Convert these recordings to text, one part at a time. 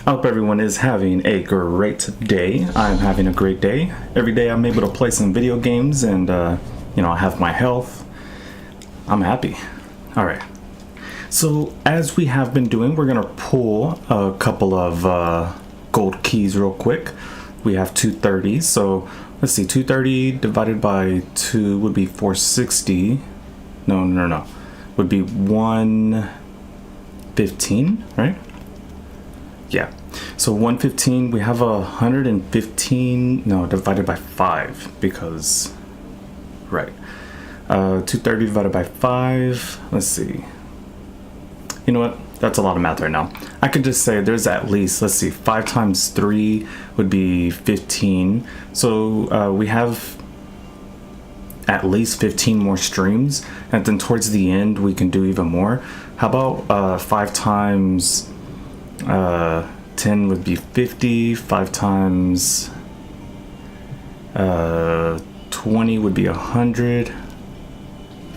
I hope everyone is having a great day. I'm having a great day. Every day I'm able to play some video games and, I have my health. I'm happy. All right. So as we have been doing, we're going to pull a couple of gold keys real quick. We have 230. So let's see, 230 divided by 2 would be 460. No. Would be 115, right? Yeah. So 115, we have 115, divided by 5 because, right. 230 divided by 5, let's see. You know what? That's a lot of math right now. I could just say there's at least, let's see, 5 times 3 would be 15. So we have at least 15 more streams. And then towards the end, we can do even more. How about 5 times 10 would be 50. 5 times 20 would be 100.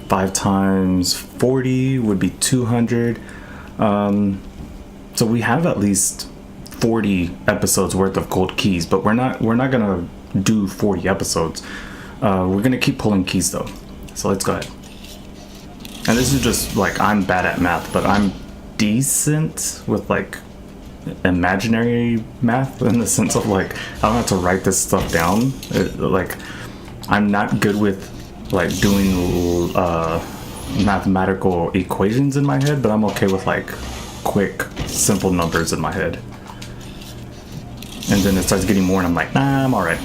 5 times 40 would be 200. So we have at least 40 episodes worth of gold keys, but we're not gonna do 40 episodes. We're gonna keep pulling keys though. So let's go ahead. And this is just like, I'm bad at math, but I'm decent with like imaginary math in the sense of like I don't have to write this stuff down. Like I'm not good with like doing mathematical equations in my head, but I'm okay with like quick simple numbers in my head. And then it starts getting more and I'm like, nah, I'm all right.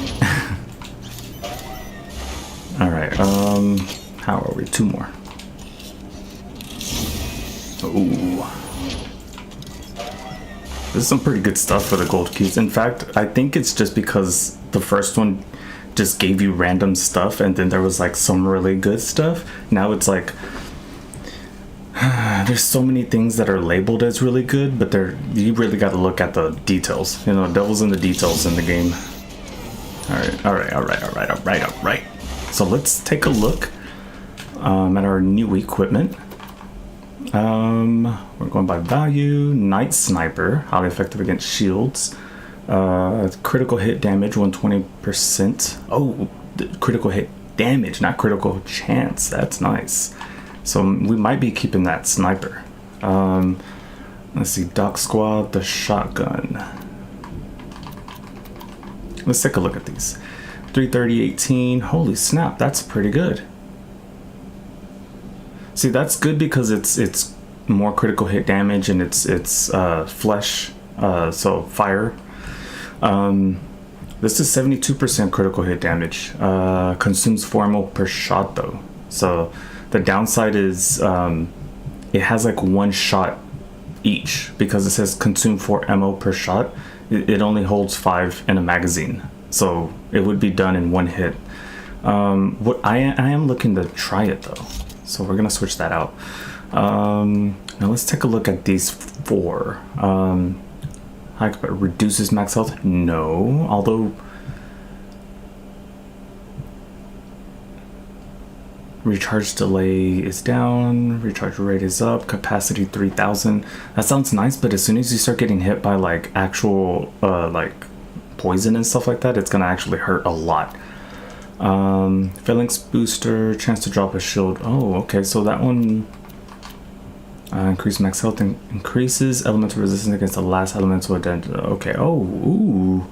All right, how are we? 2 more. Ooh. This is some pretty good stuff for the gold keys. In fact, I think it's just because the first one just gave you random stuff and then there was like some really good stuff. Now it's like there's so many things that are labeled as really good, but you really got to look at the details. Devil's in the details in the game. All right. So let's take a look at our new equipment. We're going by value. Night Sniper, highly effective against shields. Critical hit damage 120%. Oh, critical hit damage, not critical chance. That's nice. So we might be keeping that sniper. Let's see, Doc Squad, the shotgun. Let's take a look at these. 330, 18. Holy snap, that's pretty good. See, that's good because it's more critical hit damage and it's flesh, so fire. This is 72% critical hit damage. Consumes 4 ammo per shot though. So the downside is it has like 1 shot each because it says consume 4 ammo per shot. It only holds 5 in a magazine, so it would be done in 1 hit. What I am looking to try it though, so we're gonna switch that out. Now let's take a look at these 4. Reduces max health? No, although recharge delay is down, recharge rate is up, capacity 3000. That sounds nice, but as soon as you start getting hit by like actual like poison and stuff like that, it's gonna actually hurt a lot. Phalanx booster, chance to drop a shield. Oh, okay, so that one increase max health and increases elemental resistance against the last elemental identity. Okay, oh, ooh.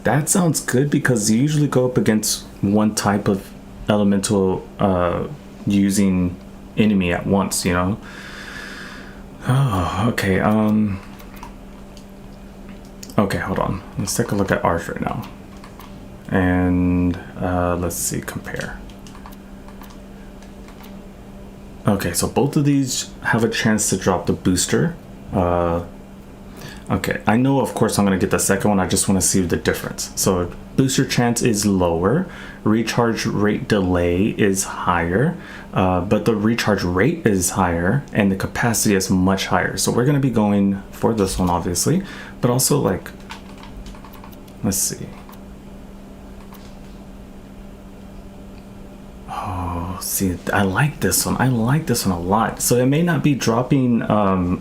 That sounds good because you usually go up against one type of elemental using enemy at once, Oh, okay. Okay, hold on. Let's take a look at ours right now. And let's see, compare. Okay, so both of these have a chance to drop the booster. Okay, I know of course I'm gonna get the second one. I just want to see the difference. So booster chance is lower, recharge rate delay is higher, but the recharge rate is higher and the capacity is much higher. So we're gonna be going for this one obviously, but also like, let's see. Oh, See, I like this one. I like this one a lot. So it may not be dropping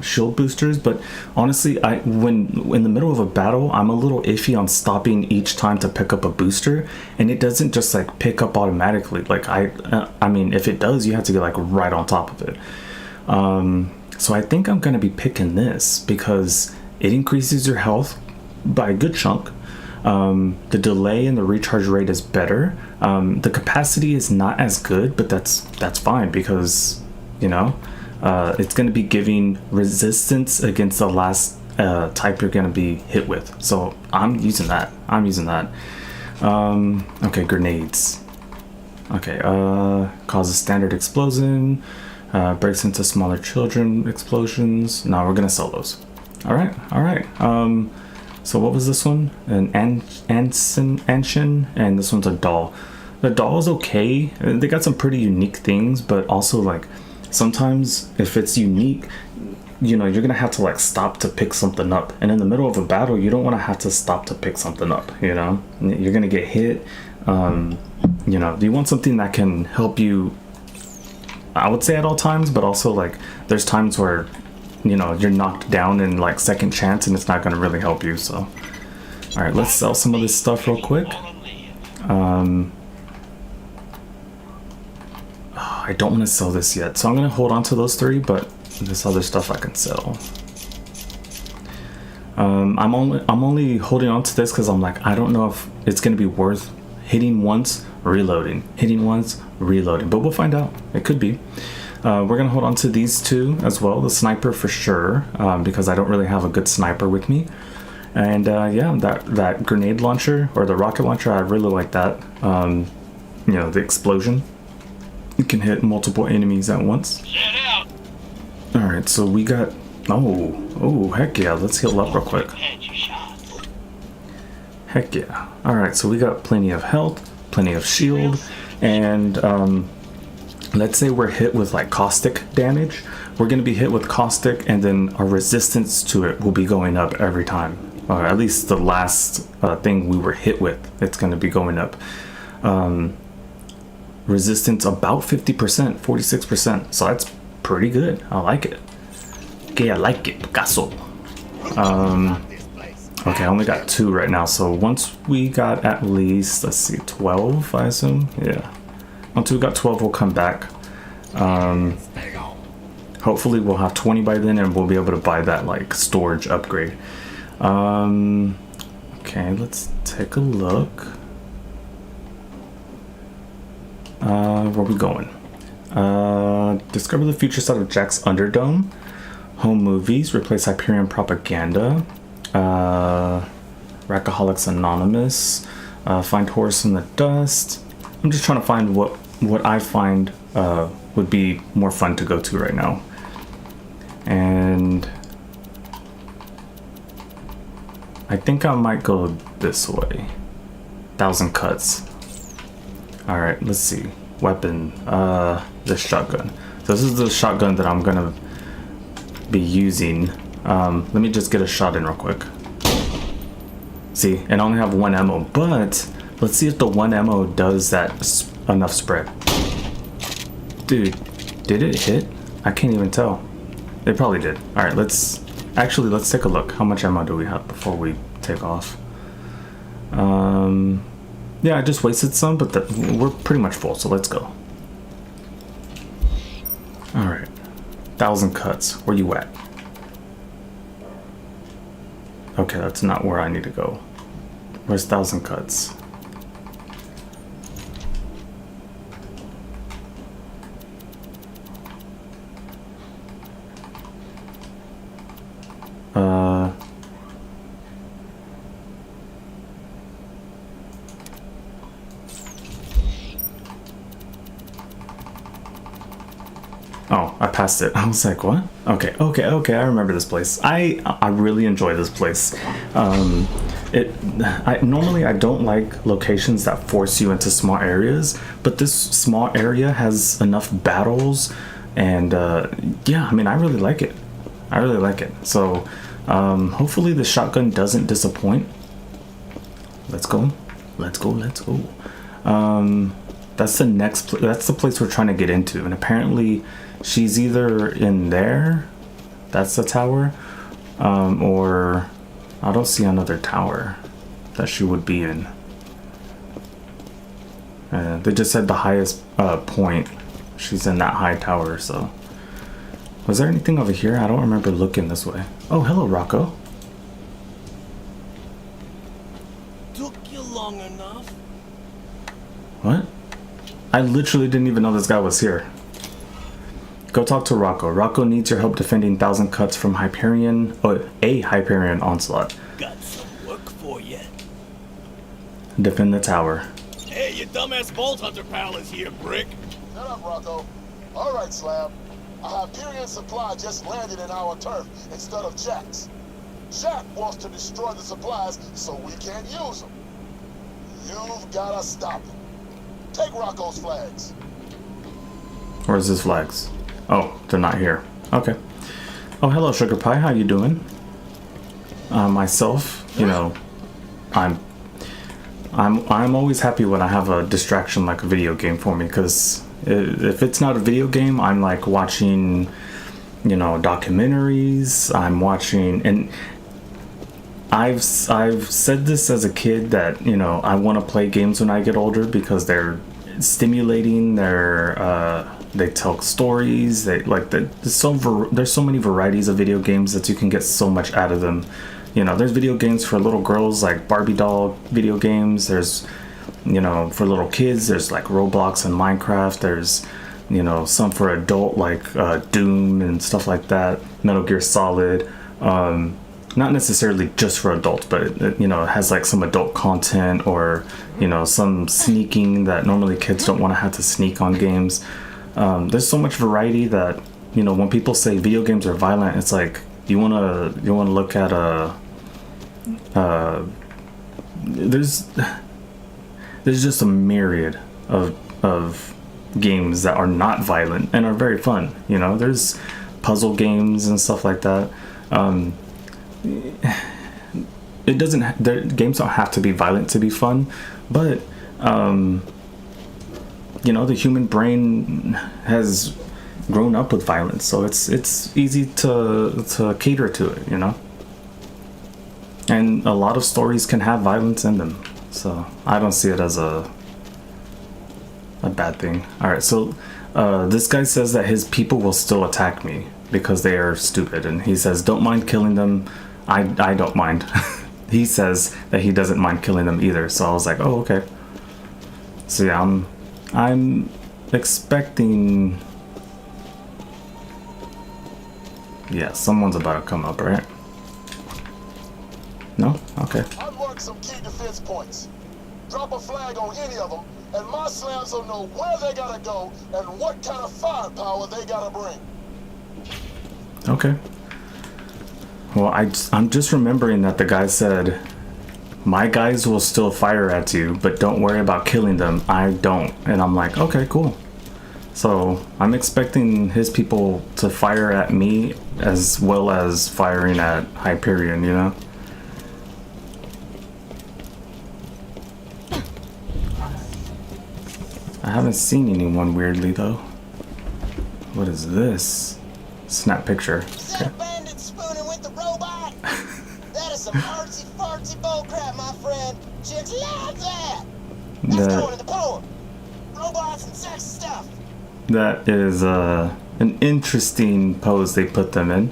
shield boosters, but honestly, when in the middle of a battle, I'm a little iffy on stopping each time to pick up a booster, and it doesn't just like pick up automatically. Like I mean, if it does, you have to get like right on top of it. So I think I'm gonna be picking this because it increases your health by a good chunk. The delay and the recharge rate is better. The capacity is not as good, but that's fine because, you know, it's going to be giving resistance against the last type you're going to be hit with. So I'm using that. Okay, grenades. Okay, causes standard explosion, breaks into smaller children explosions. No, we're going to sell those. All right. So what was this one? An Anshin, and this one's a doll. The doll is okay. They got some pretty unique things, but also like sometimes if it's unique, you know, you're gonna have to like stop to pick something up. And in the middle of a battle, you don't want to have to stop to pick something up. You know, you're gonna get hit. You know, you want something that can help you. I would say at all times, but also like there's times where, you know, you're knocked down in like second chance and it's not going to really help you. So all right, let's sell some of this stuff real quick. I don't want to sell this yet, so I'm going to hold on to those three, but this other stuff I can sell. I'm only holding on to this because I'm like, I don't know if it's going to be worth hitting once, reloading, but we'll find out. It could be. We're gonna hold on to these two as well, the sniper for sure, because I don't really have a good sniper with me. And yeah, that grenade launcher or the rocket launcher, I really like that. You know, the explosion. You can hit multiple enemies at once. All right, so we got. Oh, heck yeah! Let's heal up real quick. Heck yeah! All right, so we got plenty of health, plenty of shield, and let's say we're hit with like caustic damage. We're going to be hit with caustic, and then our resistance to it will be going up every time. Or at least the last thing we were hit with, it's going to be going up. Resistance about 50%, 46%. So that's pretty good. I like it. Okay, I like it, Picasso. Okay, I only got 2 right now. So once we got at least, let's see, 12, I assume. Yeah. Once we got 12, we'll come back. Hopefully we'll have 20 by then and we'll be able to buy that like storage upgrade. Okay, let's take a look. Where are we going? Discover the future side of Jack's Underdome. Home movies, replace Hyperion propaganda. Rackaholics Anonymous. Find horse in the dust. I'm just trying to find what I find would be more fun to go to right now. And I think I might go this way. 1,000 cuts. All right, let's see. Weapon, the shotgun. So this is the shotgun that I'm gonna be using. Let me just get a shot in real quick. See, and I only have 1 ammo, but let's see if the 1 ammo does that enough spread. Dude, did it hit? I can't even tell. It probably did. All right, let's take a look. How much ammo do we have before we take off? Yeah, I just wasted some, but we're pretty much full, so let's go. All right, 1,000 cuts. Where you at? Okay, that's not where I need to go. Where's 1,000 cuts? Oh, I passed it. I was like, what? Okay, I remember this place. I really enjoy this place. Normally I don't like locations that force you into small areas, but this small area has enough battles, and yeah, I mean, I really like it. So hopefully the shotgun doesn't disappoint. Let's go. That's the next. That's the place we're trying to get into, and apparently, she's either in there. That's the tower, or I don't see another tower that she would be in. They just said the highest point. She's in that high tower. So, was there anything over here? I don't remember looking this way. Oh, hello, Rocco. Took you long enough. What? I literally didn't even know this guy was here. Go talk to Rocco. Rocco needs your help defending 1,000 cuts from Hyperion, or a Hyperion onslaught. Got some work for you. Defend the tower. Hey, your dumbass Vault Hunter pal is here, Brick. Shut up, Rocco. All right, Slab. A Hyperion supply just landed in our turf instead of Jack's. Jack wants to destroy the supplies so we can't use them. You've gotta stop him. Take Rocco's flags. Where's his flags? Oh, they're not here. Okay. Oh, hello, Sugar Pie. How you doing? Myself, you know, I'm always happy when I have a distraction like a video game for me, because if it's not a video game, I'm like watching, you know, documentaries. I'm watching, and I've said this as a kid that, you know, I want to play games when I get older because they're stimulating. They tell stories. There's so many varieties of video games that you can get so much out of them. You know, there's video games for little girls like Barbie doll video games. There's, you know, for little kids, there's like Roblox and Minecraft. There's, you know, some for adult like Doom and stuff like that. Metal Gear Solid. Not necessarily just for adults, but it, you know, it has like some adult content, or, you know, some sneaking that normally kids don't want to have to sneak on games. There's so much variety that, you know, when people say video games are violent, it's like you wanna look at there's just a myriad of games that are not violent and are very fun. You know, there's puzzle games and stuff like that. It doesn't. Games don't have to be violent to be fun, but you know, the human brain has grown up with violence, so it's easy to cater to it. You know, and a lot of stories can have violence in them, so I don't see it as a bad thing. All right, so this guy says that his people will still attack me because they are stupid, and he says don't mind killing them. I don't mind. He says that he doesn't mind killing them either. So I was like, oh, okay. So yeah, I'm expecting. Yeah, someone's about to come up, right? No? Okay. I marked some key defense points. Drop a flag on any of them, and my slabs will know where they gotta go and what kind of firepower they gotta bring. Okay. Well, I'm just remembering that the guy said, my guys will still fire at you, but don't worry about killing them. I don't. And I'm like, okay, cool. So I'm expecting his people to fire at me as well as firing at Hyperion, you know? I haven't seen anyone weirdly, though. What is this? Snap picture. Okay. Some artsy fartsy bullcrap, my friend. Chicks love that. Let's go into the poem. Robots and sex stuff. That is an interesting pose they put them in.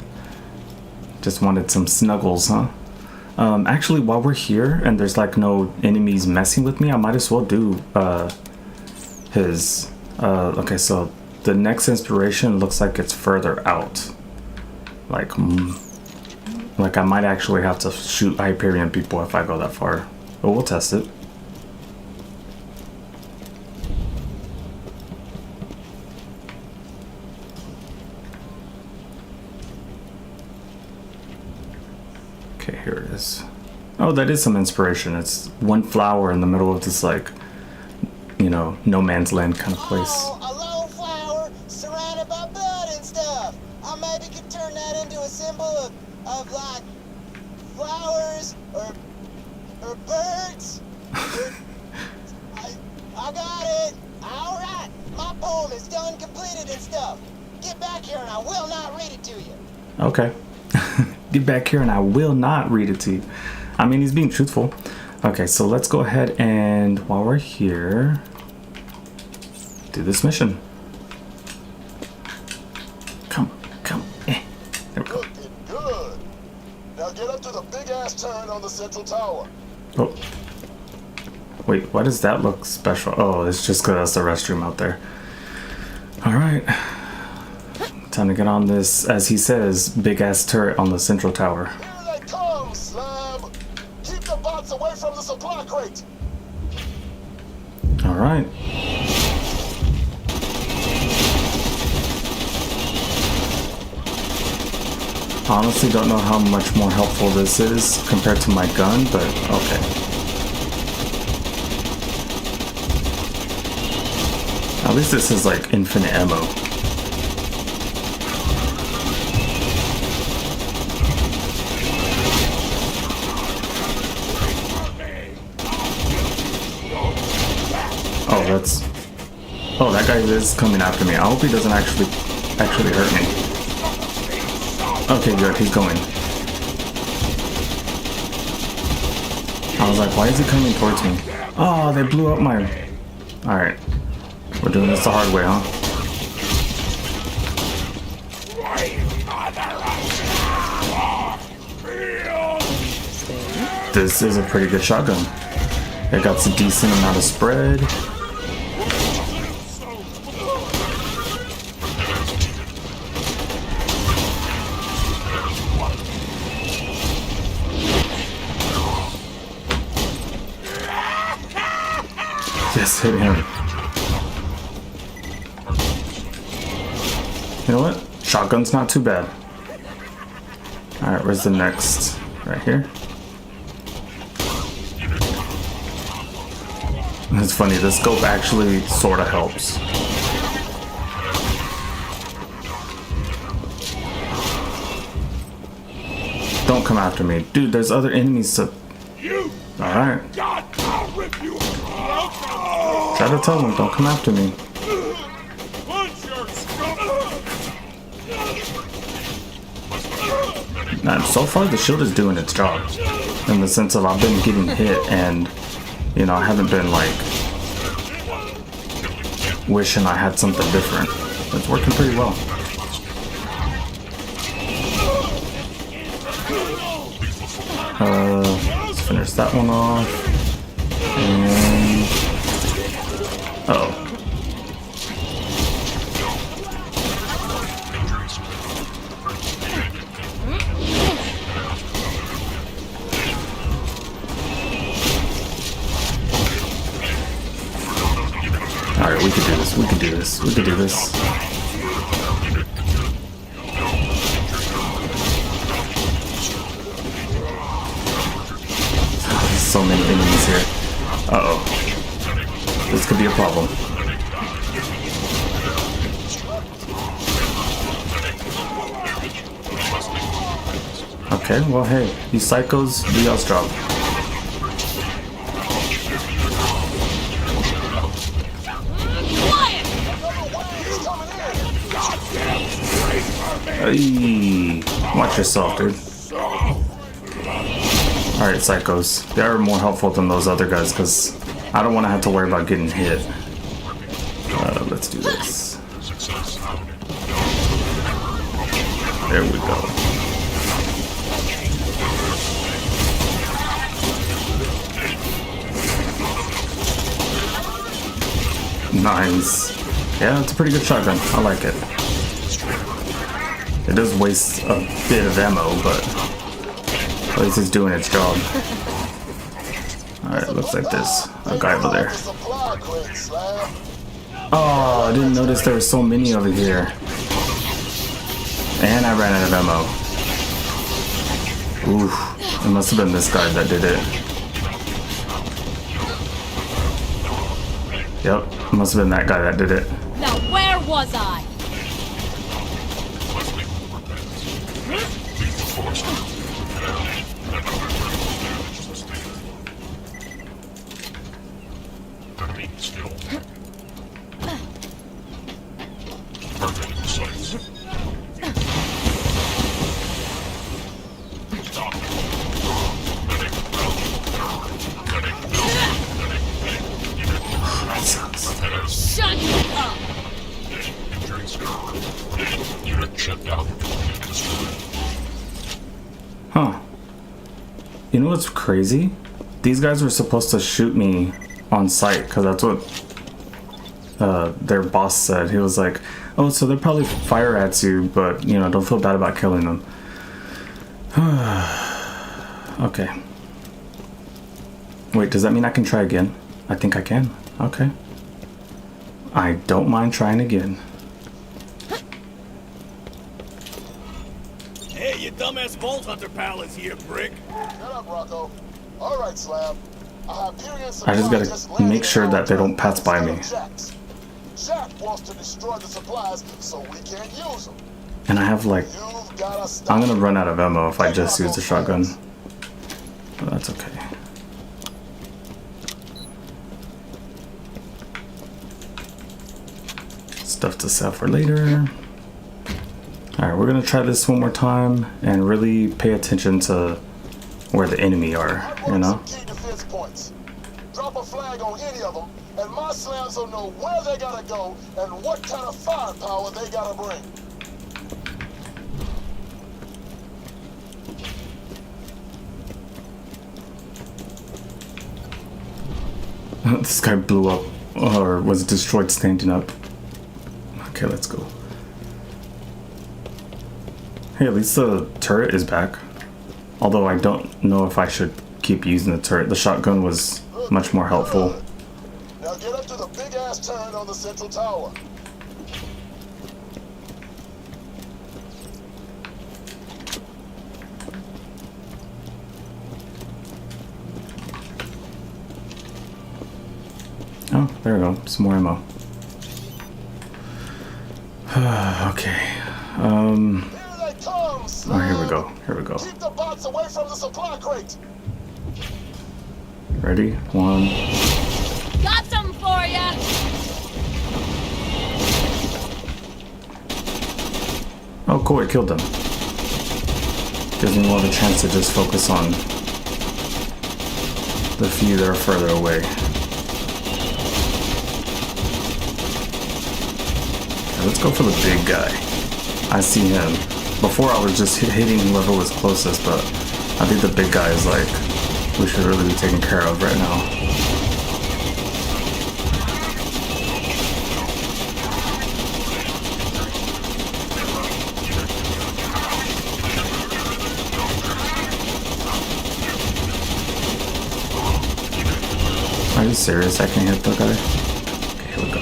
Just wanted some snuggles, huh? Actually, while we're here and there's like no enemies messing with me, I might as well do his. Okay, so the next inspiration looks like it's further out. Like I might actually have to shoot Hyperion people if I go that far. But we'll test it. Okay, here it is. Oh, that is some inspiration. It's one flower in the middle of this, like, you know, no man's land kind of place. Oh, a lone flower surrounded by bud and stuff. I maybe could turn that into a symbol of like flowers or birds. I got it. I landed and stuff. Get back here and I will not read it to you. Okay. Get back here and I will not read it to you. I mean, he's being truthful. Okay, so let's go ahead and while we're here, do this mission. Come. There we go. Looking good. Now get up to the big ass turret on the central tower. Oh. Wait, why does that look special? Oh, it's just because that's the restroom out there. Alright. Time to get on this, as he says, big ass turret on the central tower. Here they come, Slab. Keep the bots away from the supply crate. Alright. Honestly, don't know how much more helpful this is compared to my gun, but okay. At least this is like infinite ammo. Oh, that's... Oh, that guy is coming after me. I hope he doesn't actually hurt me. Okay, good. He's going. I was like, why is he coming towards me? Oh, they blew up my... Alright. We're doing this the hard way, huh? This is a pretty good shotgun. It got some decent amount of spread. Yes, hit him. You know what? Shotgun's not too bad. Alright, where's the next? Right here. It's funny, the scope actually sort of helps. Don't come after me. Dude, there's other enemies to... Alright. Try to tell them, don't come after me. Nah, so far the shield is doing its job. In the sense of I've been getting hit and, you know, I haven't been like wishing I had something different. It's working pretty well. Let's finish that one off. And... Uh-oh. Alright, we can do this. We can do this. We can do this. There's so many enemies here. Uh-oh. This could be a problem. Okay, well, hey, you psychos, do y'all's job. Hey, watch yourself, dude. Alright, psychos. They're more helpful than those other guys because I don't want to have to worry about getting hit. Let's do this. There we go. Nice. Yeah, it's a pretty good shotgun. I like it. It does waste a bit of ammo, but at least it's doing its job. Alright, looks like there's a guy over there. Oh, I didn't notice there were so many over here. And I ran out of ammo. Oof, it must have been this guy that did it. Yep, it must have been that guy that did it. Now where was I? You know what's crazy? These guys were supposed to shoot me on sight because that's what their boss said. He was like, oh, so they'll probably fire at you, but you know, don't feel bad about killing them. Okay. Wait, does that mean I can try again? I think I can. Okay. I don't mind trying again. Hey, your dumbass Vault Hunter pal is here, Brick. Shut up, Rocco. All right, Slab. A Hyperion I supply just gotta landed make sure in that they our don't pass by me. instead of Jack's. Jack wants to destroy the supplies so we can't use them. And I have like, You've gotta stop. I'm gonna run out of ammo if I Take just out use the those shotgun. flares. But that's okay. Stuff to sell for later. Alright, we're gonna try this one more time and really pay attention to where the enemy are, you know? Some key defense points. Drop a flag on any of them, and my slams will know where they gotta go and what kind of firepower they gotta bring. This guy blew up or was destroyed standing up. Okay, let's go. Hey, at least the turret is back. Although I don't know if I should keep using the turret. The shotgun was much more helpful. Good. Now get up to the big ass turret on the central tower. Oh, there we go. Some more ammo. Okay. Here they come, Oh, Slab. here we go. Here we go. Keep the bots away from the supply crate. Ready? One. Got some for ya! Oh, cool. It killed them. Gives me more of a chance to just focus on the few that are further away. Okay, let's go for the big guy. I see him. Before I was just hitting whoever was closest, but I think the big guy is like, we should really be taken care of right now. Are you serious? I can't hit the guy? Okay, here we go.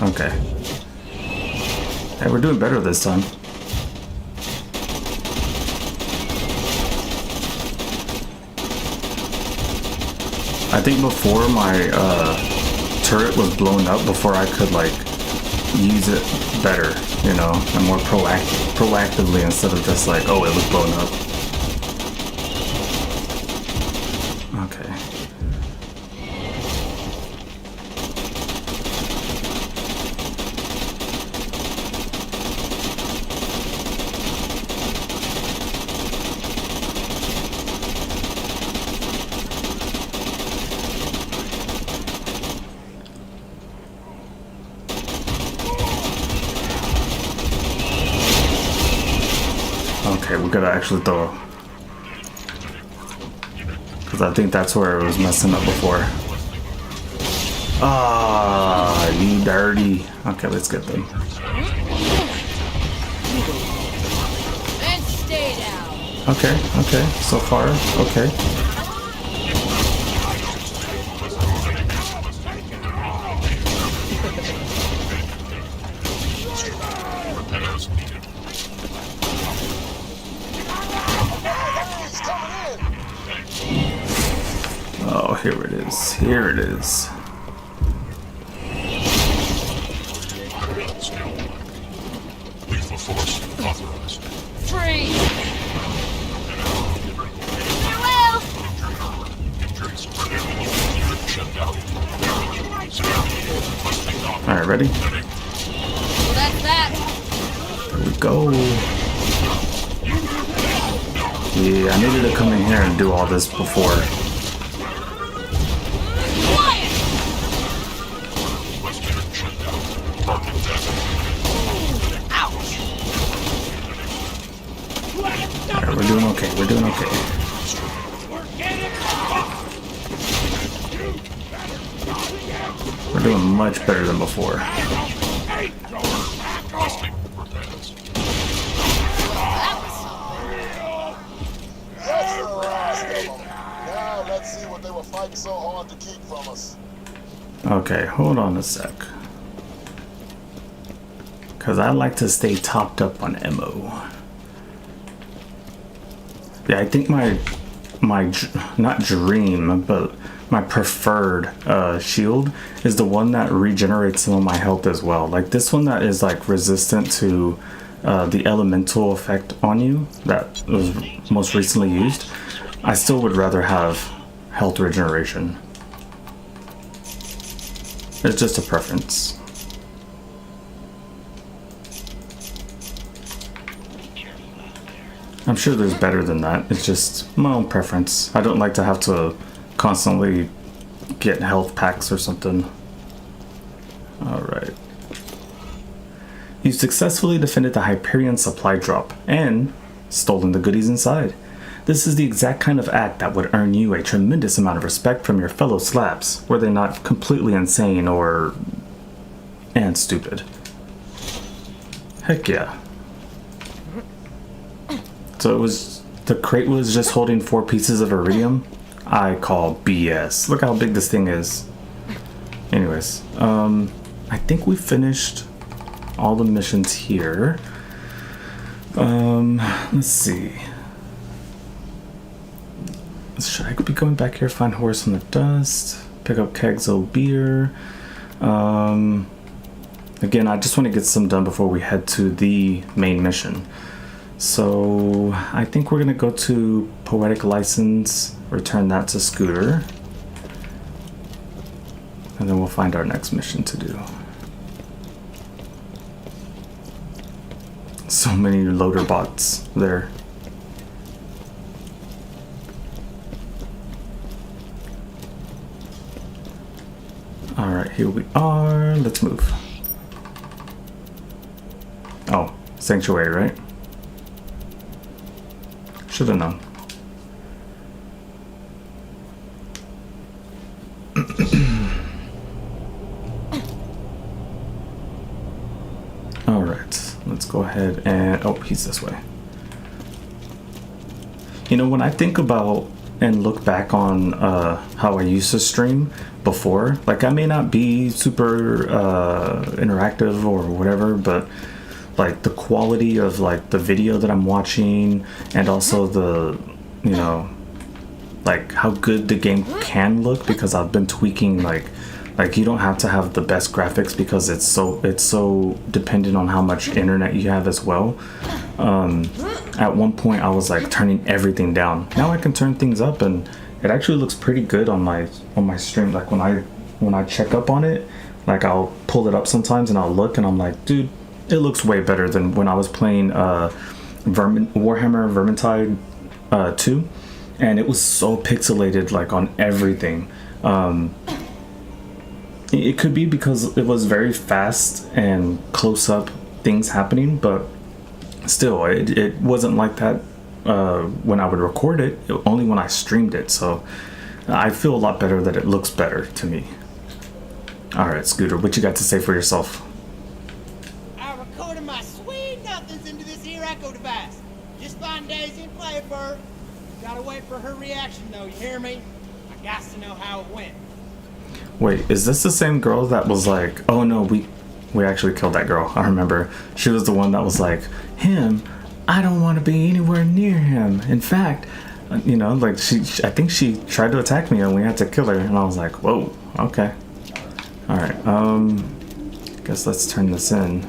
Okay. Hey, we're doing better this time. I think before my turret was blown up before I could like use it better, you know, and more proactively instead of just like, oh, it was blown up. Okay. Okay, we gotta actually throw. Because I think that's where it was messing up before. Ah, you dirty. Okay, let's get them. And stay down. Okay, okay, so far, okay. He's coming in. Oh, here it is. Here it is. Lethal force authorized. Freeze! Farewell! Shut down. Alright, ready? Well, that's that. Here we go. Yeah, I needed to come in here and do all this before. Quiet! We're doing much better than before. Busting repairs. That was something. That's the last of them. Now let's see what they were fighting so hard to keep from us. Okay, hold on a sec. Because I like to stay topped up on ammo. Yeah, I think my not dream, but my preferred shield is the one that regenerates some of my health as well. Like this one that is like resistant to the elemental effect on you that was most recently used. I still would rather have health regeneration. It's just a preference. I'm sure there's better than that. It's just my own preference. I don't like to have to constantly get health packs or something. Alright. You successfully defended the Hyperion supply drop and stolen the goodies inside. This is the exact kind of act that would earn you a tremendous amount of respect from your fellow slabs, were they not completely insane and stupid. Heck yeah. So the crate was just holding 4 pieces of iridium? I call BS. Look how big this thing is. Anyways, I think we finished all the missions here. Let's see. Should I be going back here, find horse in the dust, pick up kegs of beer? Again, I just want to get some done before we head to the main mission. So I think we're gonna go to Poetic License, return that to Scooter, and then we'll find our next mission to do. So many loader bots there. Alright, here we are. Let's move. Oh, Sanctuary, right? Should have known. Alright, let's go ahead and... Oh, he's this way. You know, when I think about and look back on how I used to stream before, like I may not be super interactive or whatever, but like the quality of like the video that I'm watching and also the, you know, like how good the game can look, because I've been tweaking like you don't have to have the best graphics because it's so dependent on how much internet you have as well. At one point I was like turning everything down. Now I can turn things up and it actually looks pretty good on my stream. Like when I check up on it, like I'll pull it up sometimes and I'll look and I'm like, dude, it looks way better than when I was playing Warhammer Vermintide 2, and it was so pixelated like on everything. It could be because it was very fast and close up things happening, but still it wasn't like that when I would record it, only when I streamed it. So I feel a lot better that it looks better to me. Alright, Scooter, what you got to say for yourself? I recorded my sweet nothings into this here echo device. Just find Daisy and play it for her. Gotta wait for her reaction though, you hear me? I got to know how it went. Wait, is this the same girl that was like, oh no, we actually killed that girl. I remember. She was the one that was like, him, I don't want to be anywhere near him. In fact, you know, like I think she tried to attack me and we had to kill her. And I was like, whoa, okay. All right, guess let's turn this in.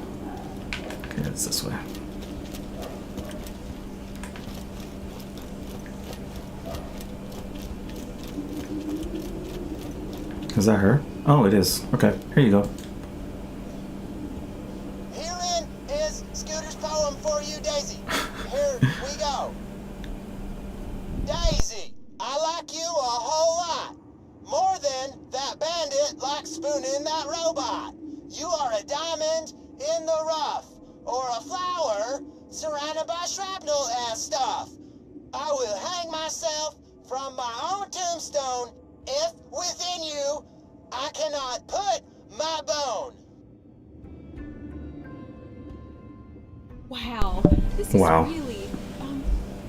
Okay, it's this way. Is that her? Oh, it is. Okay, here you go. Herein is Scooter's poem for you, Daisy. Here we go. Daisy, I like you a whole lot. More than that bandit likes spooning that robot. You are a diamond in the rough, or a flower surrounded by shrapnel and stuff. I will hang myself from my own tombstone if within you I cannot put my bone. Wow, this is Wow. really.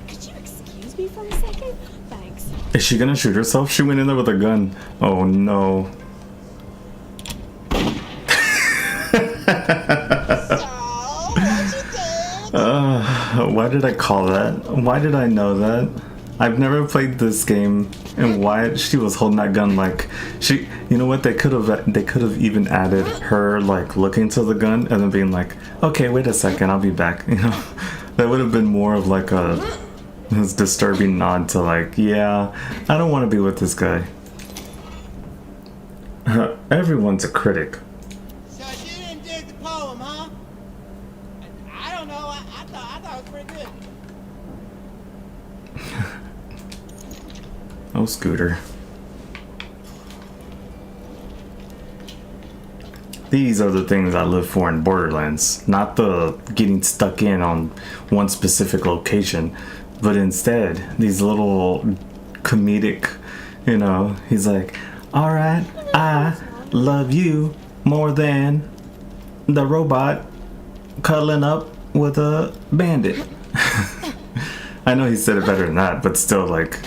Could you excuse me for a second? Thanks. Is she gonna shoot herself? She went in there with a gun. Oh no. So, what you think? Why did I call that? Why did I know that? I've never played this game, and why she was holding that gun like she. You know what? They could have even added her like looking to the gun and then being like, "Okay, wait a second, I'll be back." You know, that would have been more of like a this disturbing nod to like, yeah, I don't want to be with this guy. Everyone's a critic. So you didn't dig the poem, huh? I don't know. I thought it was pretty good. Oh, Scooter. These are the things I live for in Borderlands. Not the getting stuck in on one specific location, but instead, these little comedic, you know, he's like, alright, I love you more than the robot cuddling up with a bandit. I know he said it better than that, but still, like,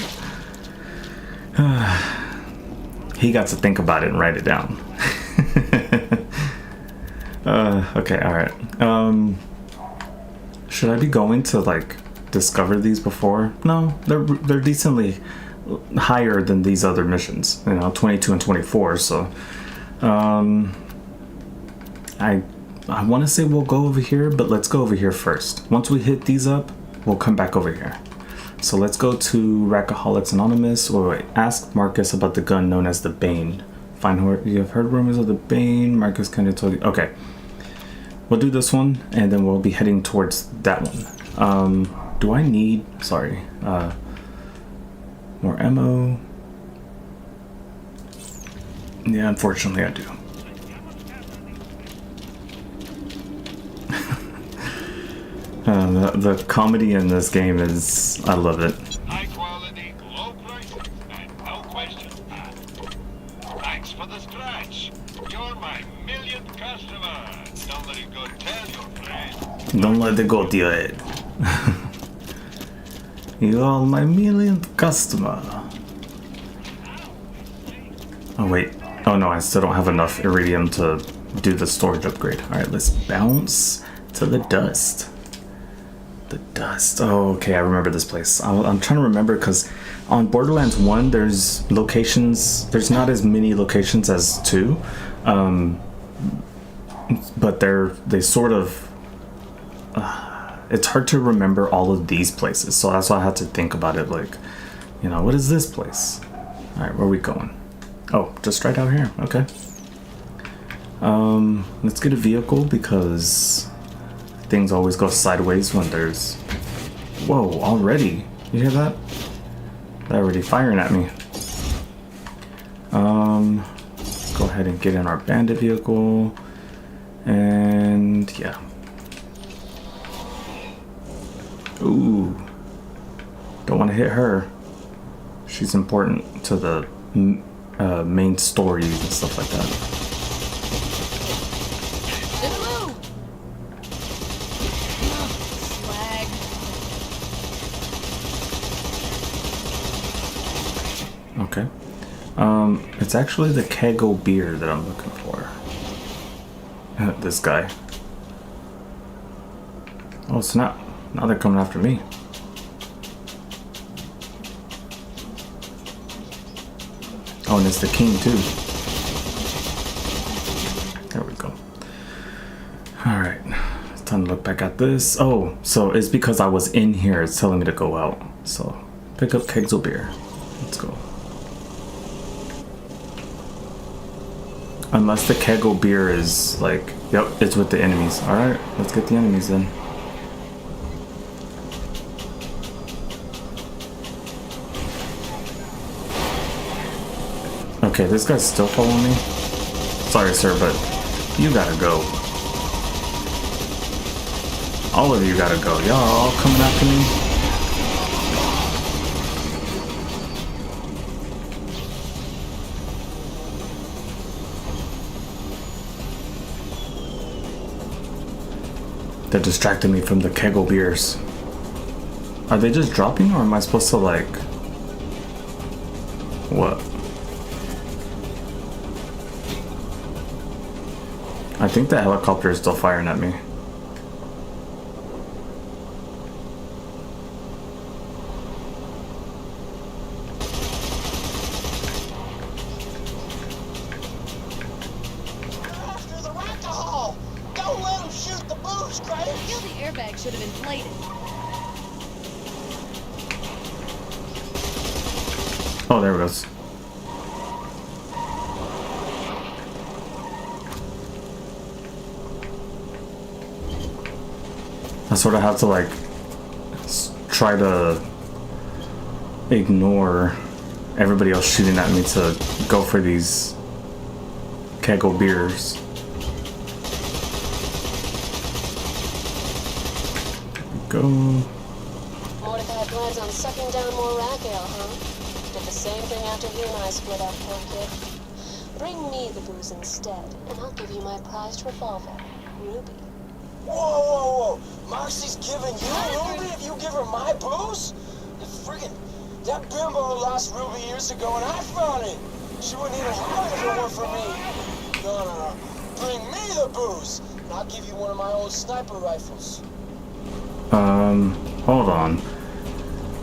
he got to think about it and write it down. Okay, alright. Should I be going to, like, discover these before? No, they're decently higher than these other missions. You know, 22 and 24, so... I want to say we'll go over here, but let's go over here first. Once we hit these up, we'll come back over here. So let's go to Rackaholics Anonymous, or wait, ask Marcus about the gun known as the Bane. You have heard rumors of the Bane. Marcus kind of told you. Okay, we'll do this one, and then we'll be heading towards that one. Do I need? Sorry, more ammo. Yeah, unfortunately, I do. The comedy in this game is, I love it. High quality, low prices, and no questions asked. Thanks for the scratch. You're my millionth customer. Don't let it go tell your friend. Don't let it go to your head. You are my millionth customer. Oh wait, oh no, I still don't have enough iridium to do the storage upgrade. Alright, let's bounce to the dust. The dust. Oh, okay, I remember this place. I'm trying to remember because on Borderlands 1, there's locations. There's not as many locations as 2, but they sort of. It's hard to remember all of these places, so that's why I had to think about it. Like, you know, what is this place? All right, where are we going? Oh, just right out here. Okay. Let's get a vehicle because things always go sideways when there's... Whoa, already? You hear that? They're already firing at me. Let's go ahead and get in our bandit vehicle. And yeah. Ooh. Don't want to hit her. She's important to the main story and stuff like that. Okay. It's actually the Kegel beer that I'm looking for. This guy. Oh snap. Now they're coming after me. Oh, and it's the king too. There we go. Alright. It's time to look back at this. Oh, so it's because I was in here. It's telling me to go out. So, pick up Kegel beer. Let's go. Unless the Kegel beer is like, yep, it's with the enemies. Alright, let's get the enemies then. Okay, this guy's still following me. Sorry, sir, but you gotta go. All of you gotta go. Y'all all coming after me. That distracted me from the kegel beers. Are they just dropping, or am I supposed to like... What? I think the helicopter is still firing at me. After the alcohol! Don't let him shoot the booze, Craig! Feel the airbag should have inflated. Oh, there it goes. I sort of have to like try to ignore everybody else shooting at me to go for these kegel beers. Go. Mordecai plans on sucking down more rat ale, huh? Did the same thing after he and I split up, poor kid. Bring me the booze instead, and I'll give you my prized revolver, Ruby. Whoa, whoa, whoa! Moxie's giving you Ruby if you give her my booze? Friggin', that bimbo lost Ruby years ago and I found it! She wouldn't even have it if it weren't for me! No, no, no. Bring me the booze, and I'll give you one of my old sniper rifles. Hold on.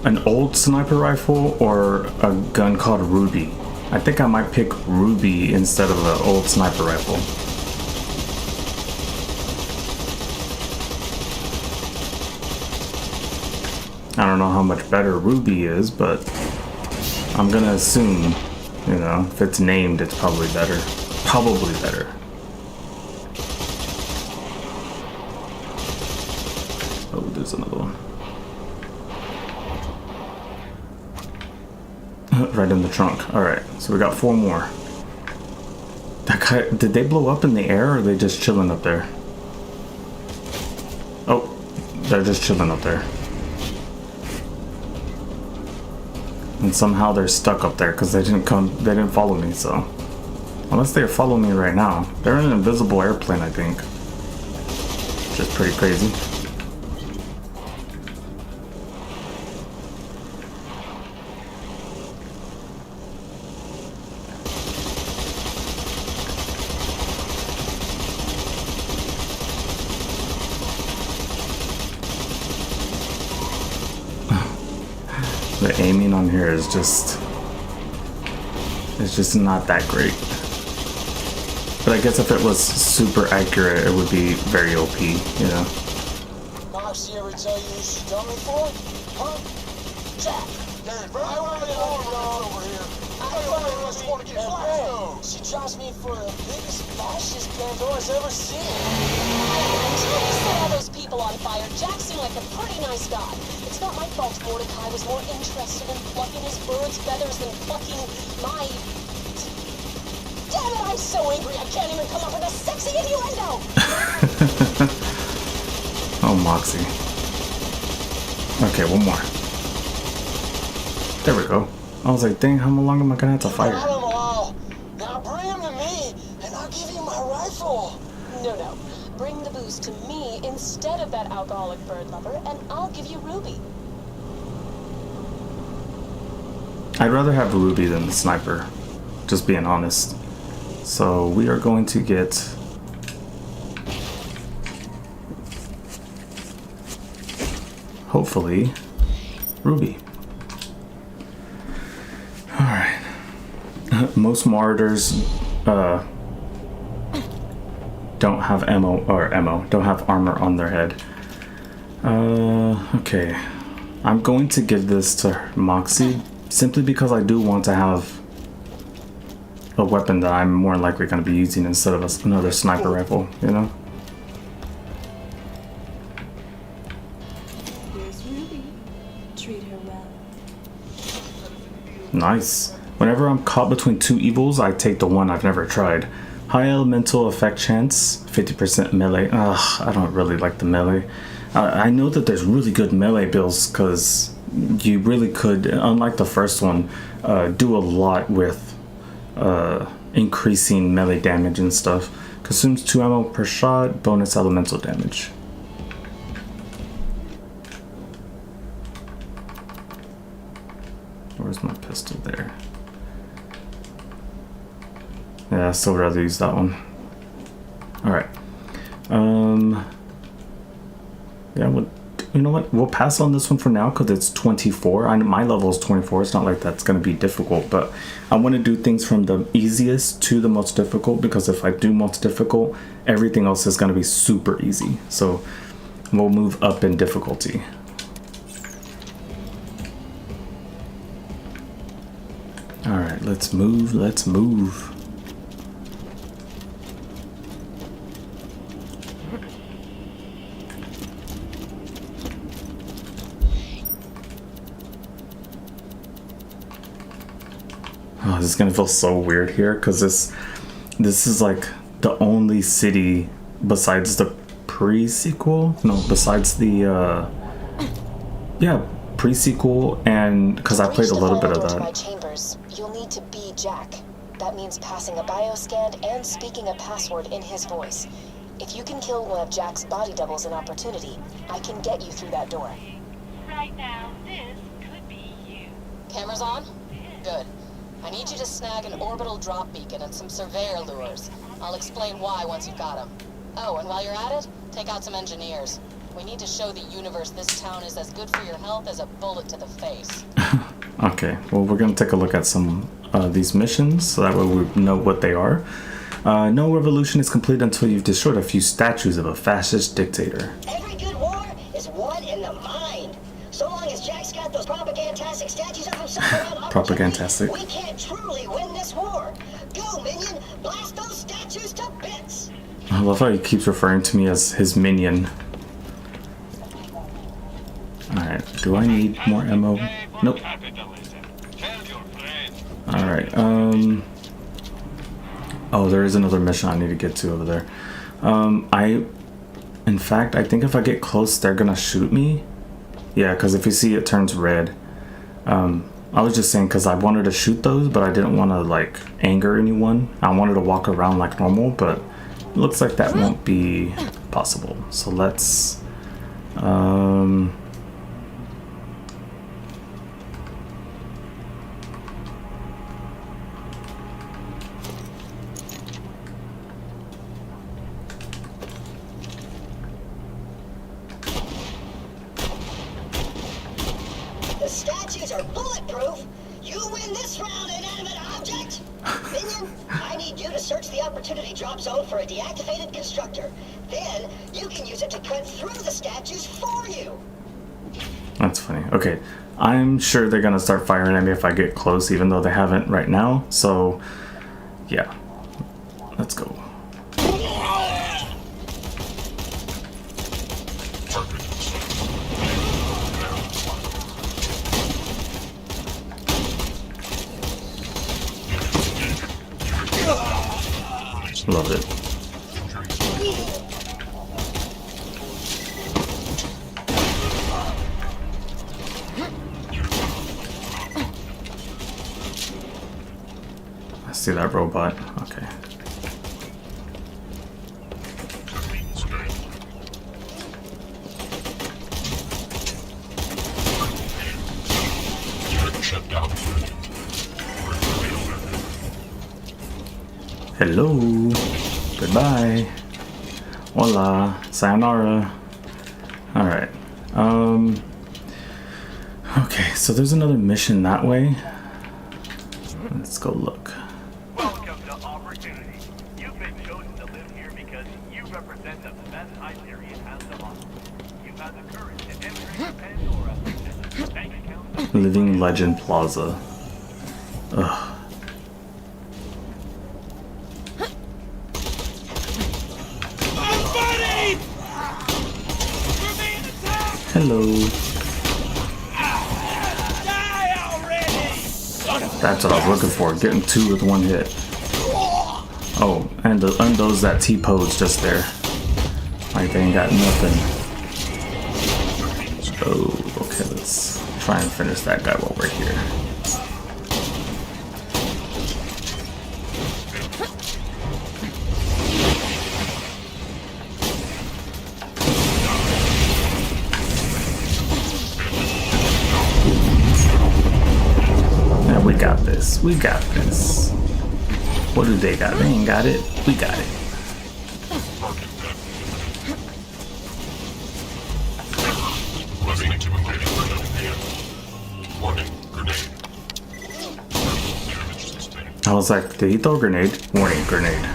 An old sniper rifle or a gun called Ruby? I think I might pick Ruby instead of an old sniper rifle. I don't know how much better Ruby is, but I'm gonna assume, you know, if it's named, it's probably better. Probably better. Oh, there's another one. Right in the trunk. Alright, so we got 4 more. That guy, did they blow up in the air or are they just chilling up there? Oh, they're just chilling up there. And somehow they're stuck up there because they didn't follow me, so. Unless they're following me right now. They're in an invisible airplane, I think. Which is pretty crazy. The aiming on here is just... it's just not that great. But I guess if it was super accurate, it would be very OP, you know? Moxie ever tell you who she done me for? Huh? Jack! Hey, bro, I want to over here. I just want to get blasted. She judged me for the biggest fascist Pandora's ever seen. Until you set all those people on fire, Jack seemed like a pretty nice guy. It's not my fault Mordecai was more interested in plucking his bird's feathers than plucking my... Damn it, I'm so angry I can't even come up with a sexy innuendo! Oh, Moxie. Okay, one more. There we go. I was like, dang, how long am I gonna have to fight? Got 'em all. Now bring him to me, and I'll give you my rifle. No, no. Bring the booze to me instead of that alcoholic bird lover, and I'll give you Ruby. I'd rather have Ruby than the sniper, just being honest. So we are going to get... hopefully, Ruby. Alright. Most Marauders don't have don't have armor on their head. Okay. I'm going to give this to Moxie simply because I do want to have a weapon that I'm more likely going to be using instead of another sniper rifle, you know? Here's Ruby. Treat her well. Nice. Whenever I'm caught between 2 evils, I take the one I've never tried. High elemental effect chance, 50% melee. Ugh, I don't really like the melee. I know that there's really good melee builds because you really could, unlike the first one, do a lot with increasing melee damage and stuff. Consumes 2 ammo per shot, bonus elemental damage. pistol there. Yeah, I still rather use that one. Alright. Yeah, you know what? We'll pass on this one for now because it's 24. I know my level is 24. It's not like that's going to be difficult, but I want to do things from the easiest to the most difficult, because if I do most difficult, everything else is going to be super easy. So we'll move up in difficulty. Alright, let's move. Let's move. Oh, this is gonna feel so weird here because this is like the only city besides the pre-sequel. No, besides the pre-sequel, and because I played a little bit of To my that. chambers, you'll need to be Jack. That means passing a bioscan and speaking a password in his voice. If you can kill one of Jack's body doubles in Opportunity, I can get you through that door. Right now, this could be you. Cameras on? Good. I need you to snag an orbital drop beacon and some surveyor lures. I'll explain why once you've got them. Oh, and while you're at it, take out some engineers. We need to show the universe this town is as good for your health as a bullet to the face. Okay, well, we're gonna take a look at some of these missions so that way we know what they are. No revolution is complete until you've destroyed a few statues of a fascist dictator. Every good war is won in the mind. So long as Jack's got those propagantastic statues of himself around Propagantastic. we can't truly win this war. Go, minion! Blast those statues to bits! I love how he keeps referring to me as his minion. Alright, do I need more ammo? Nope. Alright, oh, there is another mission I need to get to over there. In fact, I think if I get close, they're gonna shoot me. Yeah, because if you see, it turns red. I was just saying because I wanted to shoot those, but I didn't want to, like, anger anyone. I wanted to walk around like normal, but it looks like that won't be possible. So let's... The statues are bulletproof. You win this round, inanimate object. Minion, I need you to search the Opportunity drop zone for a deactivated Constructor. Then you can use it to cut through the statues for you. That's funny. Okay, I'm sure they're gonna start firing at me if I get close, even though they haven't right now. So, yeah, let's go. Love it. I see that robot. Okay. Hello. Goodbye. Hola. Sayonara. Alright. Okay, so there's another mission that way. Let's go look. Welcome to Opportunity. You've been chosen to live here because you represent the best Hyperion has to offer. You've had the courage to enter Pandora, bank account. Living Legend Plaza. Ugh. Hello. That's what I was looking for. Getting two with one hit. Oh, and those that T-pose just there. Like they ain't got nothing. Oh, okay. Let's try and finish that guy while we're here. this. We got this. What do they got? They ain't got it. We got it. I was like, did he throw a grenade? Warning, grenade.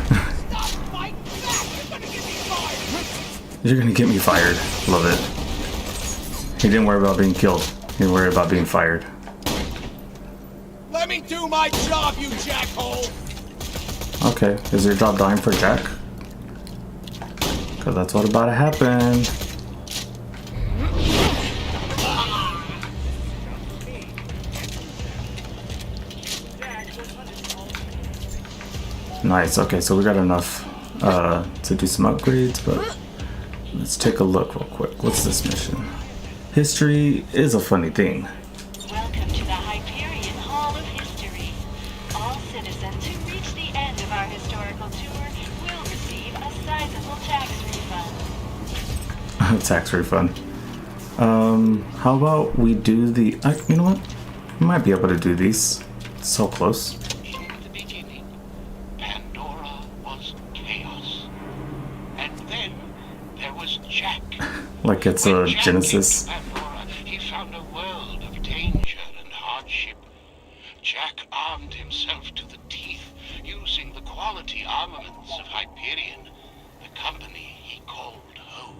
You're gonna get me fired. Love it. He didn't worry about being killed. He worried about being fired. Let me do my job, you jackhole! Okay, is your job dying for Jack? Cause that's what about to happen. Nice, okay, so we got enough to do some upgrades, but let's take a look real quick. What's this mission? History is a funny thing. Welcome to the Hyperion Hall of History. All citizens who reach the end of our historical tour will receive a sizable tax refund. Tax refund. How about we do the... you know what? We might be able to do these. So close. In the beginning, Pandora was chaos. And then there was Jack. Like it's a When Jack Genesis. came to Pandora, he found a world of danger and hardship. Jack armed himself to the teeth using the quality armaments of Hyperion, the company he called home.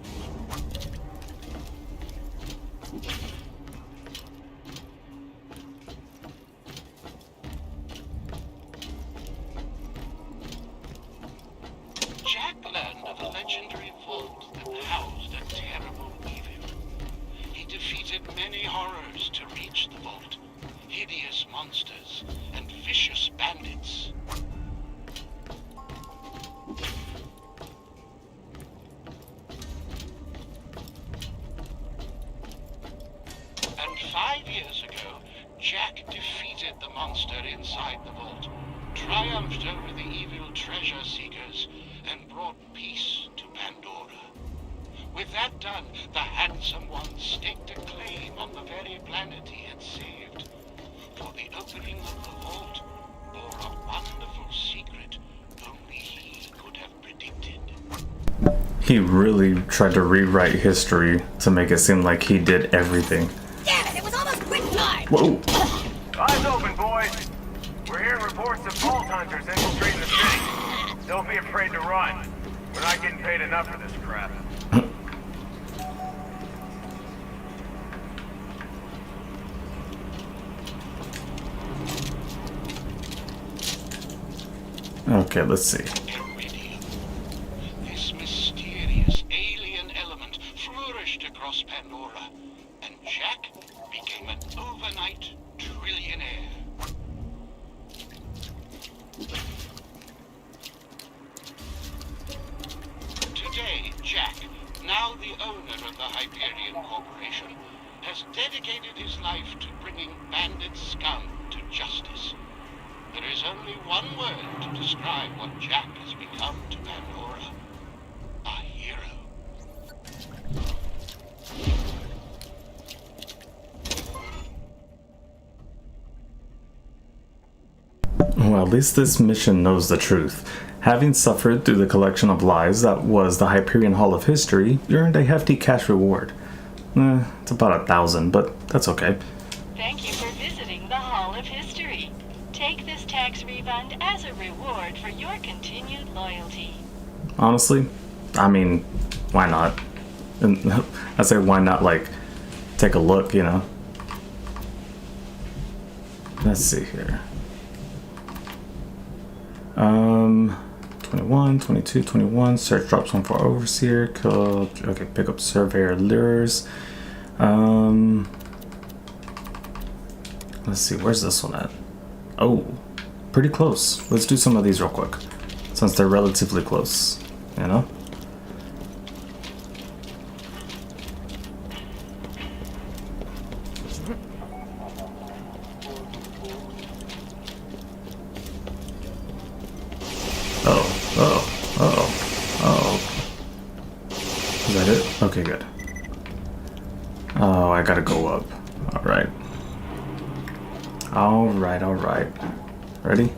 Jack learned of a legendary vault that housed a terrible evil. He defeated many horrors to reach the vault, hideous monsters and vicious bandits. And 5 years ago, Jack defeated the monster inside the vault, triumphed over the evil treasure seekers, and brought peace to Pandora. With that done, the handsome one staked a claim on the very planet he had saved. For the opening of the vault bore a wonderful secret only he could have predicted. He really tried to rewrite history to make it seem like he did everything. Damn it, it was almost quit time! Whoa! Eyes open, boys. We're hearing reports of vault hunters infiltrating the city. Don't be afraid to run. We're not getting paid enough for this crap. Okay, let's see. Hyperion. This mysterious alien element flourished across Pandora, and Jack became an overnight trillionaire. Today, Jack, now the owner of the Hyperion Corporation, has dedicated his life to bringing bandit scum to justice. There is only one word to describe what Jack has become to Pandora. A hero. Well, at least this mission knows the truth. Having suffered through the collection of lies that was the Hyperion Hall of History, you earned a hefty cash reward. It's about 1,000, but that's okay. Thank you for visiting the Hall of History. Take this tax refund as a reward for your continued loyalty. Honestly, I mean, why not? And I say why not, like, take a look, you know? Let's see here. 21, 22, 21. Search drops one for overseer. Kill. Okay, pick up surveyor lures. Let's see, where's this one at? Oh, pretty close. Let's do some of these real quick, since they're relatively close, you know? Is that it? Okay, good. Oh, I gotta go up. Alright. Alright. Ready?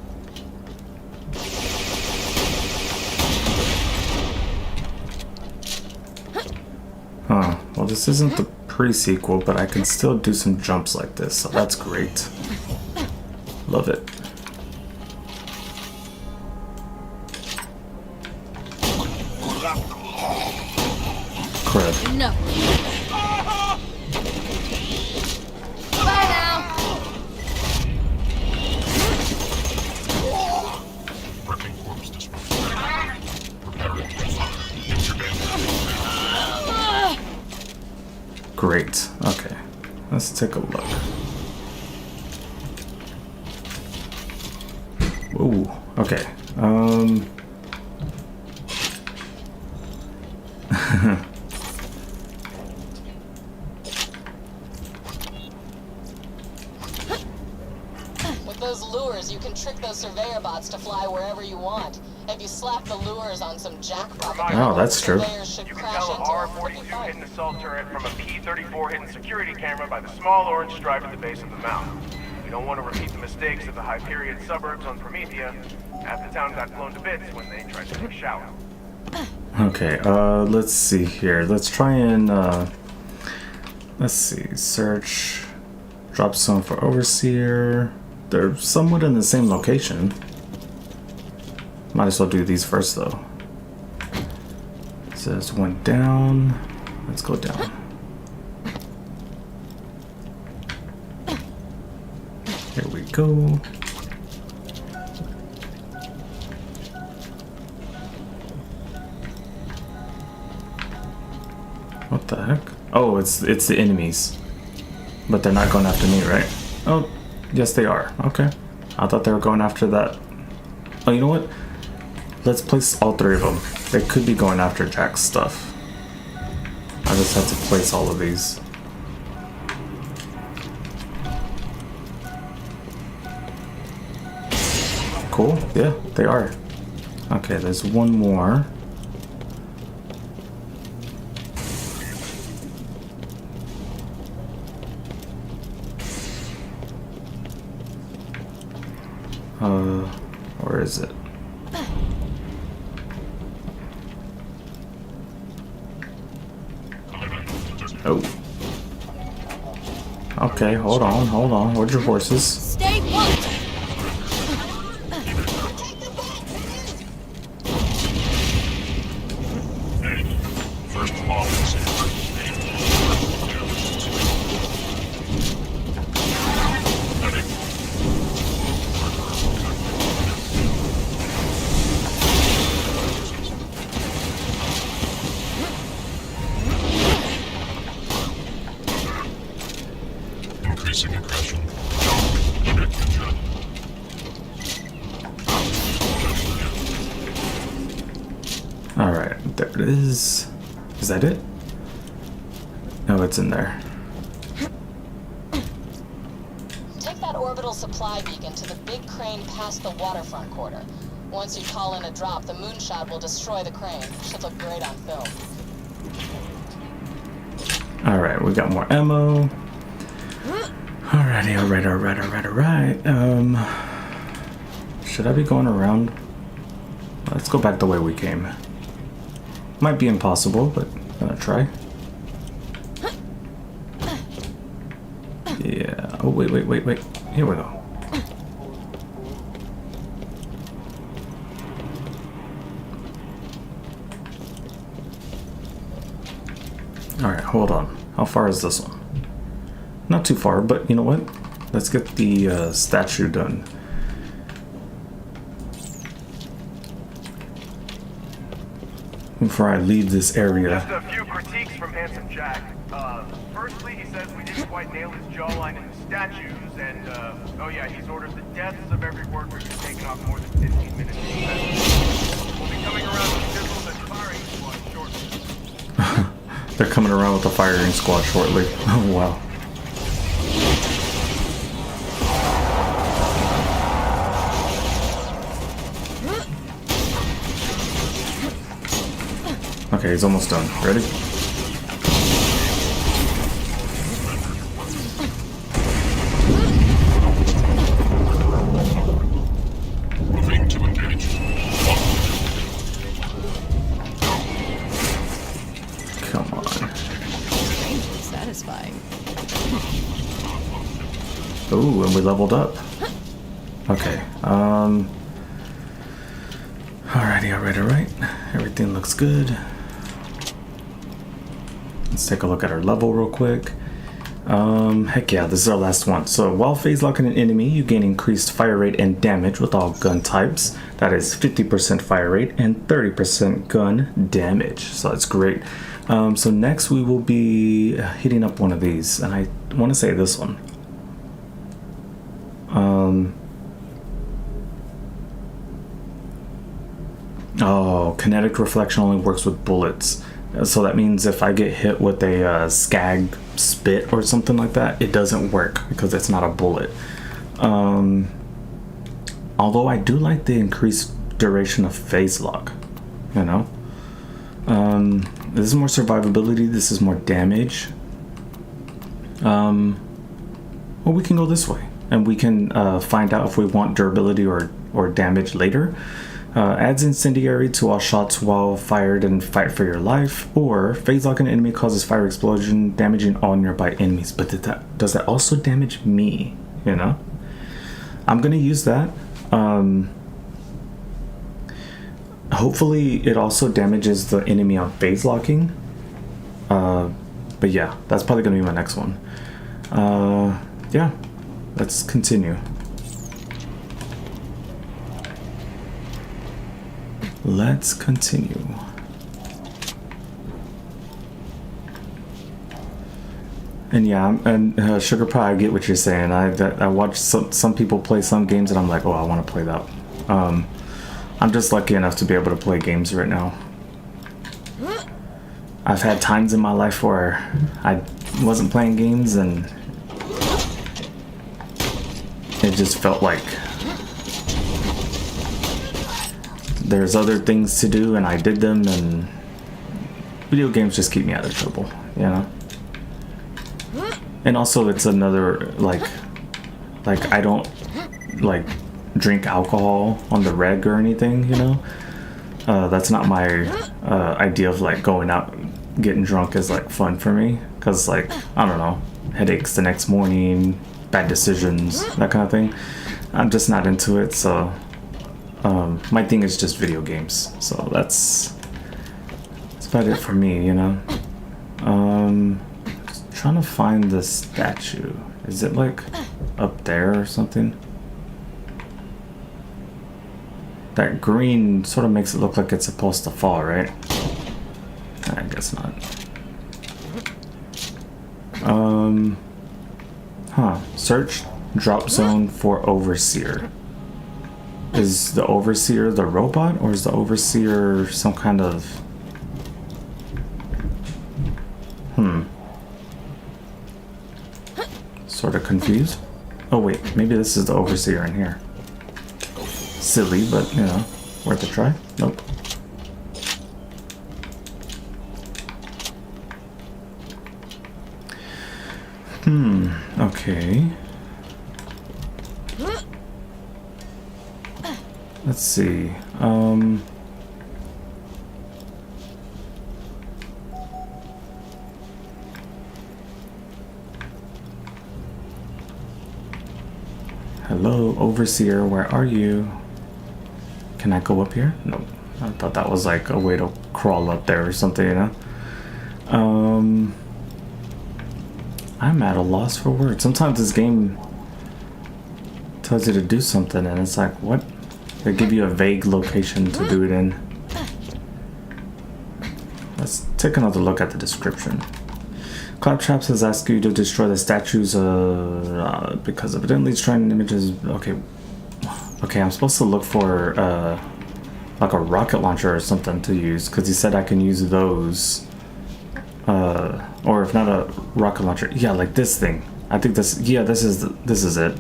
Huh. Well, this isn't the pre-sequel, but I can still do some jumps like this, so that's great. Love it. Crud. No. Bye now. Working corpse disposal. Preparing to fire. Great. Okay. Let's take a look. Ooh. Okay. With those lures, you can trick those surveyor bots to fly wherever you want. If you slap the lures on some jackpot, Oh, that's true. surveyors should You can crash tell an into R-42 hidden assault turret from a P-34 hidden security camera by the small orange stripe at the base of the mountain. You don't want to repeat the mistakes of the Hyperion suburbs on Promethea. Half the town got blown to bits when they tried to take a shower. Okay, let's see here. Let's try and, let's see. Search. Drop zone for Overseer. They're somewhat in the same location. Might as well do these first, though. It says went down. Let's go down. Here we go. What the heck? Oh, it's the enemies. But they're not going after me, right? Oh, yes they are. Okay. I thought they were going after that. Oh, you know what? Let's place all three of them. They could be going after Jack's stuff. I just have to place all of these. Cool. Yeah, they are. Okay, there's one more. Where is it? Oh. Okay, hold on. Where's your horses? Stay put. First officer. Increasing aggression. Alright, there it is. Is that it? No, it's in there. take that orbital supply beacon to the big crane past the waterfront quarter. Once you call in a drop, the moonshot will destroy the crane. Should look great on film. Alright, we got more ammo. Alrighty, alright. Should I be going around? Let's go back the way we came. Might be impossible, but I'm gonna try. Yeah. Oh, wait. Here we go. Alright, hold on. How far is this one? Not too far, but you know what? Let's get the statue done. Before I leave this area. Just a few critiques from Handsome Jack. Firstly, he says we didn't quite nail his jawline in the statues, and, oh yeah, he's ordered the deaths of every worker who's taken off more than 15 minutes. We'll be coming around with pistols and firing squad shortly. They're coming around with the firing squad shortly. Oh, wow. Okay, he's almost done. Ready? Ooh, and we leveled up. Okay. Alright. Everything looks good. Let's take a look at our level real quick. Heck yeah, this is our last one. So while phase locking an enemy, you gain increased fire rate and damage with all gun types. That is 50% fire rate and 30% gun damage. So that's great. So next we will be hitting up one of these, and I want to say this one. Oh, kinetic reflection only works with bullets. So that means if I get hit with a scag spit or something like that, it doesn't work because it's not a bullet. Although I do like the increased duration of phase lock, you know. This is more survivability, this is more damage. Well, we can go this way, and we can find out if we want durability or damage later. Adds incendiary to all shots while fired and fight for your life, or phase lock an enemy causes fire explosion, damaging all nearby enemies. But does that also damage me? You know, I'm gonna use that. Hopefully, it also damages the enemy on phase locking. But yeah, that's probably gonna be my next one. Yeah, let's continue. Let's continue. And yeah, and Sugar Pie, I get what you're saying. I watch some people play some games, and I'm like, oh, I want to play that. I'm just lucky enough to be able to play games right now. I've had times in my life where I wasn't playing games, and it just felt like there's other things to do, and I did them, and video games just keep me out of trouble, you know? And also it's another, like I don't, like, drink alcohol on the reg or anything, you know? That's not my idea of, like, going out getting drunk is, like, fun for me, because, like, I don't know, headaches the next morning, bad decisions, that kind of thing. I'm just not into it, so my thing is just video games, so that's about it for me, you know. Just trying to find the statue. Is it like up there or something? That green sort of makes it look like it's supposed to fall, right? I guess not. Search drop zone for Overseer. Is the Overseer the robot, or is the Overseer some kind of... Sort of confused. Oh wait, maybe this is the Overseer in here. Silly, but, you know, worth a try. Nope. Okay. Let's see. Hello, Overseer, where are you? Can I go up here? Nope. I thought that was like a way to crawl up there or something, you know? I'm at a loss for words. Sometimes this game tells you to do something and it's like, what? They give you a vague location to do it in. Let's take another look at the description. Claptrap has asked you to destroy the statues because evidently it's trying images. Okay, I'm supposed to look for like a rocket launcher or something to use, because he said I can use those. Or if not a rocket launcher, yeah, like this thing. I think this. Yeah, this is it.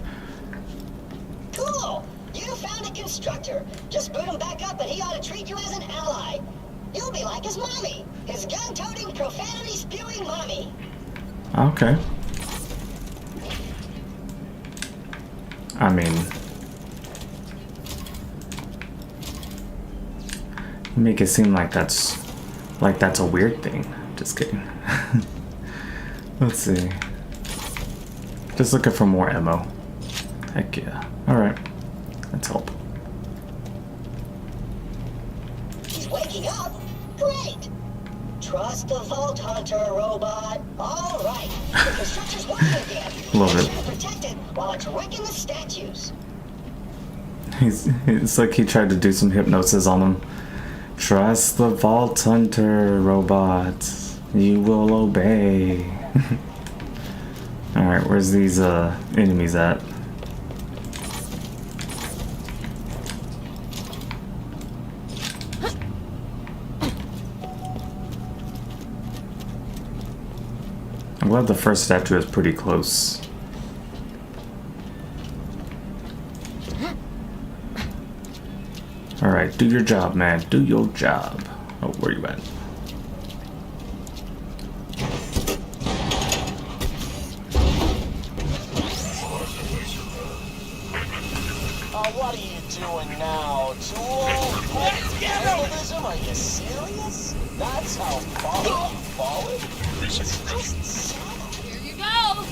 Cool! You found a Constructor. Just boot him back up, and he ought to treat you as an ally. You'll be like his mommy, his gun-toting, profanity-spewing mommy. Okay. I mean, you make it seem like that's a weird thing. Just kidding. Let's see. Just looking for more ammo. Heck yeah. Alright. Let's help. He's waking up? Great! Trust the Vault Hunter, robot. All right. The constructor's working again. Love it. Keep it protected while it's wrecking the statues. It's like he tried to do some hypnosis on him. Trust the Vault Hunter, robot. You will obey. Alright, where's these enemies at? I'm glad the first statue is pretty close. Alright, do your job, man. Do your job. Oh, where you at? What are you doing now, tool? Vandalism? Are you serious? That's how far you've fallen? It's just Here you go.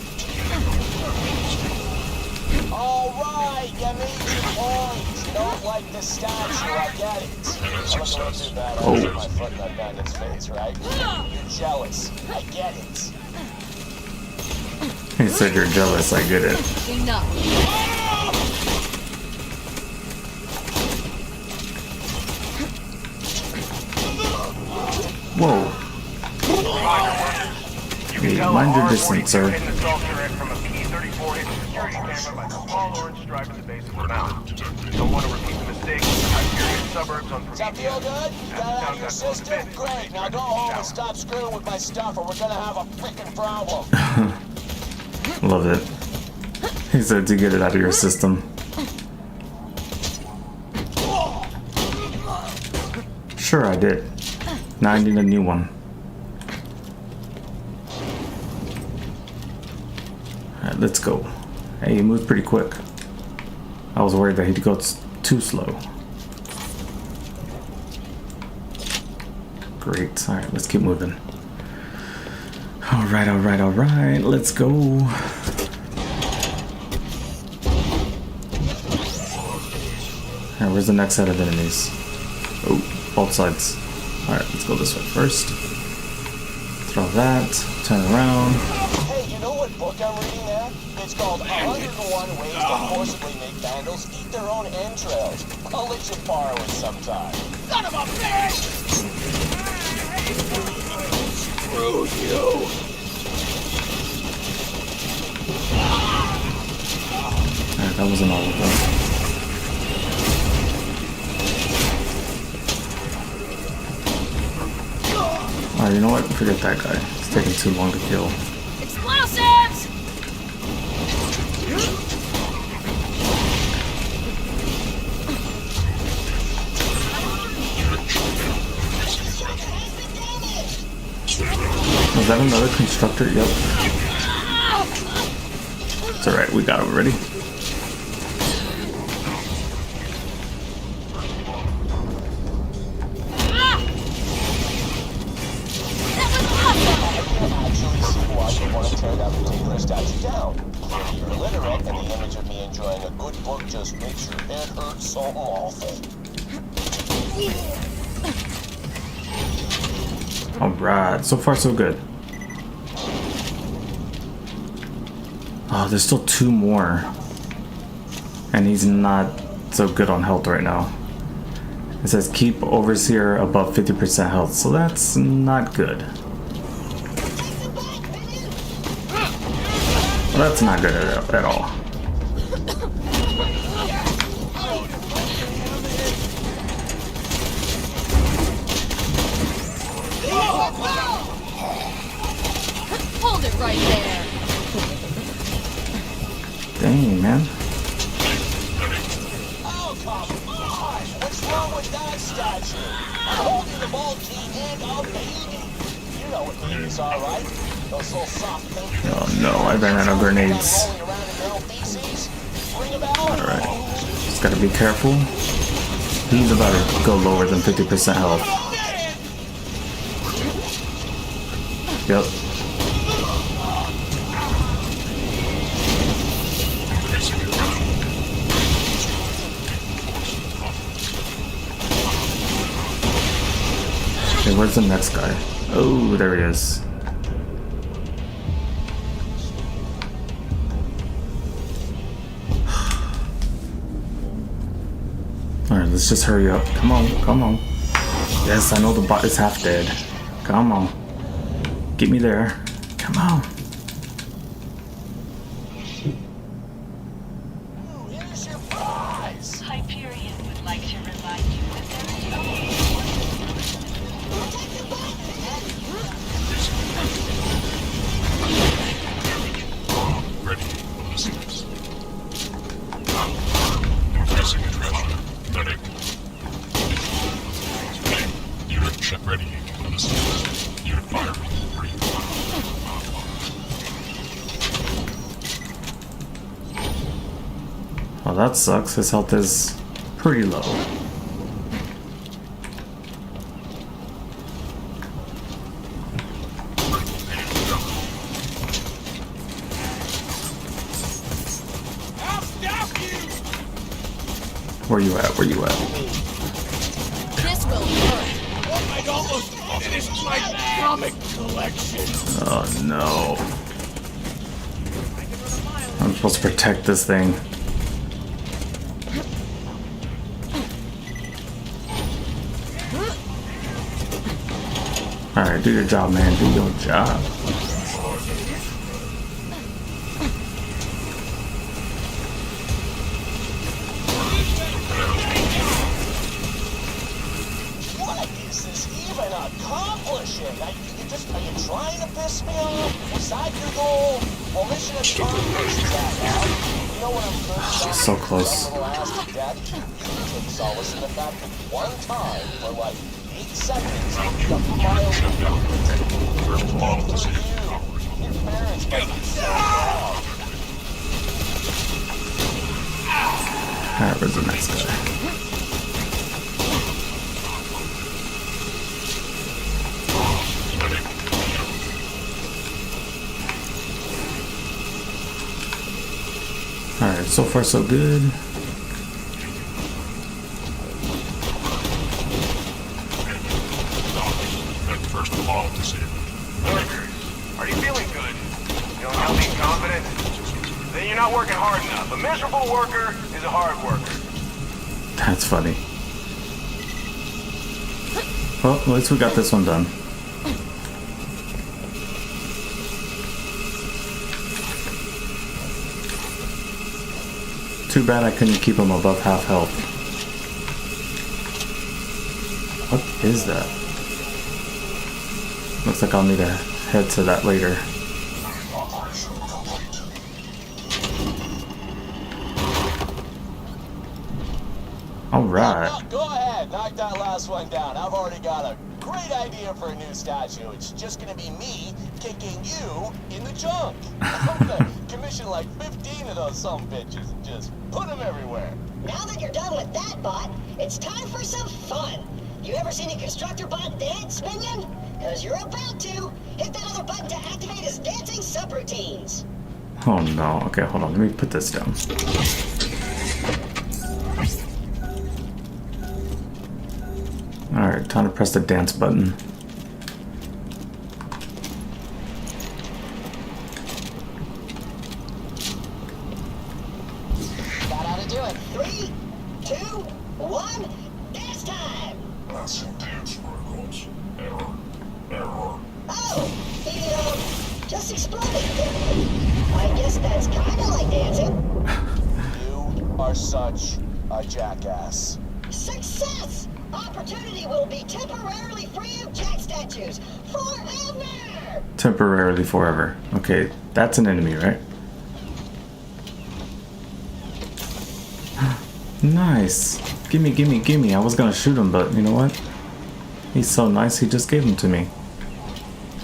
alright, you made your point. You don't like the statue, I get it. I'm not gonna do that. I'll put my foot in that bandit's face, right? You're jealous. I get it. He said you're jealous, I get it. Enough. Whoa. Hey, mind your distance, sir. From a P-34 hidden security camera by the small orange stripe at the base of the mountain. Don't want to repeat the mistake. Hyperion suburbs on Does that feel good? Got it out of your system? Great. Now go home and stop screwing with my stuff or we're gonna have a freaking problem. Love it. He said to get it out of your system. Sure, I did. Now I need a new one. Alright, let's go. Hey, he moved pretty quick. I was worried that he'd go too slow. Great. Alright, let's keep moving. Alright, let's go. Alright, where's the next set of enemies? Oh, both sides. Alright, let's go this way first. Throw that, turn around. Hey, you know what book I'm reading there? It's called 101 Ways to Forcibly Make Vandals Eat Their Own Entrails. I'll let you borrow it sometime. Son of a bitch! Screw you! Alright, that wasn't all of them. Alright, you know what? Forget that guy. It's taking too long to kill. Explosives! Was that another constructor? Yep. It's alright, we got it already. Statue down. Clearly you're illiterate, and the image of me enjoying a good book just makes your head hurt so awful. Alright, so far so good. Oh, there's still two more. And he's not so good on health right now. It says keep Overseer above 50% health, so that's not good. Well, that's not good at all. Hold it right there. Dang, man. Oh, come on! What's wrong with that statue? I'm holding the vault key and a baby. You know what babies are, right? Those little soft pink things. Oh no, I ran out of grenades. Rolling around in little feces. Ring a bell? Alright. Just gotta be careful. He's about to go lower than 50% health. Yep. Okay, where's the next guy? Oh, there he is. Alright, let's just hurry up. Come on, come on. Yes, I know the bot is half dead. Come on. Get me there. Come on. Here's your prize! Hyperion would like to remind you that there is only Ready, listeners. Increasing aggression. Medic. Unit check ready, listeners. Unit fire. Ready. Well, that sucks. His health is pretty low. I'll stop you! Where you at? Where you at? This will hurt. I'd almost finished my comic collection. Oh no. I'm supposed to protect this thing. Alright, do your job, man. Do your job. What is this even accomplishing? Are you trying to piss me off? Was that your goal? Well, mission accomplished, Jack. You know what I'm good So close. Little ass to death. You take solace in the fact that one time, for like 8 seconds, the miles of your parents might be so proud. Alright, where's the next guy? Alright, so far so good. First of all, to save. Workers, are you feeling good? Feeling healthy and confident? Then you're not working hard enough. A miserable worker is a hard worker. That's funny. Well, at least we got this one done. Too bad I couldn't keep him above half health. What is that? Looks like I'll need to head to that later. Alright. Go ahead, knock that last one down. I've already got a great idea for a new statue. It's just gonna be me kicking you in the junk. I'm gonna commission like 15 of those some bitches and just put them everywhere. Now that you're done with that bot, it's time for some fun. You ever seen a Constructor bot dance, minion? Because you're about to. Hit that other button to activate his dancing subroutines. Oh no. Okay, hold on. Let me put this down. Alright, time to press the dance button. That ought to do it. 3, 2, 1, dance time! Passing dance protocols. Error. Oh, he, just exploded. I guess that's kinda like dancing. You are such a jackass. Success! Opportunity will be temporarily free of jack statues forever! Temporarily forever. Okay, that's an enemy, right? Nice. Gimme, gimme, gimme. I was gonna shoot him, but you know what? He's so nice, he just gave them to me.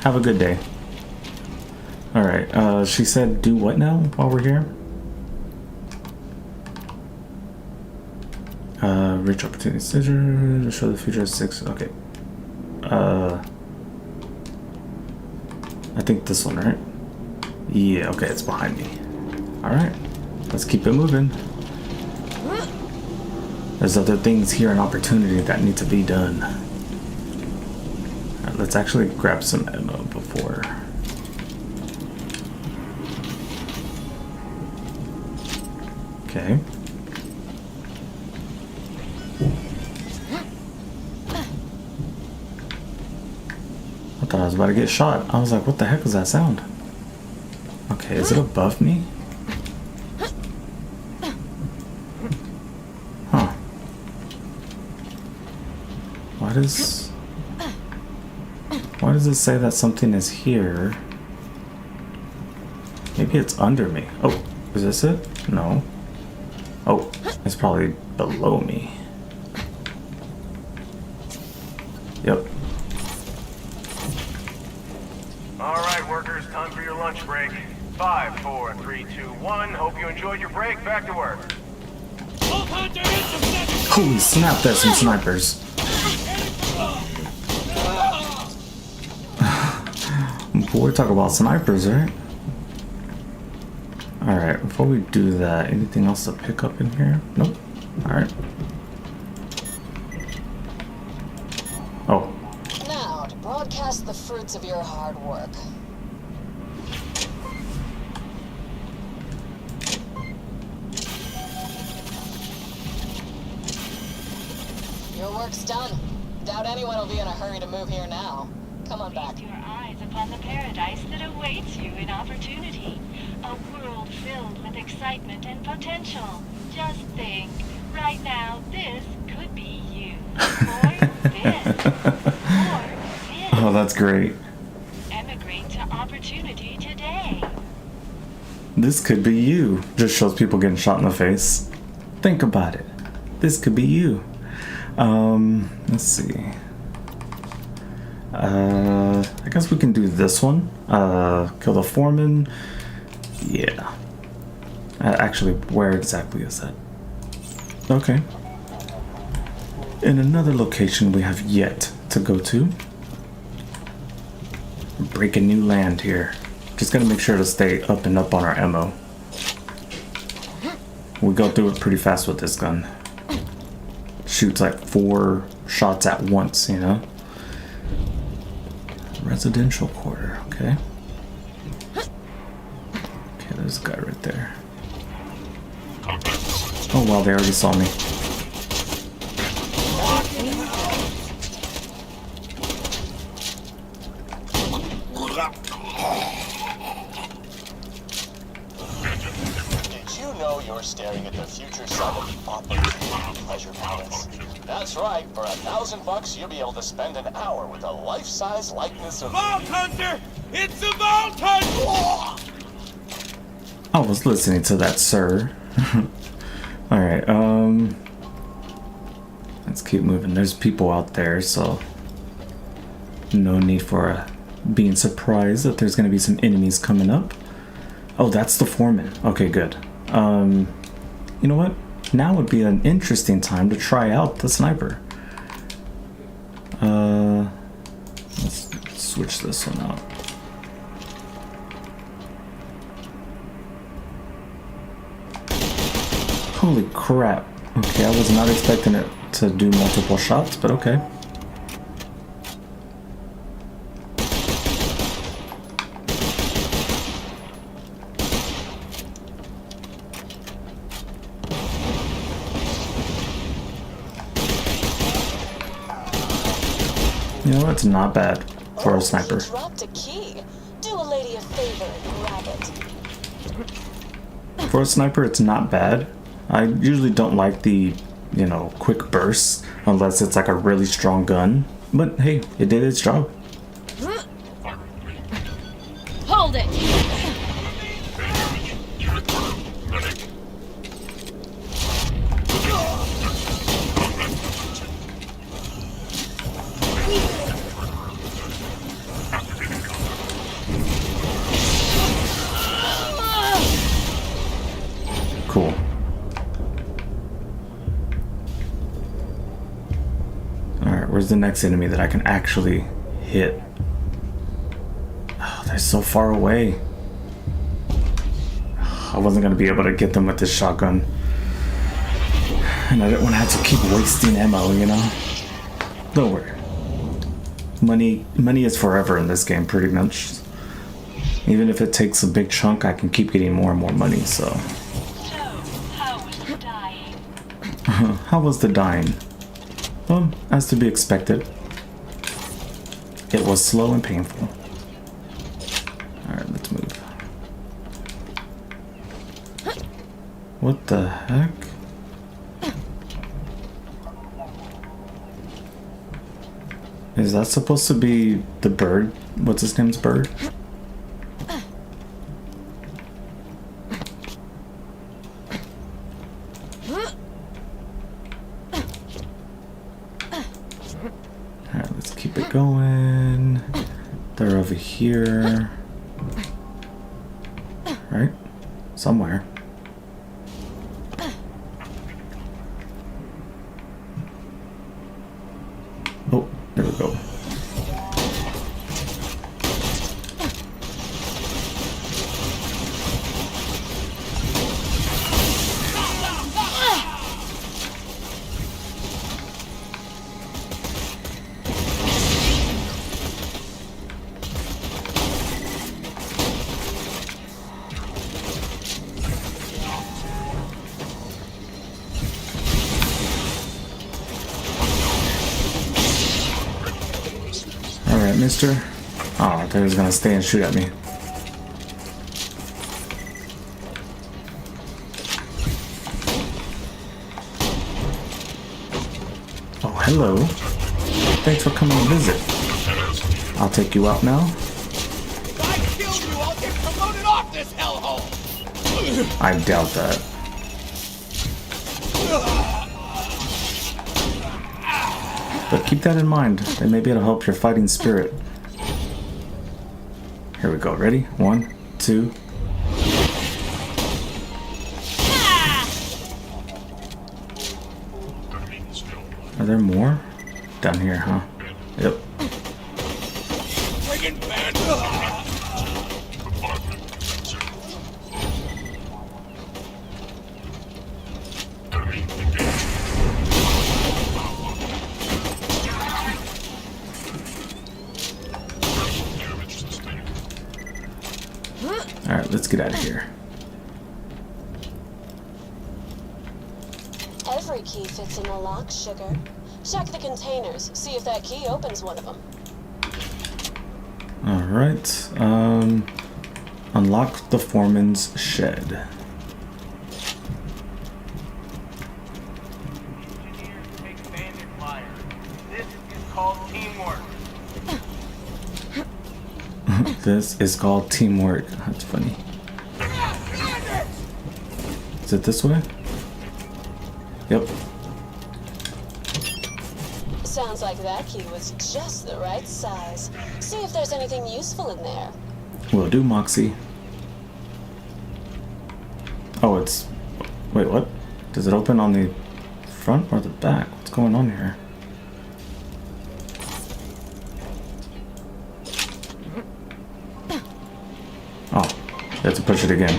Have a good day. Alright, she said do what now while we're here? Rich opportunity scissor to show the future of 6. Okay. I think this one, right? Yeah, okay, it's behind me. Alright. Let's keep it moving. There's other things here in opportunity that need to be done. let's actually grab some ammo before. Okay. I thought I was about to get shot. I was like, what the heck was that sound? Okay, is it above me? Huh. Why does it say that something is here? Maybe it's under me. Oh, is this it? No. Oh, it's probably below me. Yep. All right, workers, time for your lunch break. 5, 4, 3, 2, 1. Hope you enjoyed your break. Back to work. Holy snap, there's some snipers. We're talking about snipers, right? Alright, before we do that, anything else to pick up in here? Nope. Alright. Oh. Now, to broadcast the fruits of your hard work. Your work's done. Doubt anyone will be in a hurry to move here now. Come on back. Feast your eyes upon the paradise that awaits you in opportunity. A world filled with excitement and potential. Just think, right now, this could be you. Or this. Or this. Oh, that's great. Emigrate to opportunity today. This could be you. Just shows people getting shot in the face. Think about it. This could be you. Let's see. I guess we can do this one. Kill the foreman. Yeah. Actually, where exactly is that? Okay. In another location we have yet to go to. Breaking new land here. Just gotta make sure to stay up and up on our ammo. We go through it pretty fast with this gun. Shoots like 4 shots at once, you know? Residential quarter, okay. Okay, there's a guy right there. Oh wow, they already saw me. Did you know you're staring at the future side of the Opportunity Pleasure Palace? That's right. For $1,000, you'll be able to spend an hour with a life-size likeness of... Vault Hunter! It's a Vault Hunter! I was listening to that, sir. Alright, let's keep moving. There's people out there, so no need for being surprised that there's gonna be some enemies coming up. Oh, that's the foreman. Okay, good. You know what? Now would be an interesting time to try out the sniper. Let's switch this one out. Holy crap. Okay, I was not expecting it to do multiple shots, but okay. You know, that's not bad for a sniper. You dropped a key. Do a lady a favor and grab it. For a sniper, it's not bad. I usually don't like the, you know, quick bursts unless it's like a really strong gun. But hey, it did its job. Hold it! Cool. Alright, where's the next enemy that I can actually hit? Oh, they're so far away. I wasn't going to be able to get them with this shotgun. And I didn't want to have to keep wasting ammo, you know? Don't worry. money is forever in this game, pretty much. Even if it takes a big chunk, I can keep getting more and more money, so. So, how was the dying? How was the dying? Well, as to be expected. It was slow and painful. Alright, let's move. What the heck? Is that supposed to be the bird? What's his name's bird? Alright, let's keep it going. They're over here. Right? Somewhere. Oh, there we go. Alright, mister. Oh, I thought he was gonna stay and shoot at me. Oh, hello. Thanks for coming to visit. I'll take you out now. If I kill you, I'll get promoted off this hellhole! I doubt that. But keep that in mind, and maybe it'll help your fighting spirit. Here we go, ready? 1, 2. Are there more? Down here, huh? Yep. Friggin' bad. Alright, let's get out of here. Every key fits in a lock, sugar. Check the containers. See if that key opens one of them. Alright, unlock the foreman's shed. Engineers take bandit fire. This is called teamwork. This is called teamwork. That's funny. Is it this way? Yep. Sounds like that key was just the right size. See if there's anything useful in there. Will do, Moxie. Oh, it's... Wait, what? Does it open on the front or the back? What's going on here? Oh, you have to push it again.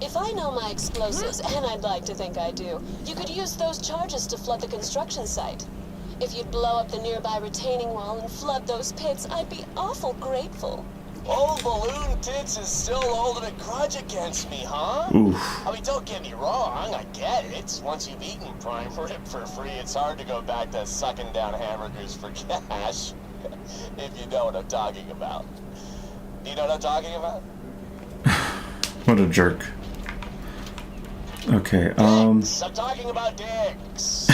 If I know my explosives, and I'd like to think I do, you could use those charges to flood the construction site. If you'd blow up the nearby retaining wall and flood those pits, I'd be awful grateful. Old Balloon Tits is still holding a grudge against me, huh? Oof. I mean, don't get me wrong, I get it. Once you've eaten prime rib for free, it's hard to go back to sucking down hamburgers for cash. If you know what I'm talking about. Do you know what I'm talking about? What a jerk. Okay, Dicks. I'm talking about dicks.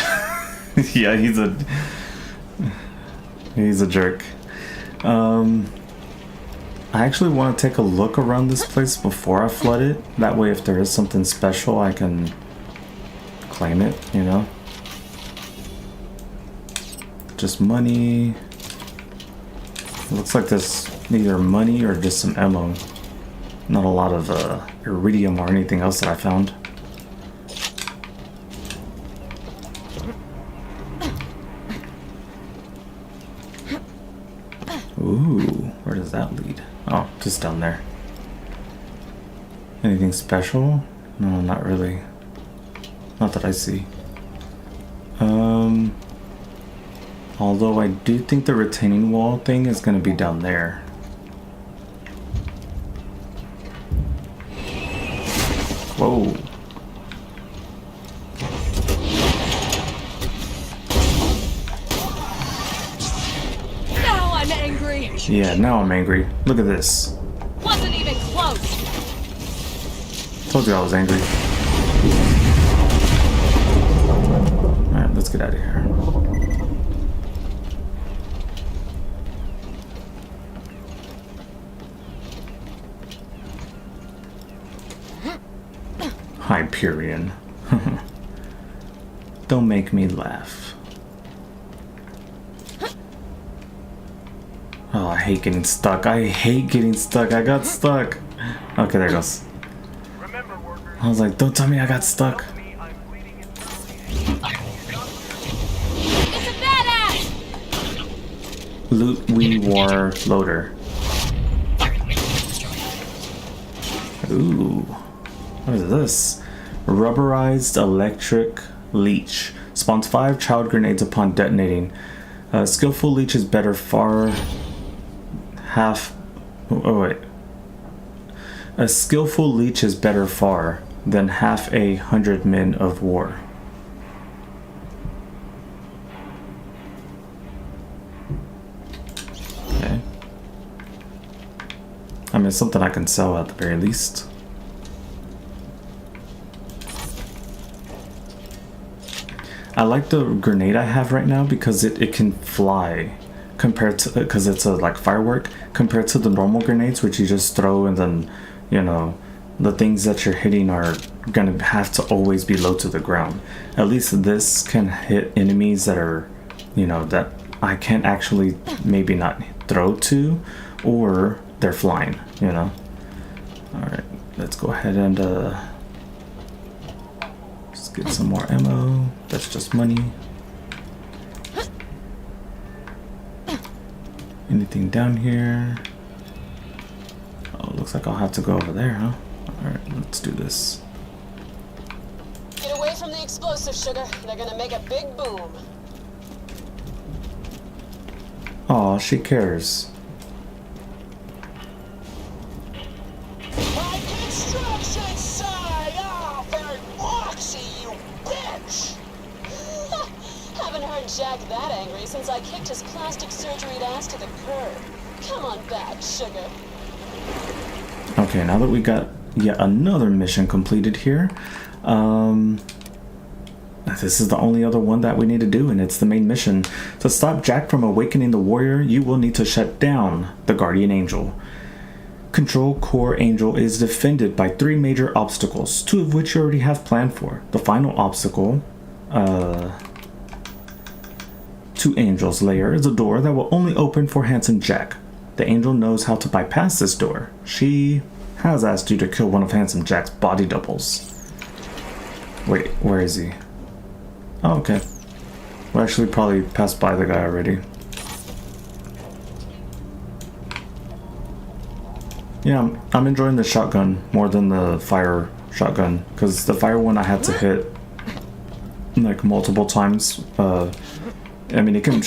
yeah, he's a jerk. I actually want to take a look around this place before I flood it. That way, if there is something special, I can claim it, you know? Just money. It looks like there's either money or just some ammo. Not a lot of iridium or anything else that I found. Ooh, where does that lead? Oh, just down there. Anything special? No, not really. Not that I see. Although I do think the retaining wall thing is gonna be down there. Whoa. Now I'm angry. Yeah, now I'm angry. Look at this. Wasn't even close. Told you I was angry. Alright, let's get out of here. Hyperion. Don't make me laugh. Oh, I hate getting stuck. I hate getting stuck. I got stuck. Okay, there it goes. I was like, don't tell me I got stuck. It's a badass. Loot we war loader. Ooh. What is this? Rubberized electric leech. Spawns 5 child grenades upon detonating. Skillful leech is better far half. Oh wait. A skillful leech is better far than half 100 men of war. Okay. I mean, it's something I can sell at the very least. I like the grenade I have right now because it can fly compared to, because it's a like firework compared to the normal grenades which you just throw and then, you know, the things that you're hitting are gonna have to always be low to the ground. At least this can hit enemies that are, you know, that I can't actually maybe not throw to, or they're flying, you know. Alright, let's go ahead and let's get some more ammo. That's just money. Anything down here? Oh, looks like I'll have to go over there, huh? Alright, let's do this. Get away from the explosive, sugar. They're gonna make a big boom. Aw, she cares. My construction site! Oh, very moxie, you bitch! Haven't heard Jack that angry since I kicked his plastic surgery ass to the curb. Come on back, sugar. Okay, now that we got yet another mission completed here, this is the only other one that we need to do, and it's the main mission. To stop Jack from awakening the warrior, you will need to shut down the Guardian Angel. Control Core Angel is defended by 3 major obstacles, 2 of which you already have planned for. The final obstacle, to Angel's lair, is a door that will only open for Handsome Jack. The Angel knows how to bypass this door. She has asked you to kill one of Handsome Jack's body doubles. Wait, where is he? Oh, okay. We actually probably passed by the guy already. Yeah, I'm enjoying the shotgun more than the fire shotgun, because the fire one I had to hit like multiple times. I mean, it can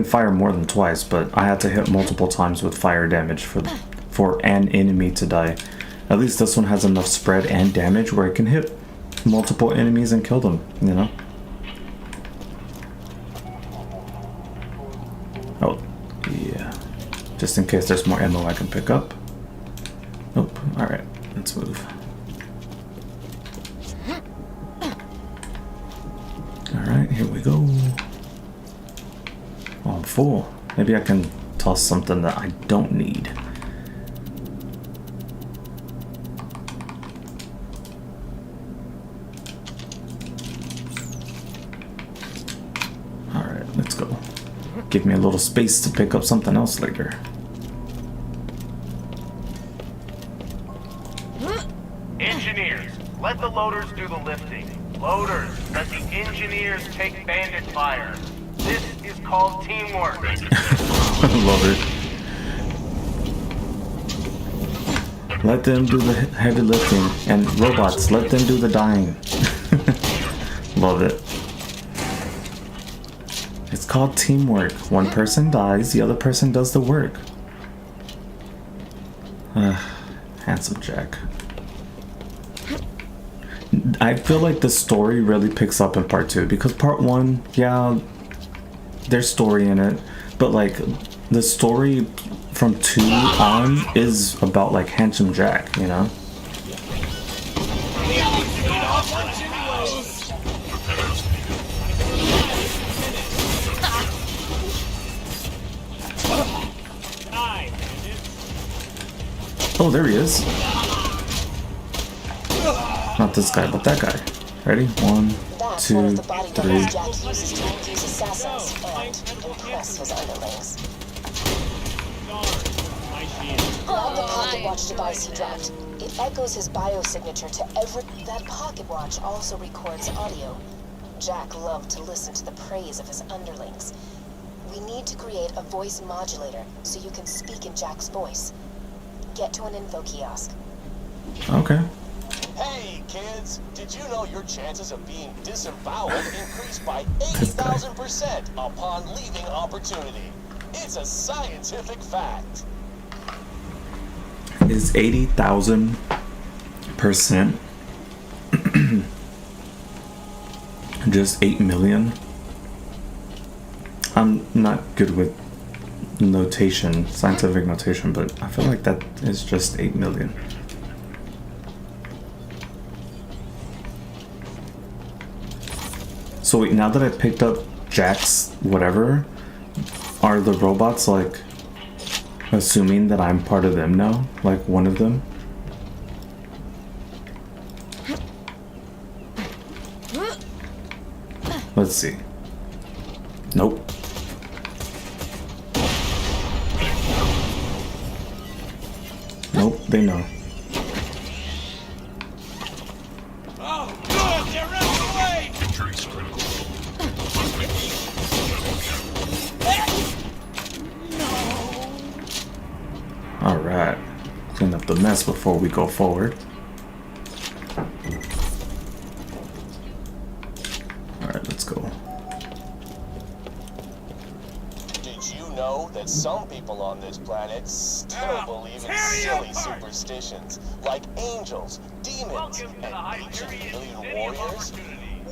fire more than twice, but I had to hit multiple times with fire damage for an enemy to die. At least this one has enough spread and damage where it can hit multiple enemies and kill them, you know? Oh, yeah. Just in case there's more ammo I can pick up. Nope. Alright, let's move. Alright, here we go. Oh, I'm full. Maybe I can toss something that I don't need. Alright, let's go. Give me a little space to pick up something else later. Engineers, let the loaders do the lifting. Loaders, let the engineers take bandit fire. This is called teamwork. Love it. Let them do the heavy lifting, and robots, let them do the dying. Love it. It's called teamwork. One person dies, the other person does the work. Handsome Jack. I feel like the story really picks up in part 2 because part 1, yeah, there's story in it, but like the story from 2 on is about like Handsome Jack, you know? Oh, there he is. Not this guy, but that guy. Ready? 1, 2, 3. Jack uses to infuse assassins and impress his underlings. Grab the pocket watch device he dropped. It echoes his biosignature to every... That pocket watch also records audio. Jack loved to listen to the praise of his underlings. We need to create a voice modulator so you can speak in Jack's voice. Get to an info kiosk. Okay. Hey, kids, did you know your chances of being disemboweled increased by 80,000% upon leaving opportunity? It's a scientific fact. Is 80,000% just 8 million? I'm not good with notation, scientific notation, but I feel like that is just 8 million. So wait, now that I picked up Jack's whatever, are the robots like assuming that I'm part of them now? Like one of them? Let's see. Nope. Nope, they know. Oh, good! They're running away! Injuries critical. Alright. Clean up the mess before we go forward. Alright, let's go. Did you know that some people on this planet still believe in silly superstitions, like angels, demons, and ancient alien warriors?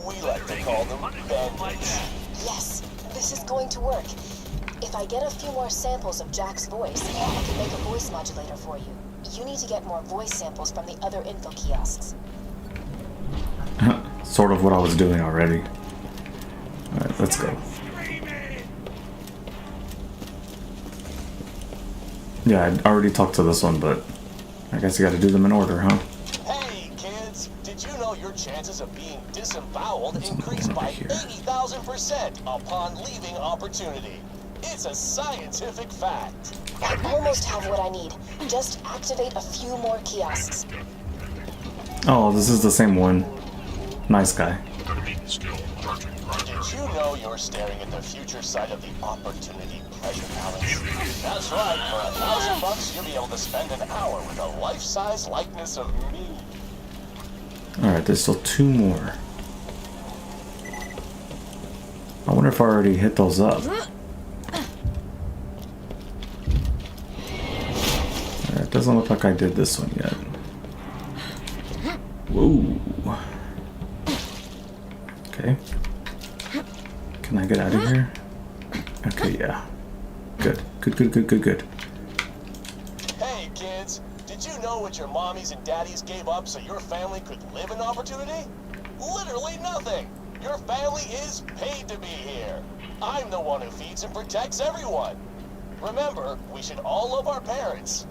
We like to call them bandits. Yes, this is going to work. If I get a few more samples of Jack's voice, I can make a voice modulator for you. You need to get more voice samples from the other info kiosks. Sort of what I was doing already. Alright, let's go. Yeah, I already talked to this one, but I guess you gotta do them in order, huh? Hey, kids, did you know your chances of being disemboweled increased by 80,000% upon leaving opportunity? It's a scientific fact. I almost have what I need. Just activate a few more kiosks. Oh, this is the same one. Nice guy. Did you know you're staring at the future side of the Opportunity Pleasure Palace? That's right, for $1,000 you'll be able to spend an hour with a life-size likeness of me. Alright, there's still 2 more. I wonder if I already hit those up. It doesn't look like I did this one yet. Whoa. Okay. Can I get out of here? Okay, yeah. Good. Good. Hey, kids, did you know what your mommies and daddies gave up so your family could live in opportunity? Literally nothing. Your family is paid to be here. I'm the one who feeds and protects everyone. Remember, we should all love our parents,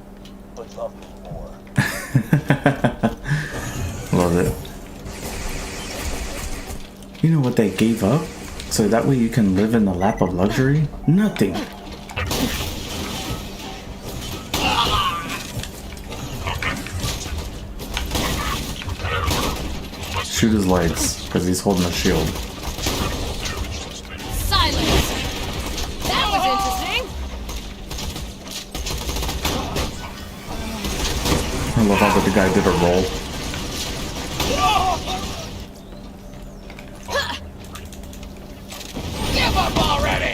but love me more. Love it. You know what they gave up? So that way you can live in the lap of luxury? Nothing. Shoot his legs, because he's holding a shield. Silence! That was interesting! I love how the guy did a roll. Give up already!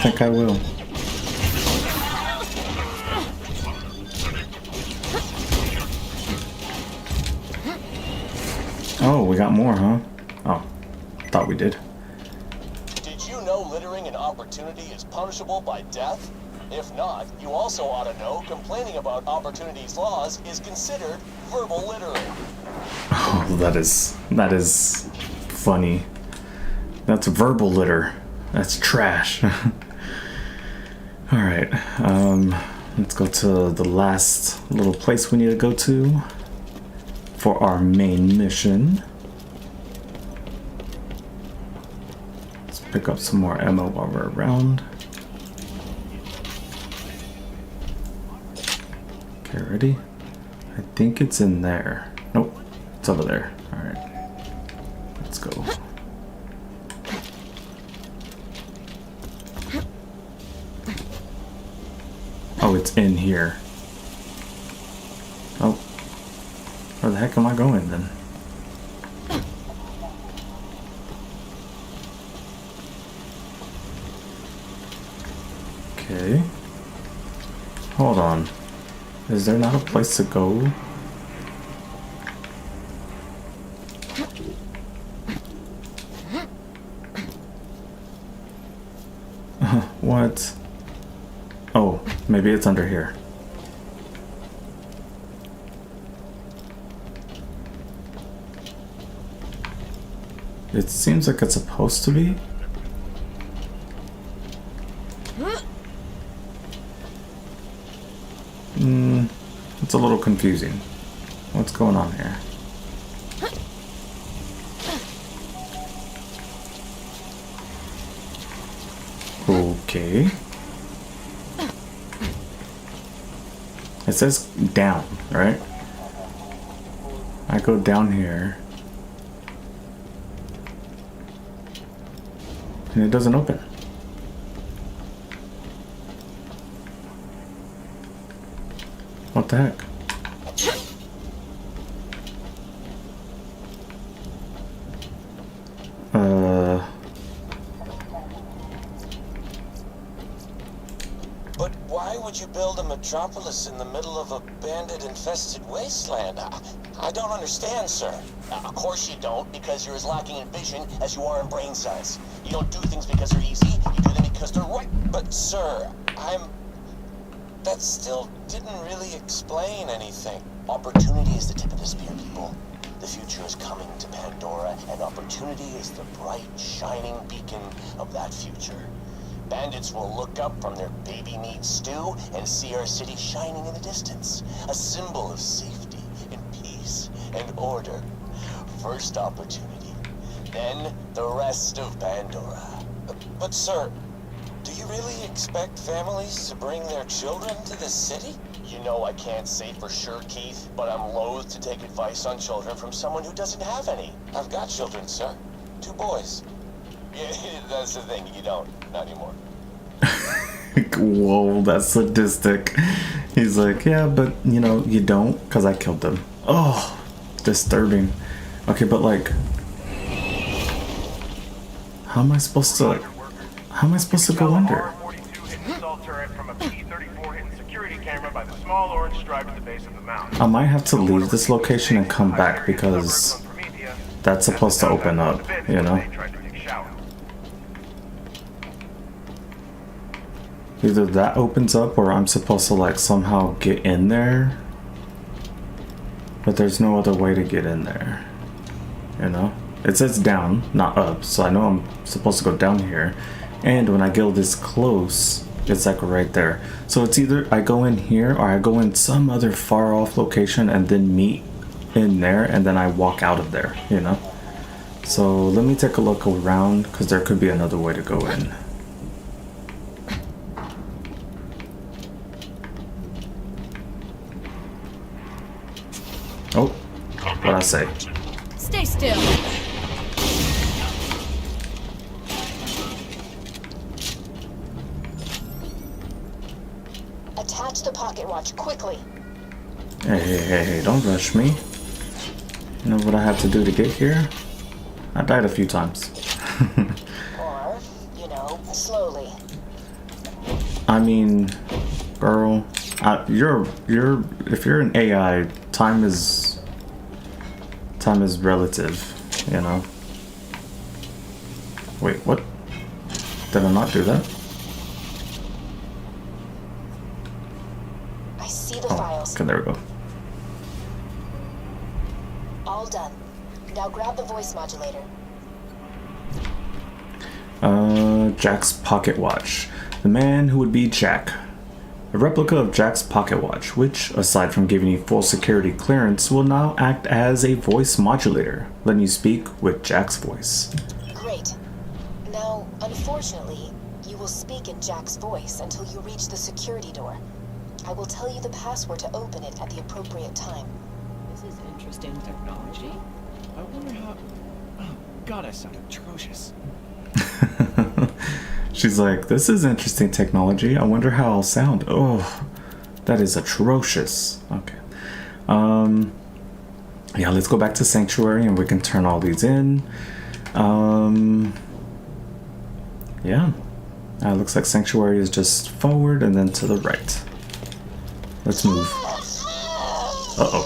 think I will. Oh, we got more, huh? Oh, thought we did. Did you know littering an opportunity is punishable by death? If not, you also ought to know complaining about Opportunity's laws is considered verbal littering. Oh, that is funny. That's verbal litter. That's trash. Alright, let's go to the last little place we need to go to for our main mission. Let's pick up some more ammo while we're around. Okay, ready? I think it's in there. Nope, it's over there. Alright, let's go. Oh, it's in here. Oh, where the heck am I going then? Okay. Hold on. Is there not a place to go? What? Oh, maybe it's under here. It seems like it's supposed to be. It's a little confusing. What's going on here? Okay. It says down, right? I go down here. And it doesn't open. What the heck? But why would you build a metropolis in the middle of a bandit-infested wasteland? I don't understand, sir. Of course you don't, because you're as lacking in vision as you are in brain cells. You don't do things because they're easy, you do them because they're right. But, sir, that still didn't really explain anything. Opportunity is the tip of the spear, people. The future is coming to Pandora, and opportunity is the bright, shining beacon of that future. Bandits will look up from their baby meat stew and see our city shining in the distance, a symbol of safety and peace and order. First opportunity, then the rest of Pandora. But, sir, do you really expect families to bring their children to this city? You know I can't say for sure, Keith, but I'm loath to take advice on children from someone who doesn't have any. I've got children, sir. 2 boys. Yeah, that's the thing, you don't. Not anymore. Whoa, that's sadistic. He's like, yeah, but you know, you don't, because I killed them. Oh, disturbing. Okay, but like, how am I supposed to go under? I might have to leave this location and come back because that's supposed to open up, you know? Either that opens up or I'm supposed to like somehow get in there. But there's no other way to get in there. You know? It says down, not up, so I know I'm supposed to go down here. And when I get this close, it's like right there. So it's either I go in here or I go in some other far off location and then meet in there and then I walk out of there, you know? So let me take a look around because there could be another way to go in. Oh, what'd I say? Stay still. Attach the pocket watch quickly. Hey, don't rush me. You know what I had to do to get here? I died a few times. Or, you know, slowly. I mean, girl, if you're an AI, time is relative, you know. Wait, what? Did I not do that? I see the files. Okay, there we go. All done. Now grab the voice modulator. Jack's pocket watch. The man who would be Jack. A replica of Jack's pocket watch, which, aside from giving you full security clearance, will now act as a voice modulator, letting you speak with Jack's voice. Great. Now, unfortunately, you will speak in Jack's voice until you reach the security door. I will tell you the password to open it at the appropriate time. This is interesting technology. I wonder how... Oh, God, I sound atrocious. She's like, this is interesting technology. I wonder how I'll sound. Oh, that is atrocious. Okay. Yeah, let's go back to Sanctuary and we can turn all these in. Yeah. Looks like Sanctuary is just forward and then to the right. Let's move. Uh-oh.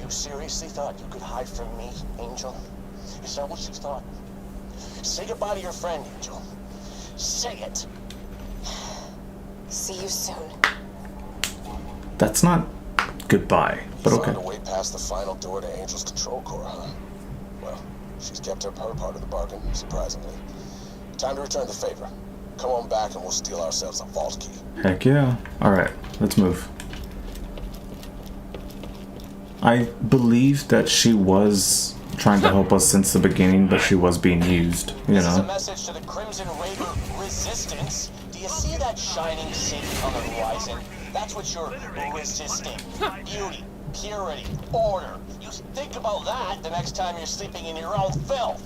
You seriously thought you could hide from me, Angel? Is that what you thought? Say goodbye to your friend, Angel. Say it. See you soon. That's not goodbye, but okay. Found a way past the final door to Angel's control core, huh? Well, she's kept her part of the bargain, surprisingly. Time to return the favor. Come on back and we'll steal ourselves a vault key. Heck yeah. Alright, let's move. I believe that she was trying to help us since the beginning, but she was being used, you This is a know. message to the Crimson Raider Resistance. Do you see that shining city on the horizon? That's what you're resisting. Beauty, purity, order. You think about that the next time you're sleeping in your own filth.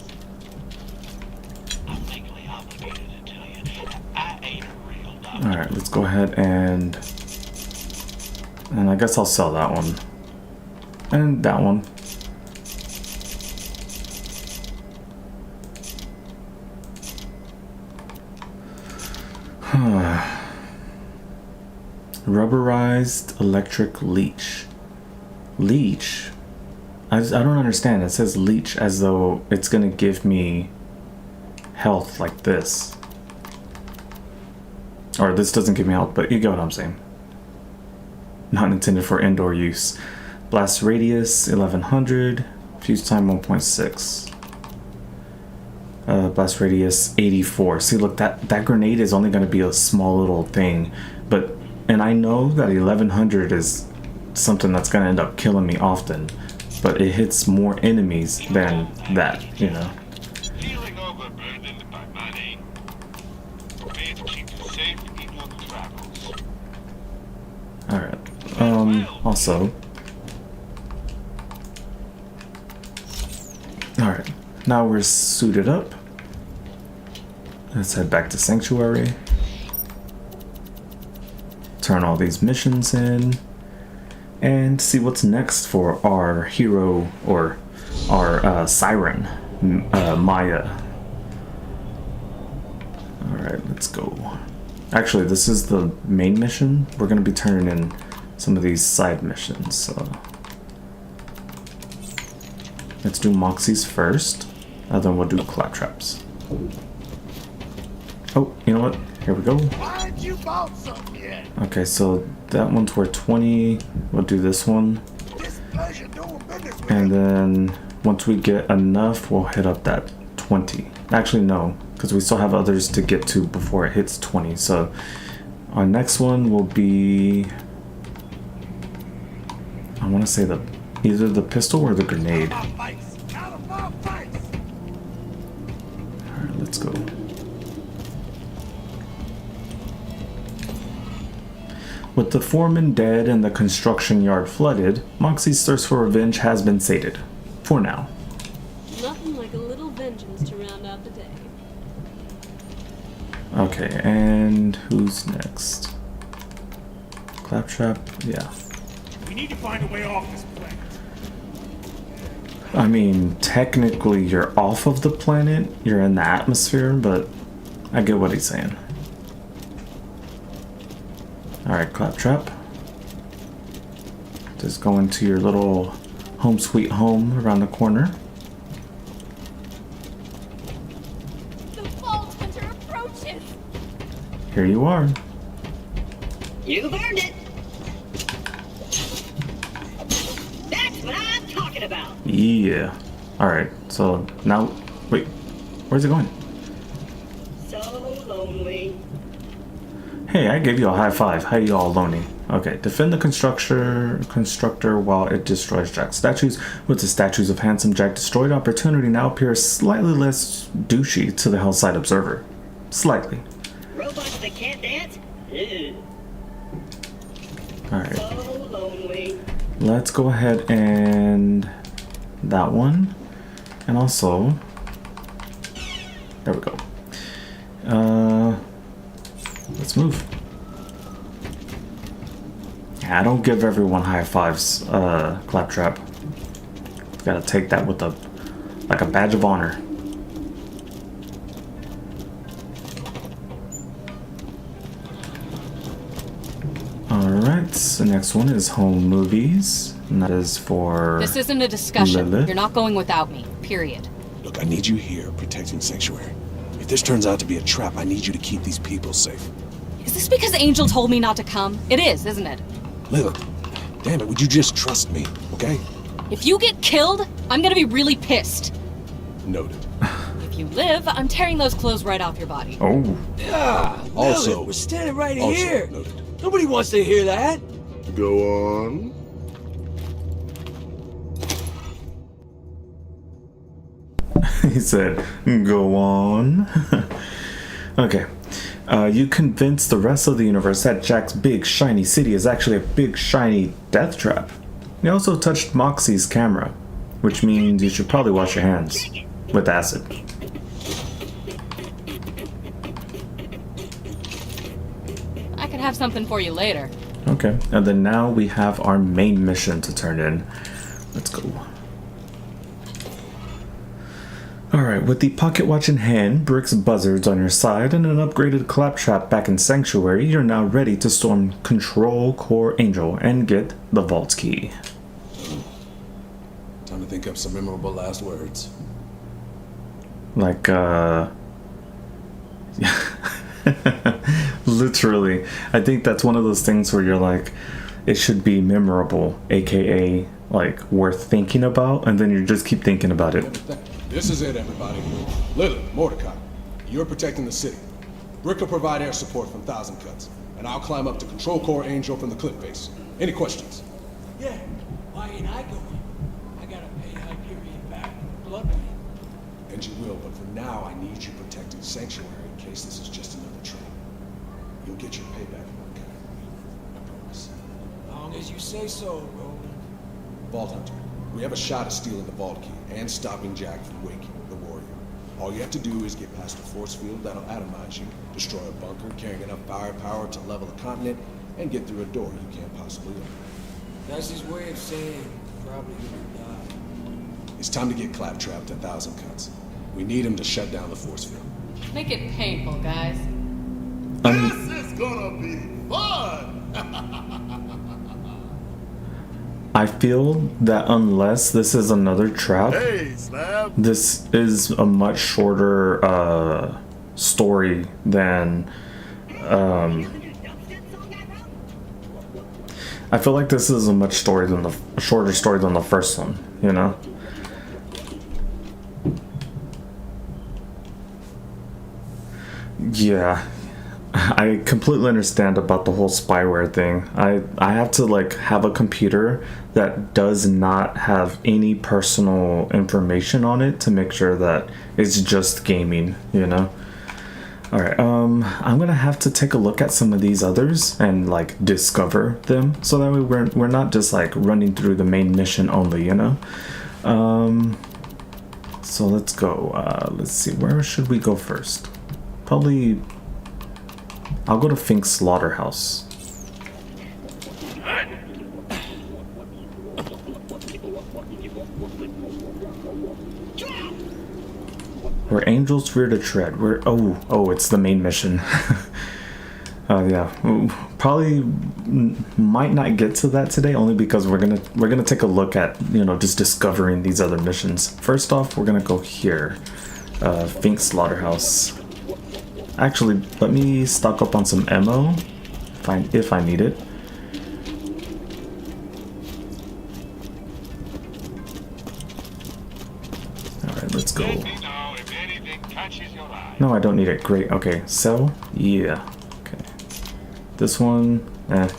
I'm legally obligated to tell you, I ain't a real doctor. Alright, let's go ahead and I guess I'll sell that one. And that one. Rubberized electric leech. Leech? I don't understand. It says leech as though it's gonna give me health like this. Or this doesn't give me health, but you get what I'm saying. Not intended for indoor use. Blast radius 1100. Fuse time 1.6. Blast radius 84. See, look, that grenade is only going to be a small little thing, and I know that 1100 is something that's going to end up killing me often, but it hits more enemies than that, you know. Feeling overburdened by money. May it keep you safe in your travels. Alright. Also. Alright. Now we're suited up. Let's head back to Sanctuary. Turn all these missions in. And see what's next for our hero, or our siren, Maya. Alright, let's go. Actually, this is the main mission. We're going to be turning in some of these side missions. So let's do Moxie's first, and then we'll do Claptraps. Oh, you know what? Here we go. Why ain't you bought something yet? Okay, so that one's worth 20. We'll do this one. Displeasure doing business with And then once we get enough, we'll hit up that 20. Actually, no, because we still have others to get to before it hits 20. So our next one will be, I want to say either the pistol or the grenade. Alright, let's go. With the foreman dead and the construction yard flooded, Moxie's thirst for revenge has been sated. For now. Nothing like a little vengeance to round out the day. Okay, and who's next? Claptrap? Yeah. We need to find a way off this planet. I mean, technically you're off of the planet, you're in the atmosphere, but I get what he's saying. Alright, Claptrap. Just go into your little home sweet home around the corner. The Vault Hunter approaches! Here you are. You've earned it. That's what I'm talking about. Yeah. Alright, so now... Wait, where's it going? So lonely. Hey, I gave you a high five. How you all lonely? Okay, defend the constructor while it destroys Jack. Statues with the statues of handsome Jack destroyed opportunity now appears slightly less douchey to the Hellside observer. Slightly. Robots that can't dance? Ew. Alright. So lonely. Let's go ahead and that one. And also there we go. Let's move. Yeah, I don't give everyone high fives, Claptrap. Gotta take that with a like a badge of honor. Alright, the next one is home movies. And that is for This isn't a discussion. Lilith. You're not going without me. Period. Look, I need you here protecting Sanctuary. If this turns out to be a trap, I need you to keep these people safe. Is this because Angel told me not to come? It is, isn't it? Lilith, damn it, would you just trust me, okay? If you get killed, I'm gonna be really pissed. Noted. If you live, I'm tearing those clothes right off your body. Oh. Yeah, Also- Lilith, we're standing right also here. noted. Nobody wants to hear that. Go on. He said, go on. Okay. You convince the rest of the universe that Jack's big, shiny city is actually a big, shiny death trap. You also touched Moxie's camera, which means you should probably wash your hands with acid. I could have something for you later. Okay, and then now we have our main mission to turn in. Let's go. Alright, with the pocket watch in hand, Brick's buzzards on your side, and an upgraded Claptrap back in Sanctuary, you're now ready to storm Control Core Angel and get the vault key. Time to think up some memorable last words. Like, literally. I think that's one of those things where you're like, it should be memorable, aka, like, worth thinking about, and then you just keep thinking about it. This is it, everybody. Lilith, Mordecai, you're protecting the city. Brick will provide air support from Thousand Cuts, and I'll climb up to Control Core Angel from the cliff face. Any questions? Yeah, why ain't I going? I gotta pay Hyperion back blood money. And you will, but for now, I need you protecting Sanctuary in case this is just another trap. You'll get your payback, Mordecai. I promise. Long as you say so, Roland. Vault Hunter, we have a shot at stealing the vault key and stopping Jack from waking the warrior. All you have to do is get past a force field that'll atomize you, destroy a bunker carrying enough firepower to level a continent, and get through a door you can't possibly open. That's his way of saying probably gonna die. It's time to get Claptrap to Thousand Cuts. We need him to shut down the force field. Make it painful, guys. This is gonna be fun! I feel that unless this is another trap, Hey, Slab! this is a much shorter story than I feel like this is a much shorter story than the first one, you know? Yeah. I completely understand about the whole spyware thing. I have to like have a computer that does not have any personal information on it to make sure that it's just gaming, you know? Alright, I'm gonna have to take a look at some of these others and like discover them so that way we're not just like running through the main mission only, you know? So let's go. Let's see, where should we go first? Probably I'll go to Fink's slaughterhouse. Where angels fear to tread. Where oh, it's the main mission. Yeah, probably might not get to that today, only because we're gonna take a look at, you know, just discovering these other missions. First off, we're gonna go here, Fink Slaughterhouse. Actually, let me stock up on some ammo, if I need it. All right, let's go. No, I don't need it. Great. Okay, sell. Yeah. This one, Alright,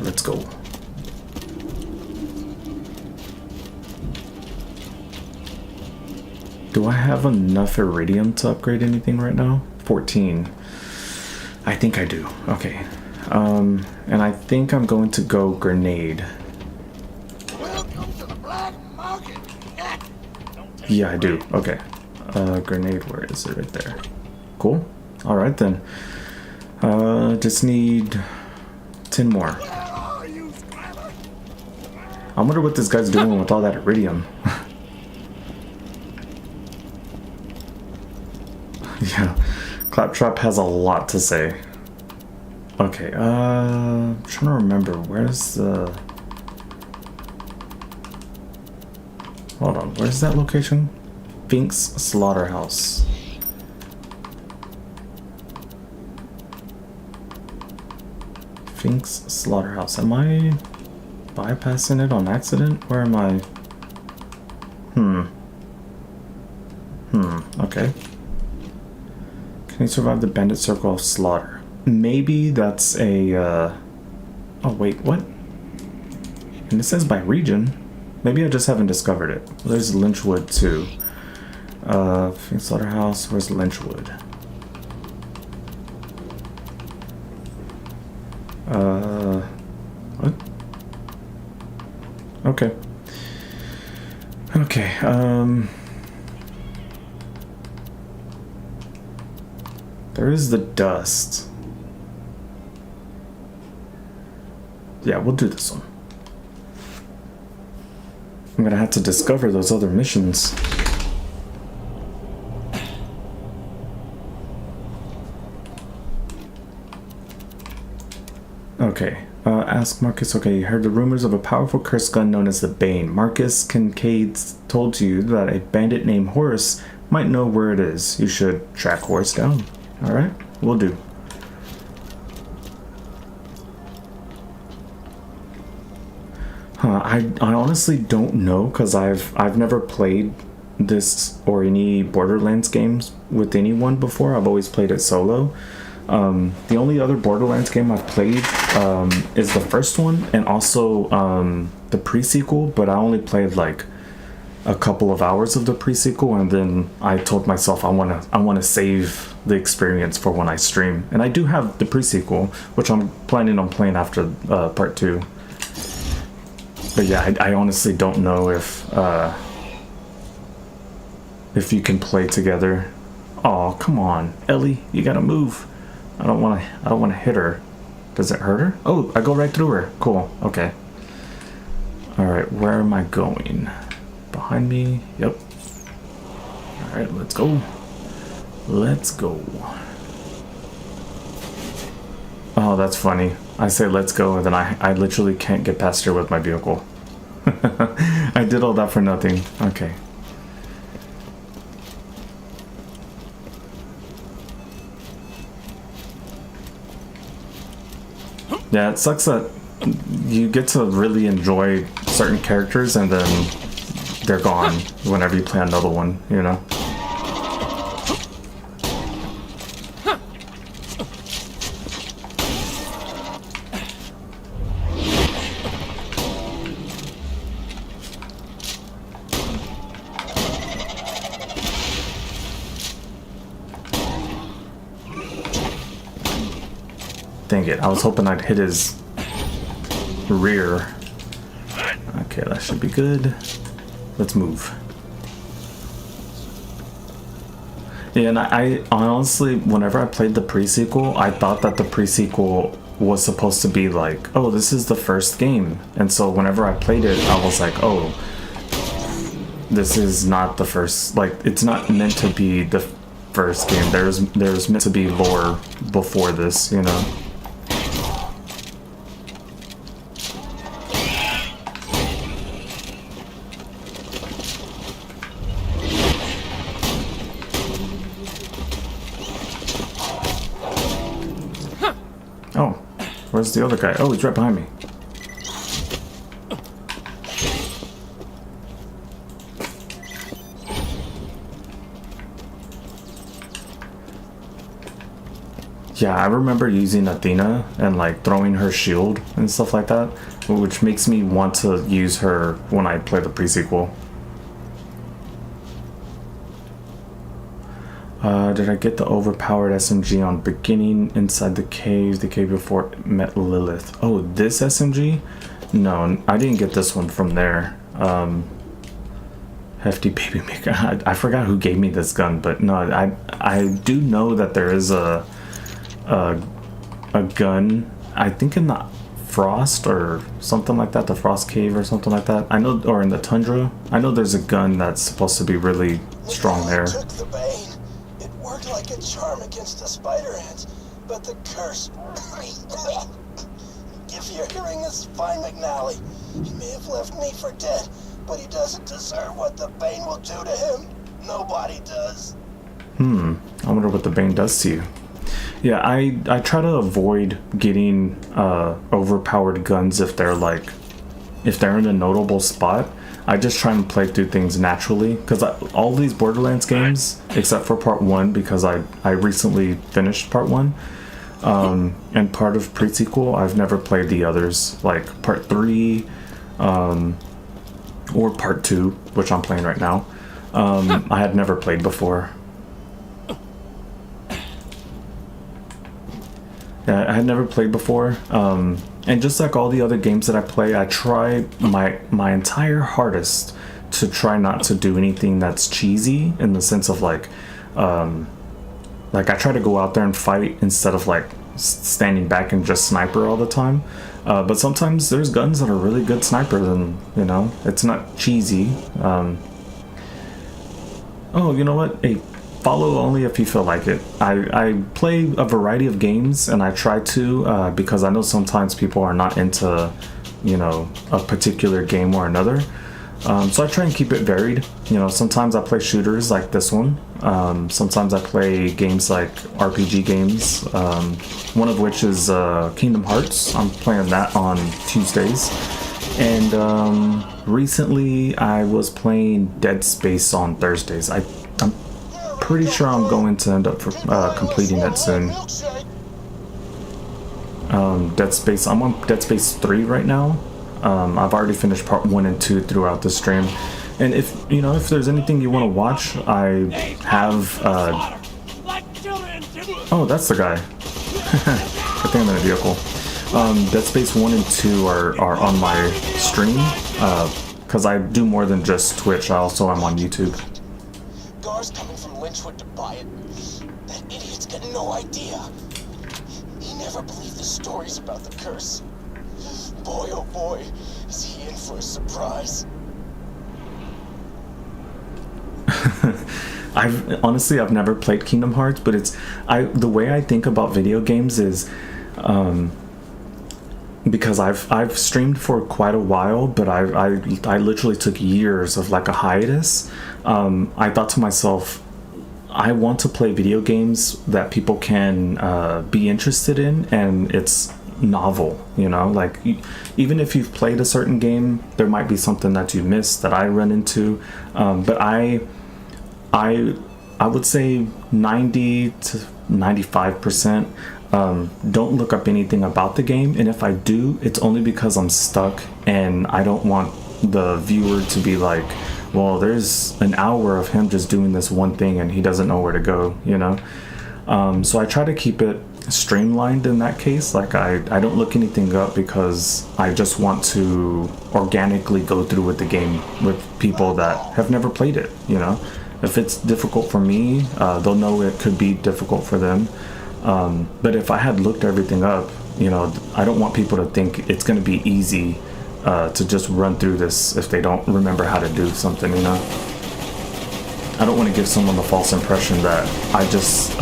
let's go. Do I have enough iridium to upgrade anything right now? 14. I think I do. Okay. And I think I'm going to go grenade. Welcome to the black market. Yeah, I do. Okay. Grenade, where is it? Right there. Cool. Alright then. Just need 10 more. I wonder what this guy's doing with all that iridium. Yeah, Claptrap has a lot to say. Okay, I'm trying to remember, where's the... Hold on, where's that location? Fink's Slaughterhouse. Fink's Slaughterhouse. Am I bypassing it on accident? Where am I? Okay. Can you survive the bandit circle of slaughter? Maybe that's a, oh wait, what? And it says by region. Maybe I just haven't discovered it. There's Lynchwood too. Fink Slaughterhouse, where's Lynchwood? What? Okay. Okay, there is the dust. Yeah, we'll do this one. I'm gonna have to discover those other missions. Okay, ask Marcus. Okay, you heard the rumors of a powerful curse gun known as the Bane. Marcus Kincaid told you that a bandit named Horace might know where it is. You should track Horace down. Alright, we'll do. I honestly don't know, because I've never played this or any Borderlands games with anyone before. I've always played it solo. The only other Borderlands game I've played is the first one, and also the pre-sequel, but I only played like a couple of hours of the pre-sequel, and then I told myself I wanna save the experience for when I stream. And I do have the pre-sequel, which I'm planning on playing after part 2. But yeah, I honestly don't know if you can play together. Oh, come on, Ellie, you gotta move. I don't wanna hit her. Does it hurt her? Oh, I go right through her. Cool. Okay. All right, where am I going? Behind me. Yep. All right, let's go. Let's go. Oh, that's funny. I say let's go, and then I literally can't get past her with my vehicle. I did all that for nothing. Okay. Yeah, it sucks that you get to really enjoy certain characters and then they're gone whenever you play another one, you know? Dang it, I was hoping I'd hit his rear. Okay, that should be good. Let's move. Yeah, and I honestly, whenever I played the pre-sequel, I thought that the pre-sequel was supposed to be like, oh, this is the first game. And so whenever I played it, I was like, oh, this is not the first, like, it's not meant to be the first game. There's meant to be lore before this, you know. Oh, where's the other guy? Oh, he's right behind me. Yeah, I remember using Athena and like throwing her shield and stuff like that, which makes me want to use her when I play the pre-sequel. Did I get the overpowered SMG on beginning inside the cave before it met Lilith? Oh, this SMG? No, I didn't get this one from there. Hefty baby maker. I forgot who gave me this gun, but no, I do know that there is a gun, I think in the Frost or something like that, the Frost Cave or something like that. I know, or in the Tundra. I know there's a gun that's supposed to be really strong there. Took the bane. It worked like a charm against the spider ants, but the curse. If you're hearing this, fine McNally. He may have left me for dead, but he doesn't deserve what the bane will do to him. Nobody does. I wonder what the bane does to you. Yeah, I try to avoid getting overpowered guns if they're in a notable spot. I just try and play through things naturally, because all these Borderlands games, except for part 1, because I recently finished part 1, and part of pre-sequel, I've never played the others, like part 3, or part 2, which I'm playing right now. I had never played before. Yeah, I had never played before, and just like all the other games that I play, I try my entire hardest to try not to do anything that's cheesy, in the sense of like I try to go out there and fight instead of like standing back and just sniper all the time. But sometimes there's guns that are really good snipers, and you know, it's not cheesy. Oh, you know what? Hey, follow only if you feel like it. I play a variety of games, and I try to because I know sometimes people are not into, you know, a particular game or another. So I try and keep it varied. You know, sometimes I play shooters like this one. Sometimes I play games like RPG games. One of which is Kingdom Hearts. I'm playing that on Tuesdays. And recently I was playing Dead Space on Thursdays. I'm pretty sure I'm going to end up completing it soon. Dead Space, I'm on Dead Space 3 right now. I've already finished part 1 and 2 throughout the stream. And if there's anything you want to watch, I have oh, that's the guy. I think I'm in a vehicle. Dead Space 1 and 2 are on my stream, because I do more than just Twitch. I also am on YouTube. Gar's coming from Lynchwood to buy it. That idiot's got no idea. He never believed the stories about the curse. Boy, oh boy, is he in for a surprise. I've never played Kingdom Hearts, but the way I think about video games is, because I've streamed for quite a while, but I literally took years of like a hiatus. I thought to myself, I want to play video games that people can be interested in, and it's novel, you know, like even if you've played a certain game, there might be something that you missed that I run into, but I would say 90 to 95% don't look up anything about the game, and if I do, it's only because I'm stuck and I don't want the viewer to be like, well, there's an hour of him just doing this one thing and he doesn't know where to go, you know. So I try to keep it streamlined in that case. Like I don't look anything up because I just want to organically go through with the game with people that have never played it, you know. If it's difficult for me, they'll know it could be difficult for them. But if I had looked everything up, you know, I don't want people to think it's going to be easy to just run through this if they don't remember how to do something, you know. I don't want to give someone the false impression that I just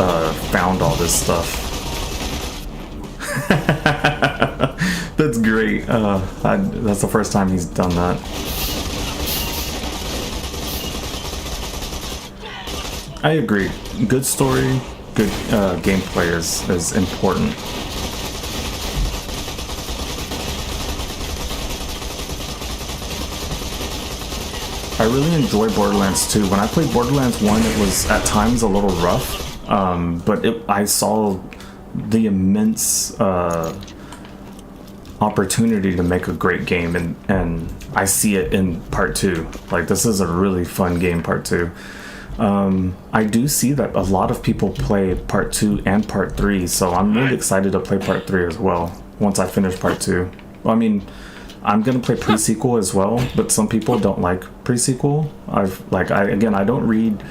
found all this stuff. That's great. That's the first time he's done that. I agree. Good story, good gameplay is important. I really enjoy Borderlands 2. When I played Borderlands 1, it was at times a little rough, but I saw the immense opportunity to make a great game, and I see it in part 2. Like, this is a really fun game, part 2. I do see that a lot of people play part 2 and part 3, so I'm really excited to play part 3 as well once I finish part 2. Well, I mean, I'm gonna play pre-sequel as well, but some people don't like pre-sequel. I don't read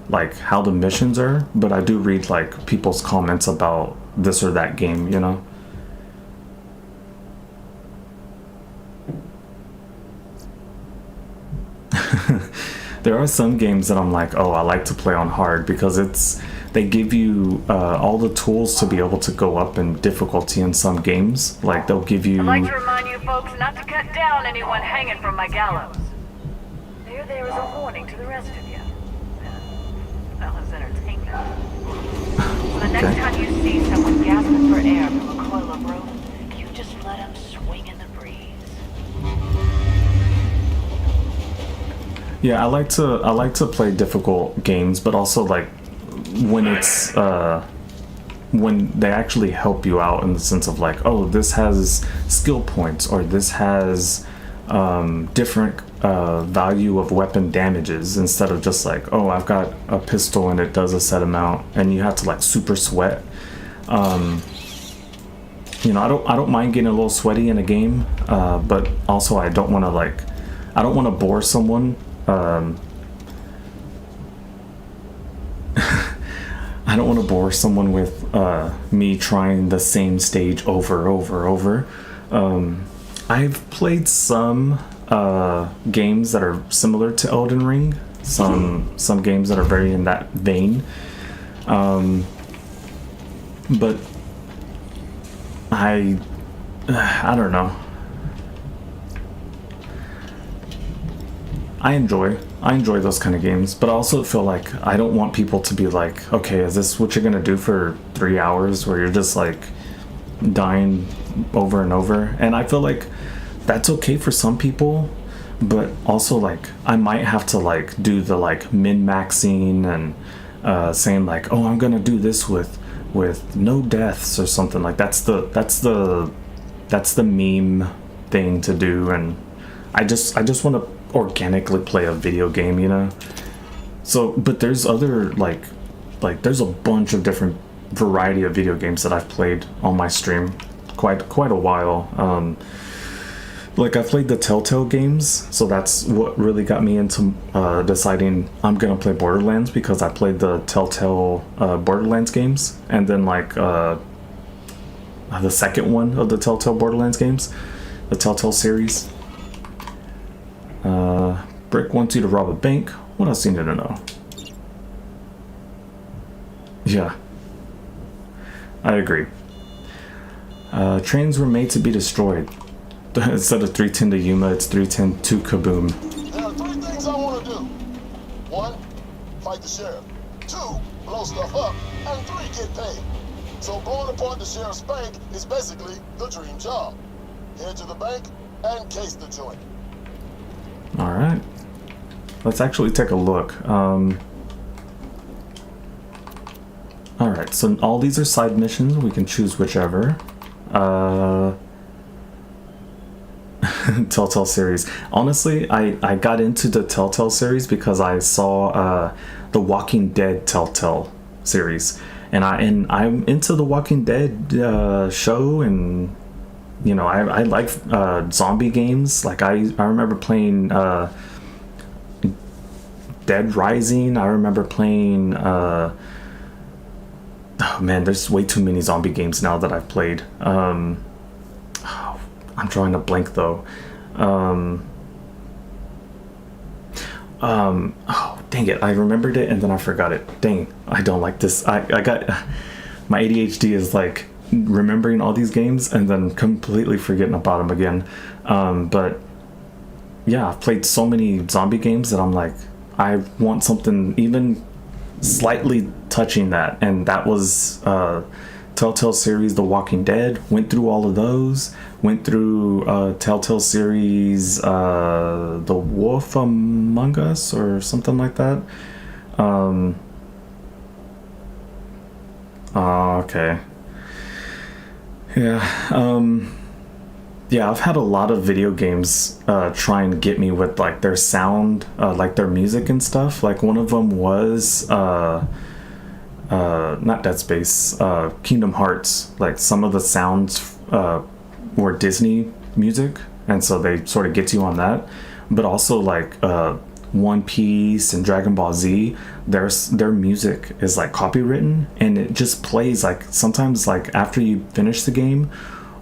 like how the missions are, but I do read like people's comments about this or that game, you know. There are some games that I'm like, oh, I like to play on hard because they give you all the tools to be able to go up in difficulty in some games. Like, they'll give you... I'd like to remind you folks not to cut down anyone hanging from my gallows. There is a warning to the rest of you. Fellas entertainment. The next time you see someone gasping for air from a coil of rope, you just let them swing in the breeze. Yeah, I like to play difficult games, but also like when it's when they actually help you out in the sense of like, oh, this has skill points, or this has different value of weapon damages, instead of just like, oh, I've got a pistol and it does a set amount, and you have to like super sweat. You know, I don't mind getting a little sweaty in a game, but also I don't want to bore someone. I don't want to bore someone with me trying the same stage over. I've played some games that are similar to Elden Ring, some games that are very in that vein, but I don't know. I enjoy those kind of games, but I also feel like I don't want people to be like, okay, is this what you're gonna do for 3 hours where you're just like dying over and over? And I feel like that's okay for some people, but also like I might have to like do the like min-maxing and saying like, oh, I'm gonna do this with no deaths or something. Like that's the meme thing to do, and I just want to organically play a video game, you know. So, but there's other like there's a bunch of different variety of video games that I've played on my stream quite a while. Like, I played the Telltale games, so that's what really got me into deciding I'm gonna play Borderlands, because I played the Telltale Borderlands games, and then like the second one of the Telltale Borderlands games, the Telltale series. Brick wants you to rob a bank. What else do you need to know? Yeah, I agree. Trains were made to be destroyed. Instead of 310 to Yuma, it's 310 to Kaboom. There are 3 things I want to do. 1, fight the sheriff. 2, blow stuff up. And 3, get paid. So blowing apart the sheriff's bank is basically the dream job. Head to the bank and case the joint. Alright. Let's actually take a look. Alright, so all these are side missions. We can choose whichever. Telltale series. Honestly, I got into the Telltale series because I saw the Walking Dead Telltale series, and I'm into the Walking Dead show, and you know, I like zombie games. Like I remember playing Dead Rising. I remember playing oh man, there's way too many zombie games now that I've played. I'm drawing a blank though. Oh dang it, I remembered it and then I forgot it. Dang, I don't like this. I got, my ADHD is like remembering all these games and then completely forgetting about them again. But yeah, I've played so many zombie games that I'm like, I want something even slightly touching that, and that was Telltale series The Walking Dead. Went through all of those. Went through Telltale series The Wolf Among Us or something like that. Okay. Yeah. Yeah, I've had a lot of video games try and get me with like their sound, like their music and stuff. Like one of them was not Dead Space, Kingdom Hearts. Like some of the sounds were Disney music, and so they sort of get you on that. But also like One Piece and Dragon Ball Z, their music is like copywritten, and it just plays like sometimes like after you finish the game,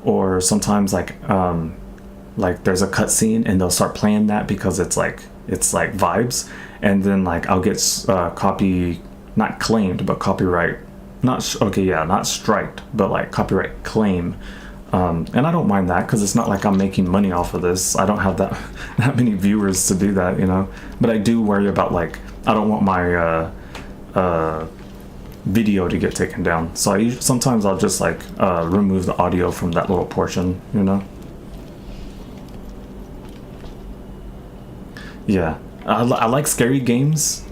or sometimes like there's a cutscene and they'll start playing that because it's like vibes, and then like I'll get not claimed but copyright, not striked, but like copyright claim. And I don't mind that because it's not like I'm making money off of this. I don't have that many viewers to do that, you know. But I do worry about like I don't want my video to get taken down. So sometimes I'll just like remove the audio from that little portion, you know. Yeah, I like scary games.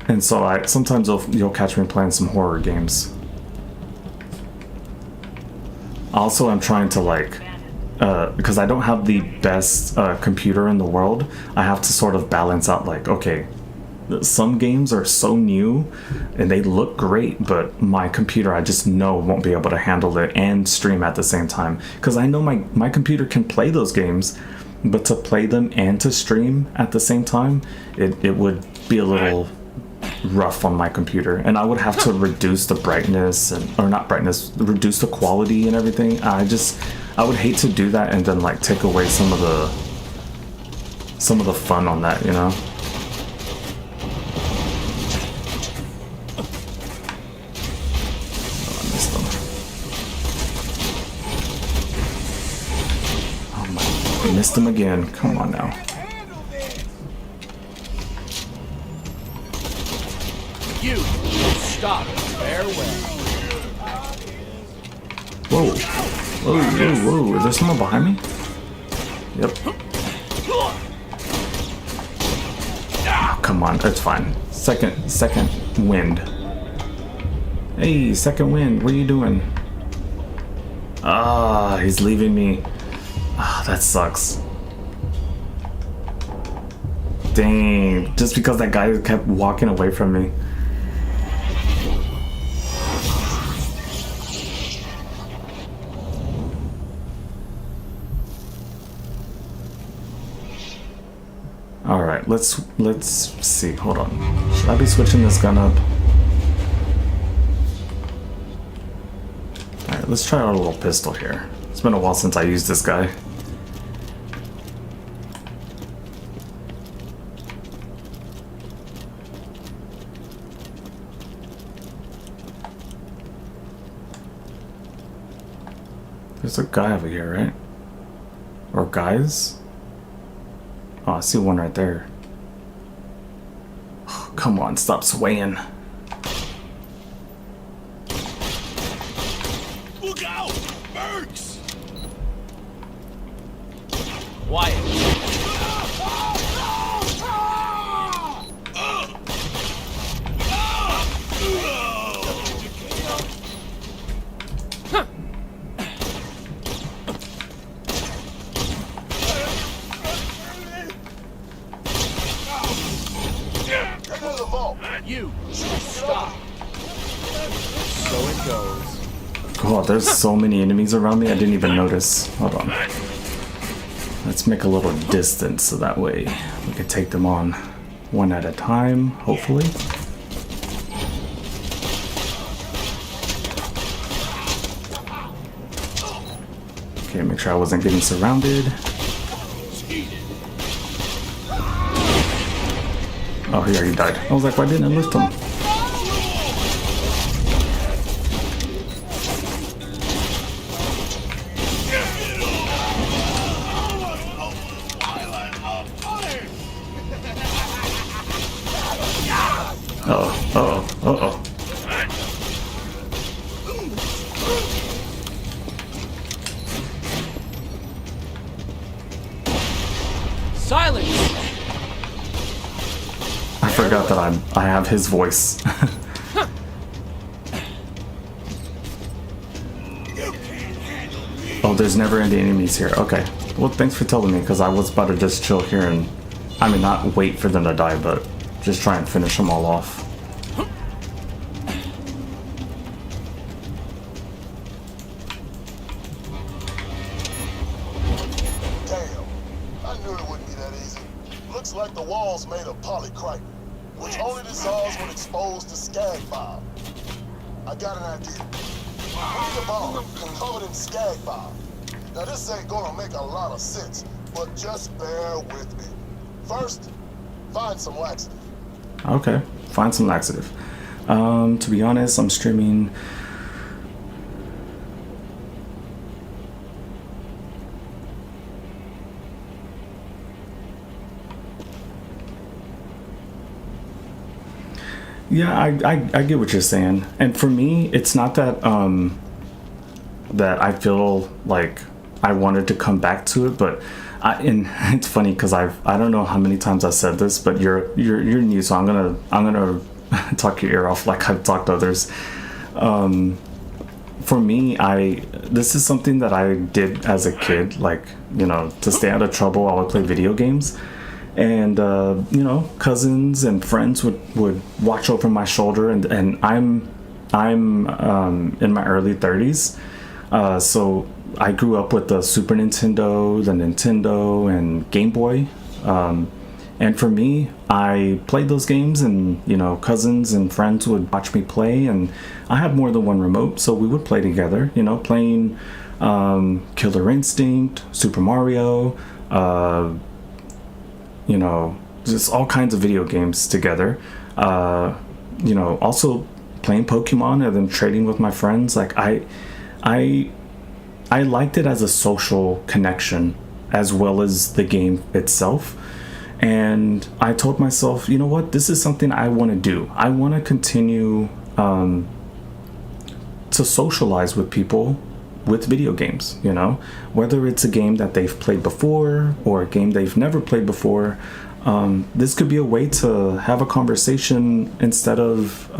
And so sometimes you'll catch me playing some horror games. Also, I'm trying to like, because I don't have the best computer in the world, I have to sort of balance out like, okay, some games are so new and they look great, but my computer I just know won't be able to handle it and stream at the same time. Because I know my computer can play those games, but to play them and to stream at the same time, it would be a little rough on my computer, and I would have to reduce the brightness reduce the quality and everything. I would hate to do that and then like take away some of the fun on that, you know. Oh, I missed them. Oh my, I missed them again. Come on now. You stop farewell. Whoa. Whoa, whoa, whoa. Is there someone behind me? Yep. Oh, come on, it's fine. Second wind. Hey, second wind, what are you doing? Ah, he's leaving me. Ah, that sucks. Dang, just because that guy kept walking away from me. Alright, let's see. Hold on. Should I be switching this gun up? Alright, let's try our little pistol here. It's been a while since I used this guy. There's a guy over here, right? Or guys? Oh, I see one right there. Oh, come on, stop swaying. Look out! Mercs! Quiet. You stop. So it goes. God, there's so many enemies around me, I didn't even notice. Hold on. Let's make a little distance so that way we can take them on one at a time, hopefully. Okay, make sure I wasn't getting surrounded. Oh, he already died. I was like, why didn't I lift him? Uh-oh. Silence! I forgot that I have his voice. Oh, there's never any enemies here. Okay. Well, thanks for telling me, because I was about to just chill here and, I mean, not wait for them to die, but just try and finish them all off. Damn, I knew it wouldn't be that easy. Looks like the wall's made of polycrite, which only dissolves when exposed to skag bomb. I got an idea. Bring the bomb covered in skag bomb. Now this ain't gonna make a lot of sense, but just bear with me. First, find some laxative. Okay, find some laxative. To be honest, I'm streaming. Yeah, I get what you're saying, and for me, it's not that that I feel like I wanted to come back to it, but and it's funny because I don't know how many times I said this, but you're new, so I'm gonna talk your ear off like I've talked to others. For me, this is something that I did as a kid, like, you know, to stay out of trouble. I would play video games, and you know, cousins and friends would watch over my shoulder, and I'm in my early 30s, so I grew up with the Super Nintendo, the Nintendo, and Game Boy, and for me, I played those games, and, you know, cousins and friends would watch me play, and I had more than one remote, so we would play together, you know, playing Killer Instinct, Super Mario, you know, just all kinds of video games together. You know, also playing Pokemon and then trading with my friends. Like, I liked it as a social connection as well as the game itself. And I told myself, you know what, this is something I want to do. I want to continue to socialize with people with video games, you know, whether it's a game that they've played before or a game they've never played before. This could be a way to have a conversation instead of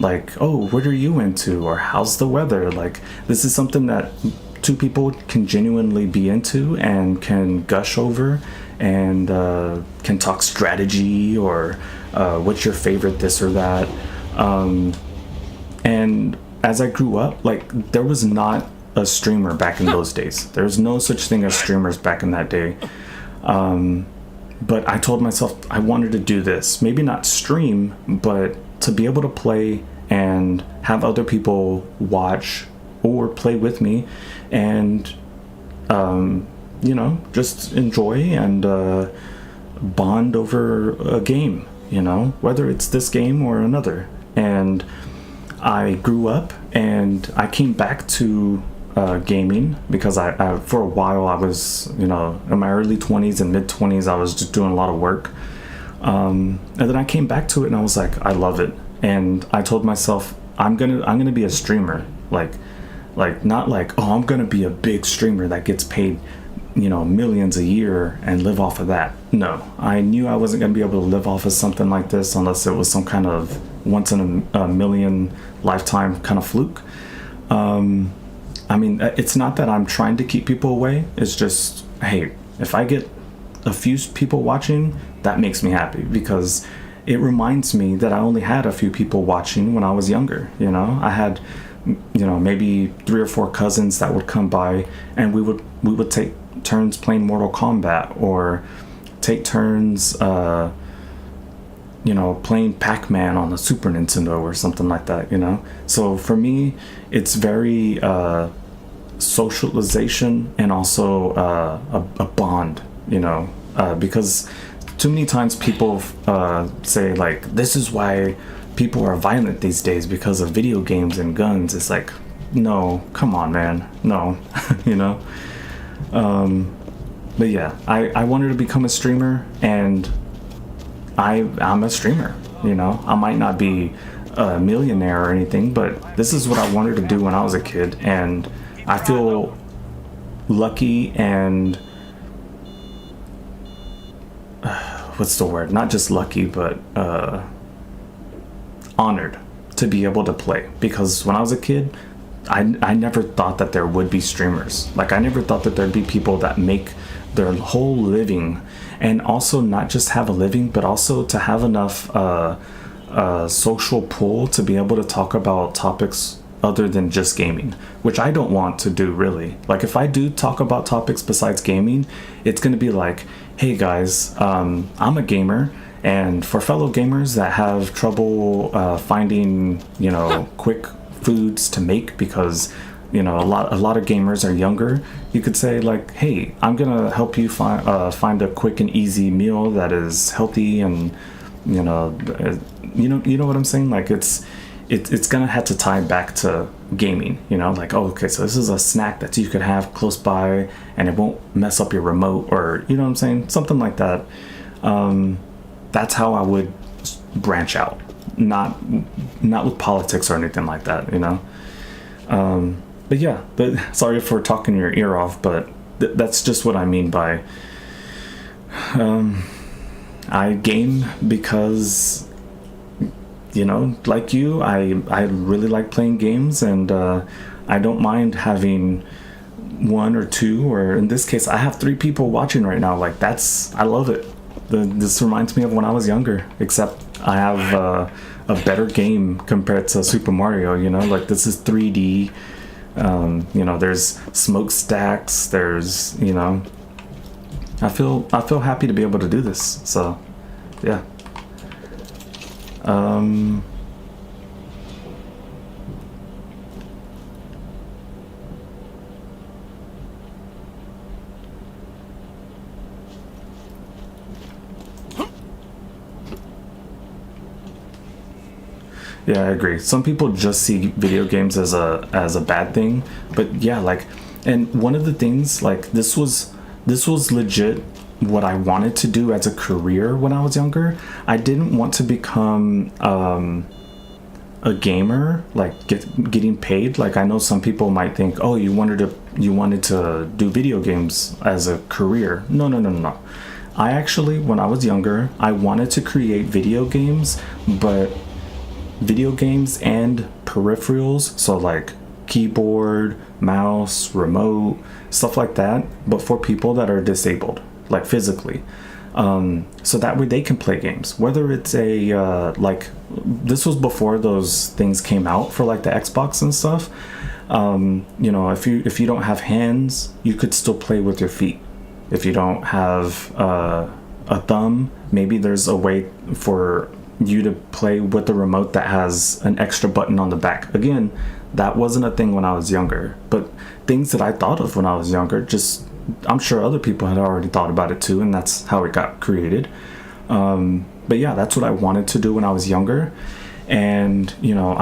like, oh, what are you into, or how's the weather? Like, this is something that two people can genuinely be into and can gush over, and can talk strategy, or what's your favorite this or that. And as I grew up, like, there was not a streamer back in those days. There's no such thing as streamers back in that day. But I told myself I wanted to do this. Maybe not stream, but to be able to play and have other people watch or play with me, and you know, just enjoy and bond over a game, you know, whether it's this game or another. And I grew up and I came back to gaming because I for a while I was, you know, in my early 20s and mid 20s, I was just doing a lot of work, and then I came back to it and I was like, I love it. And I told myself, I'm gonna be a streamer, like not like, oh, I'm gonna be a big streamer that gets paid, you know, millions a year and live off of that. No, I knew I wasn't gonna be able to live off of something like this unless it was some kind of once in a million lifetime kind of fluke. I mean, it's not that I'm trying to keep people away. It's just, hey, if I get a few people watching, that makes me happy, because it reminds me that I only had a few people watching when I was younger. You know, I had, you know, maybe 3 or 4 cousins that would come by, and we would take turns playing Mortal Kombat, or take turns, you know, playing Pac-Man on the Super Nintendo or something like that, you know. So for me, it's very socialization and also a bond, you know, because too many times people say like, this is why people are violent these days because of video games and guns. It's like, no, come on, man, no. You know. But yeah, I wanted to become a streamer, and I'm a streamer. You know, I might not be a millionaire or anything, but this is what I wanted to do when I was a kid, and I feel lucky and what's the word? Not just lucky, but honored to be able to play. Because when I was a kid, I never thought that there would be streamers. Like, I never thought that there'd be people that make their whole living, and also not just have a living, but also to have enough social pull to be able to talk about topics other than just gaming, which I don't want to do really. Like, if I do talk about topics besides gaming, it's going to be like, hey guys, I'm a gamer, and for fellow gamers that have trouble finding, you know, quick foods to make, because you know, a lot of gamers are younger, you could say like, hey, I'm gonna help you find a quick and easy meal that is healthy, and you know what I'm saying. Like, it's gonna have to tie back to gaming, you know, like, oh, okay, so this is a snack that you could have close by and it won't mess up your remote, or you know what I'm saying, something like that. That's how I would branch out, not with politics or anything like that, you know. But yeah, sorry for talking your ear off, but that's just what I mean by I game because, you know, like you, I really like playing games, and I don't mind having one or two, or in this case I have 3 people watching right now. Like, I love it. This reminds me of when I was younger, except I have a better game compared to Super Mario, you know. Like, this is 3D. You know, there's smokestacks, there's, you know, I feel happy to be able to do this. So yeah. Yeah, I agree. Some people just see video games as a bad thing, but yeah, like, and one of the things, like, this was legit what I wanted to do as a career when I was younger. I didn't want to become a gamer, like getting paid. Like, I know some people might think, oh, you wanted to do video games as a career. No. I actually, when I was younger, I wanted to create video games, but video games and peripherals, so like keyboard, mouse, remote, stuff like that, but for people that are disabled, like physically, so that way they can play games. Whether it's like, this was before those things came out for like the Xbox and stuff. You know, if you don't have hands, you could still play with your feet. If you don't have a thumb, maybe there's a way for you to play with the remote that has an extra button on the back. Again, that wasn't a thing when I was younger, but things that I thought of when I was younger, just, I'm sure other people had already thought about it too, and that's how it got created. But yeah, that's what I wanted to do when I was younger. And you know,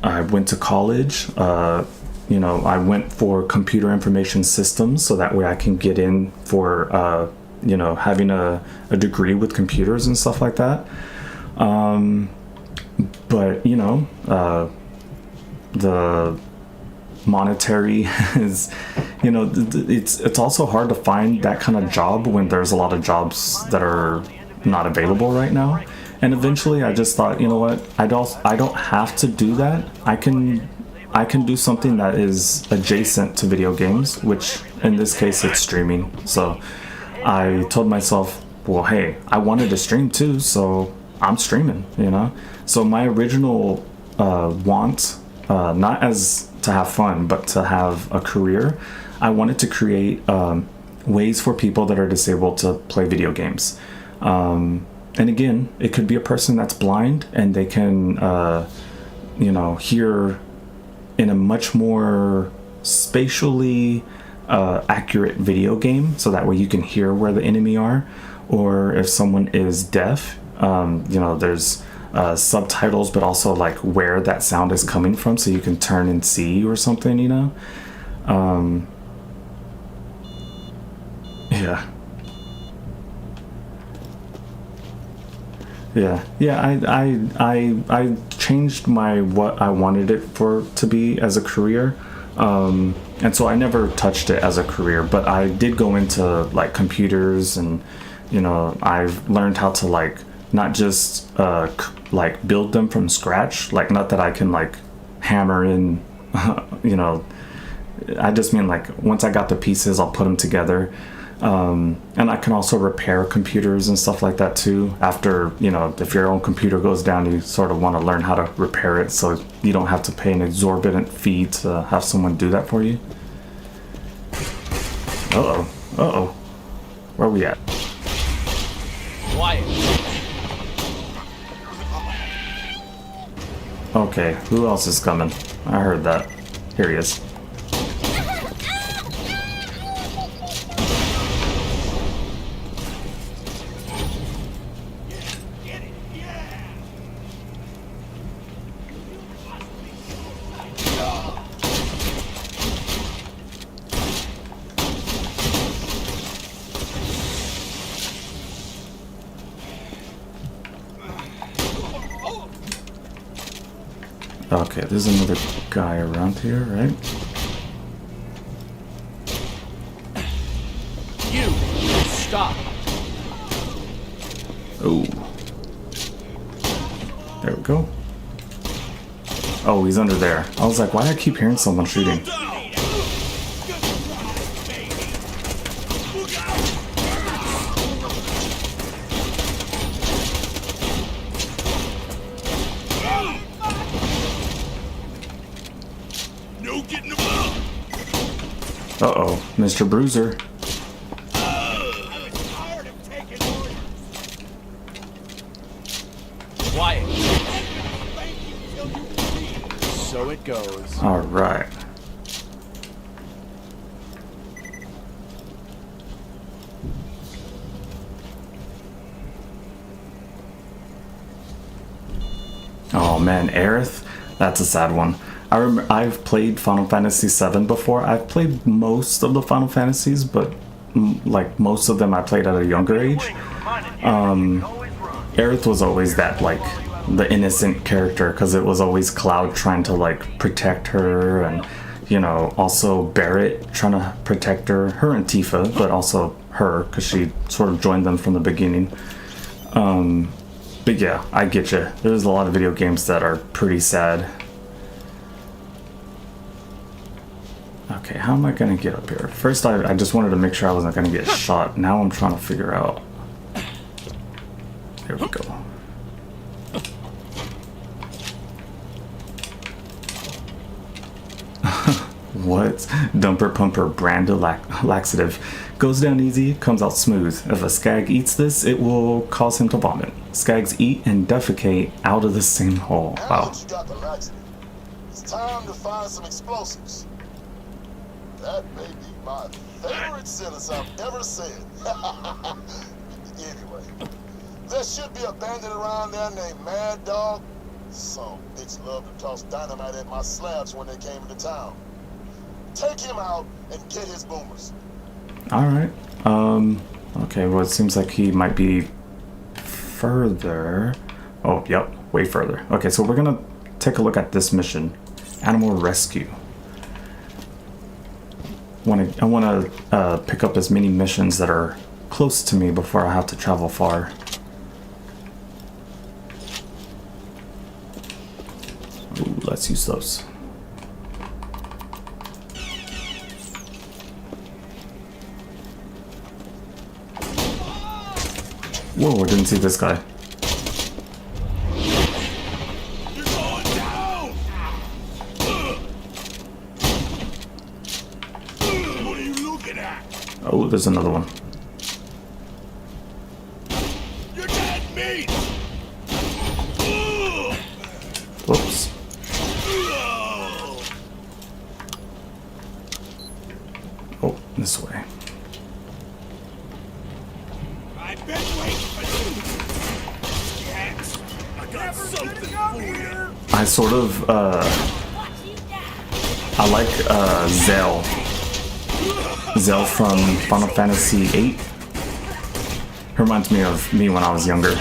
I went to college. You know, I went for computer information systems, so that way I can get in for you know, having a degree with computers and stuff like that. But you know, the monetary is, you know, it's also hard to find that kind of job when there's a lot of jobs that are not available right now. And eventually I just thought, you know what, I don't have to do that. I can do something that is adjacent to video games, which in this case it's streaming. So I told myself, well, hey, I wanted to stream too, so I'm streaming, you know. So my original want, not as to have fun, but to have a career, I wanted to create ways for people that are disabled to play video games. And again, it could be a person that's blind and they can, you know, hear in a much more spatially accurate video game, so that way you can hear where the enemy are. or if someone is deaf, you know, there's subtitles, but also like where that sound is coming from, so you can turn and see or something, you know. I changed my what I wanted it for to be as a career, and so I never touched it as a career, but I did go into like computers, and you know, I've learned how to like not just like build them from scratch, like not that I can like hammer in you know, I just mean like once I got the pieces, I'll put them together. And I can also repair computers and stuff like that too. After, you know, if your own computer goes down, you sort of want to learn how to repair it so you don't have to pay an exorbitant fee to have someone do that for you. Uh-oh. Where are we at? Quiet. Okay, who else is coming? I heard that. Here he is. Okay, there's another guy around here, right? You stop. Oh. There we go. Oh, he's under there. I was like, why do I keep hearing someone shooting? Uh-oh, Mr. Bruiser. Quiet. So it goes. All right. Oh man, Aerith? That's a sad one. I've played Final Fantasy VII before. I've played most of the Final Fantasies, but like most of them I played at a younger age. Aerith was always that like the innocent character, because it was always Cloud trying to like protect her, and you know, also Barrett trying to protect her and Tifa, but also her because she sort of joined them from the beginning. But yeah, I get you. There's a lot of video games that are pretty sad. Okay, how am I gonna get up here? First, I just wanted to make sure I wasn't gonna get shot. Now I'm trying to figure out. There we go. What? Dumper Pumper brand laxative. Goes down easy, comes out smooth. If a skag eats this, it will cause him to vomit. Skags eat and defecate out of the same hole. Wow. You got the laxative. It's time to find some explosives. That may be my favorite sentence I've ever said. Anyway, there should be a bandit around there named Mad Dog. Some bitch loved to toss dynamite at my slabs when they came into town. Take him out and get his boomers. Alright. Okay, well, it seems like he might be further. Oh, yep, way further. Okay, so we're gonna take a look at this mission. Animal Rescue. I want to pick up as many missions that are close to me before I have to travel far. Ooh, let's use those. Whoa, I didn't see this guy. Oh, there's another one. You're dead meat. Whoops. Oh, this way. I bet I sort of I like Zell from Final Fantasy VIII. Reminds me of me when I was younger.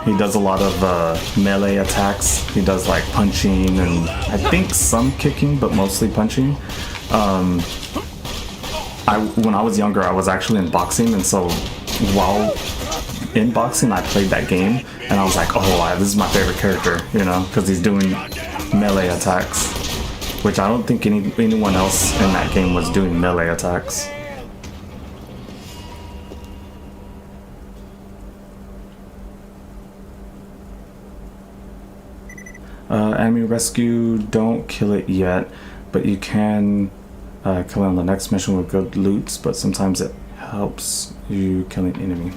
He does a lot of melee attacks. He does like punching and I think some kicking, but mostly punching. When I was younger, I was actually in boxing, and so while in boxing, I played that game, and I was like, oh, wow, this is my favorite character, you know, because he's doing melee attacks, which I don't think anyone else in that game was doing melee attacks. Enemy rescue, don't kill it yet, but you can kill it on the next mission with good loots, but sometimes it helps you kill an enemy.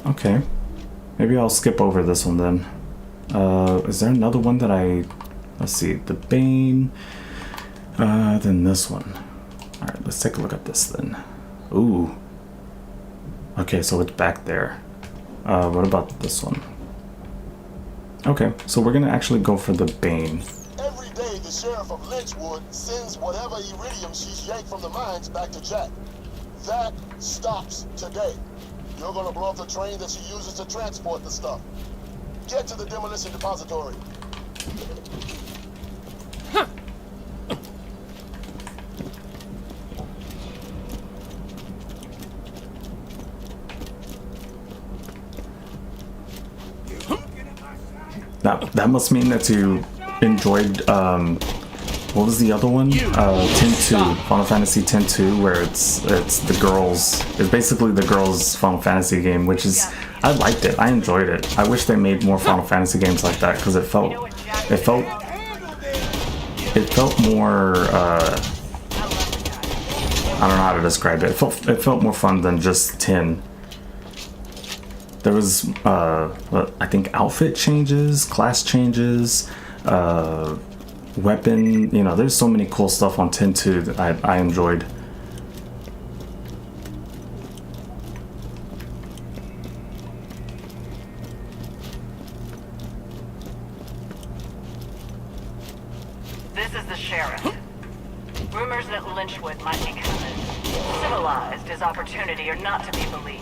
Okay. Maybe I'll skip over this one then. Is there another one that let's see, the Bane, then this one. Alright, let's take a look at this then. Ooh. Okay, so it's back there. What about this one? Okay, so we're gonna actually go for the Bane. Every day, the sheriff of Lynchwood sends whatever iridium she's yanked from the mines back to Jack. That stops today. You're gonna blow up the train that she uses to transport the stuff. Get to the demolition depository. That must mean that you enjoyed, what was the other one? 10-2, Final Fantasy 10-2, where it's the girls, it's basically the girls' Final Fantasy game, which is, I liked it, I enjoyed it. I wish they made more Final Fantasy games like that, because it felt more, I don't know how to describe it. It felt more fun than just 10. There was, I think, outfit changes, class changes, weapon, you know, there's so many cool stuff on 10-2 that I enjoyed. This is the sheriff. Rumors that Lynchwood might be coming. Civilized as opportunity are not to be believed.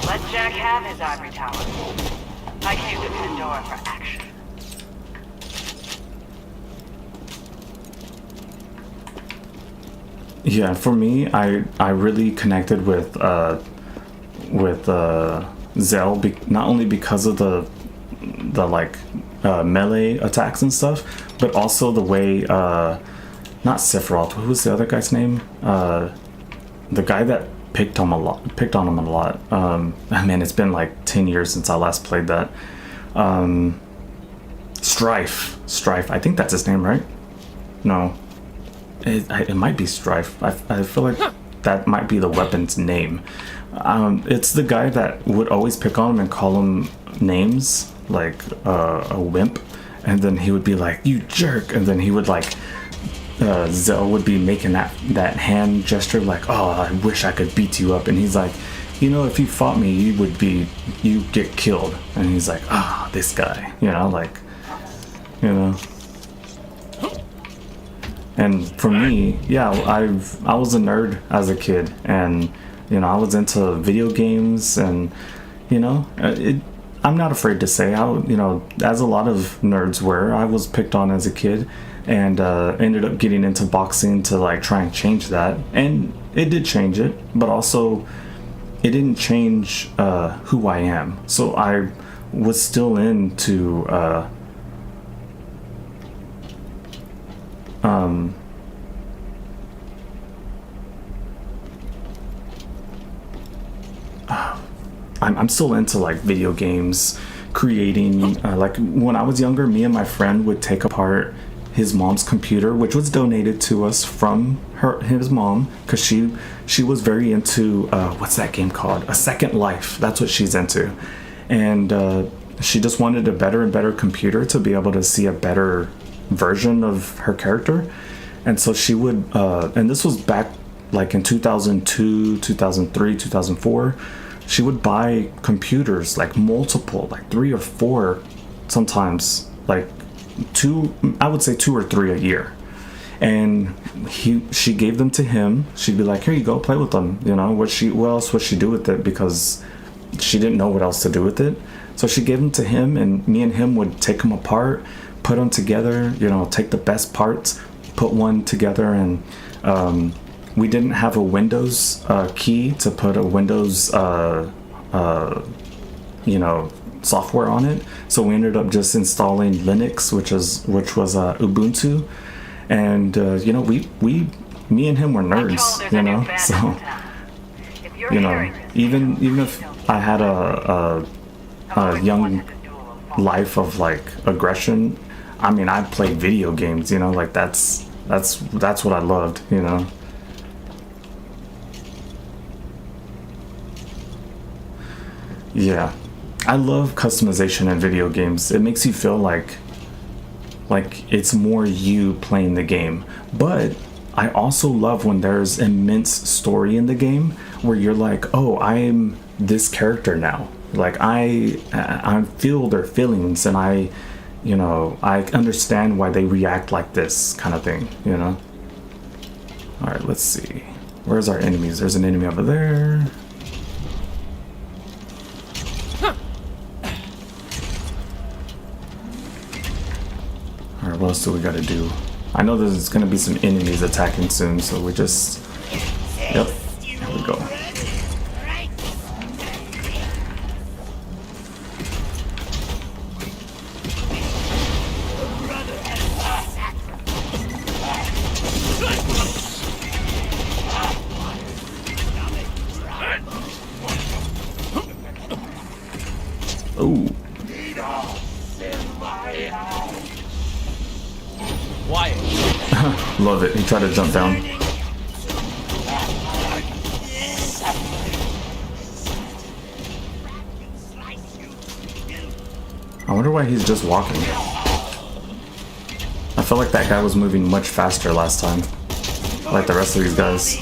Let Jack have his ivory tower. I came to Pandora for action. Yeah, for me, I really connected with Zell, not only because of the like melee attacks and stuff, but also the way not Sephiroth. Who was the other guy's name? The guy that picked on him a lot. Man, it's been like 10 years since I last played that. Strife. I think that's his name, right? No. It might be Strife. I feel like that might be the weapon's name. It's the guy that would always pick on him and call him names, like a wimp, and then he would be like, "You jerk," and then he would like, Zell would be making that hand gesture like, "Oh, I wish I could beat you up," and he's like, "You know, if you fought me, you'd get killed," and he's like, "Ah, this guy," you know, like, you know. And for me, yeah, I was a nerd as a kid, and you know, I was into video games, and you know, I'm not afraid to say how, you know, as a lot of nerds were, I was picked on as a kid, and ended up getting into boxing to like try and change that, and it did change it, but also it didn't change who I am. So I was still into I'm still into like video games, creating, like when I was younger, me and my friend would take apart his mom's computer, which was donated to us from his mom, because she was very into what's that game called? A Second Life. That's what she's into, and she just wanted a better and better computer to be able to see a better version of her character. And so she would, and this was back like in 2002, 2003, 2004. she would buy computers, like multiple, like 3 or 4, sometimes like 2. I would say 2 or 3 a year. And she gave them to him. She'd be like, here you go, play with them. You know, what else would she do with it? Because she didn't know what else to do with it. So she gave them to him, and me and him would take them apart, put them together, you know, take the best parts, put one together. And we didn't have a Windows key to put a Windows, you know, software on it. So we ended up just installing Linux, which was Ubuntu. And you know, me and him were nerds, you know. So you know, even if I had a young life of like aggression, I mean, I played video games, you know, like that's what I loved, you know. Yeah, I love customization in video games. It makes you feel like it's more you playing the game. But I also love when there's immense story in the game where you're like, oh, I'm this character now. Like I feel their feelings, and I understand why they react like this, kind of thing, you know. All right, let's see. Where's our enemies? There's an enemy over there. Alright, what else do we gotta do? I know there's gonna be some enemies attacking soon, so we just... Yep, here we go. Ooh. Love it. He tried to jump down. I wonder why he's just walking. I felt like that guy was moving much faster last time, like the rest of these guys.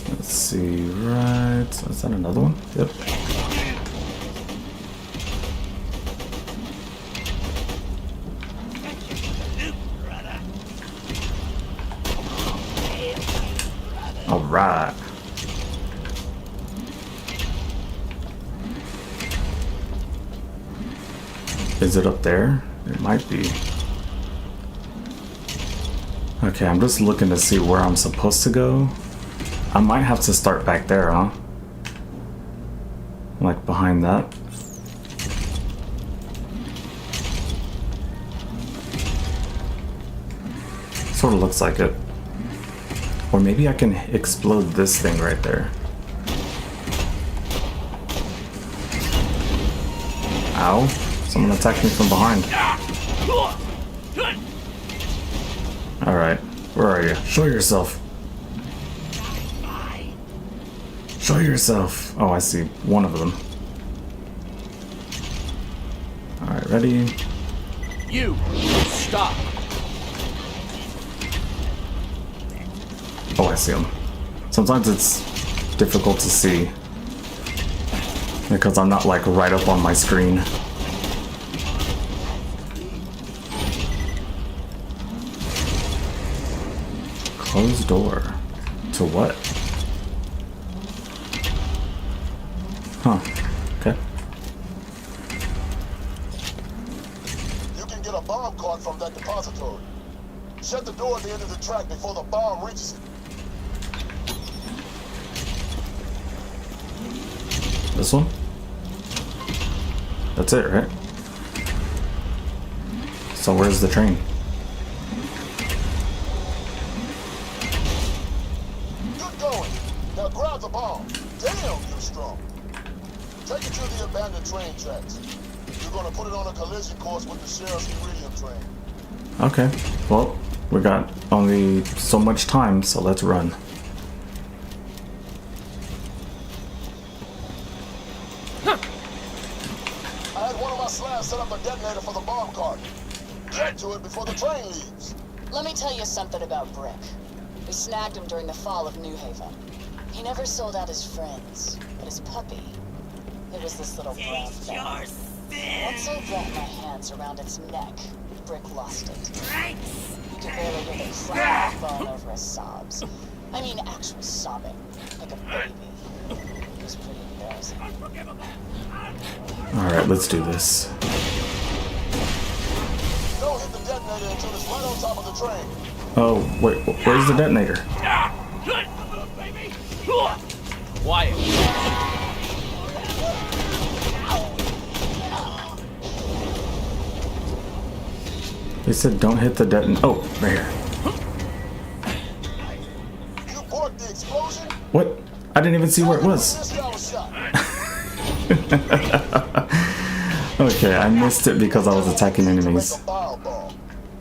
Let's see, right. So is that another one? Yep. Alright. Is it up there? It might be. Okay, I'm just looking to see where I'm supposed to go. I might have to start back there, huh? Like behind that. Sort of looks like it. Or maybe I can explode this thing right there. Ow. Someone attacked me from behind. Alright. Where are you? Show yourself. Show yourself. Oh, I see. One of them. Alright, ready? You! Stop! Oh, I see him. Sometimes it's difficult to see because I'm not like right up on my screen. Closed door. To what? Huh. Okay. You can get a bomb card from that depository. Shut the door at the end of the track before the bomb reaches it. This one? That's it, right? So where's the train? Good going. Now grab the bomb. Damn, you're strong. Take it to the abandoned train tracks. You're gonna put it on a collision course with the sheriff's Hyperion train. Okay. Well, we got only so much time, so let's run. Set up a detonator for the bomb cart. Get to it before the train leaves. Let me tell you something about Brick. We snagged him during the fall of New Haven. He never sold out his friends, but his puppy, it was this little brown thing. Once I wrapped my hands around its neck, Brick lost it. You could barely hear the crack of bone over his sobs. I mean, actual sobbing, like a baby. It was pretty embarrassing. Alright, let's do this. Don't hit the detonator until it's right on top of the train. Oh, wait, where's the detonator? Quiet. They said don't hit the detonator. Oh, right here. You borked the explosion? What? I didn't even see where it was. Okay, I missed it because I was attacking enemies.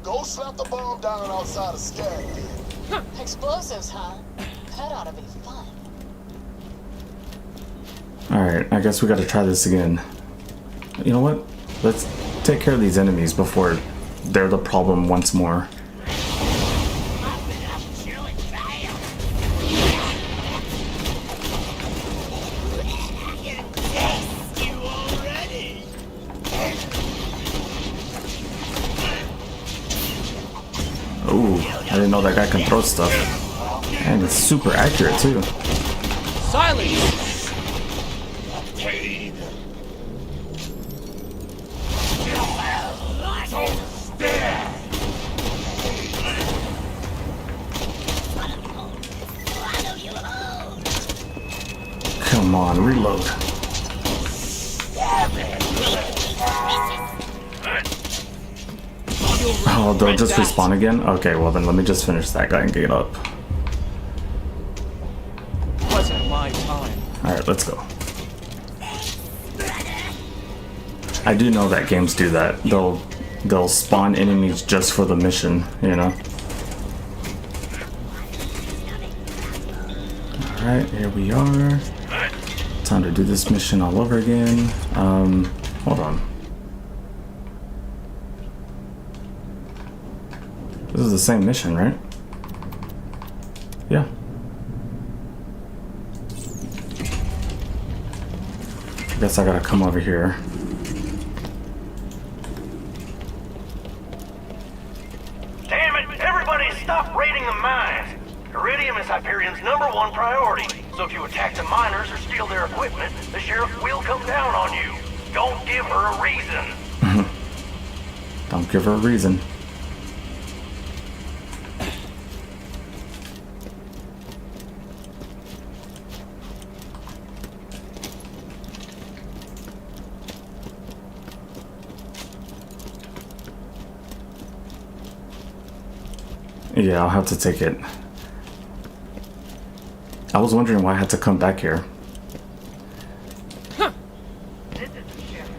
Go slap the bomb down outside of Skag. Explosives, huh? That ought to be fun. Alright, I guess we gotta try this again. You know what? Let's take care of these enemies before they're the problem once more. Ooh, I didn't know that guy can throw stuff. And it's super accurate too. Silence! Come on, reload. Oh, they'll just respawn again? Okay, well then let me just finish that guy and get up. Wasn't my time. Alright, let's go. I do know that games do that. They'll spawn enemies just for the mission, you know? Alright, here we are. Time to do this mission all over again. Hold on. This is the same mission, right? Yeah. I guess I gotta come over here. Damn it! Everybody stop raiding the mines! Iridium is Hyperion's #1 priority, so if you attack the miners or steal their equipment, the sheriff will come down on you. Don't give her a reason. Don't give her a reason. Yeah, I'll have to take it. I was wondering why I had to come back here. Huh. This is the sheriff.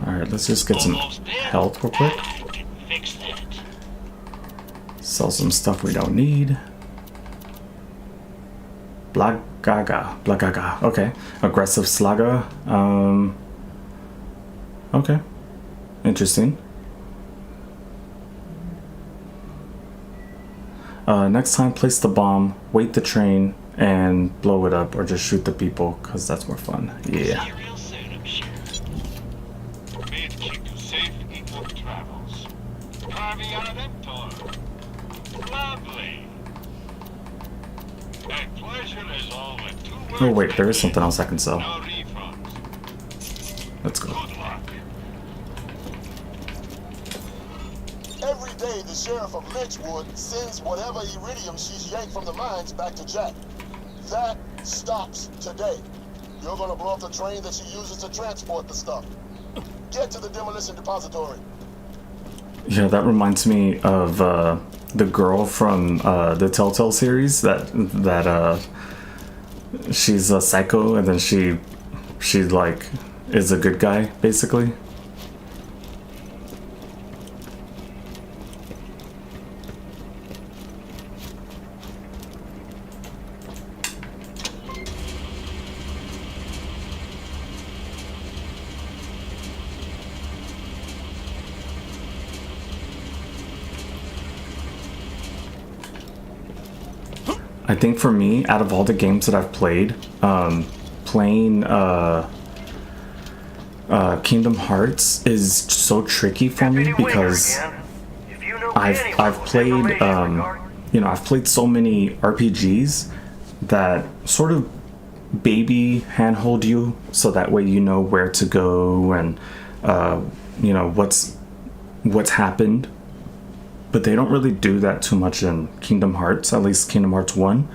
Alright, let's just get some health real quick. Fix that. Sell some stuff we don't need. Blagaga. Blagaga. Okay. Aggressive Slaga. Okay. Interesting. Next time, place the bomb, wait the train, and blow it up, or just shoot the people, because that's more fun. Yeah. Oh wait, there is something else I can sell. Let's go. Every day, the sheriff of Lynchwood sends whatever iridium she's yanked from the mines back to Jack. That stops today. You're gonna blow up the train that she uses to transport the stuff. Get to the demolition depository. Yeah, that reminds me of the girl from the Telltale series that she's a psycho and then she like is a good guy basically. I think for me, out of all the games that I've played, playing Kingdom Hearts is so tricky for me because I've played you know, I've played so many RPGs that sort of baby handhold you so that way you know where to go and you know what's happened, but they don't really do that too much in Kingdom Hearts, at least Kingdom Hearts 1.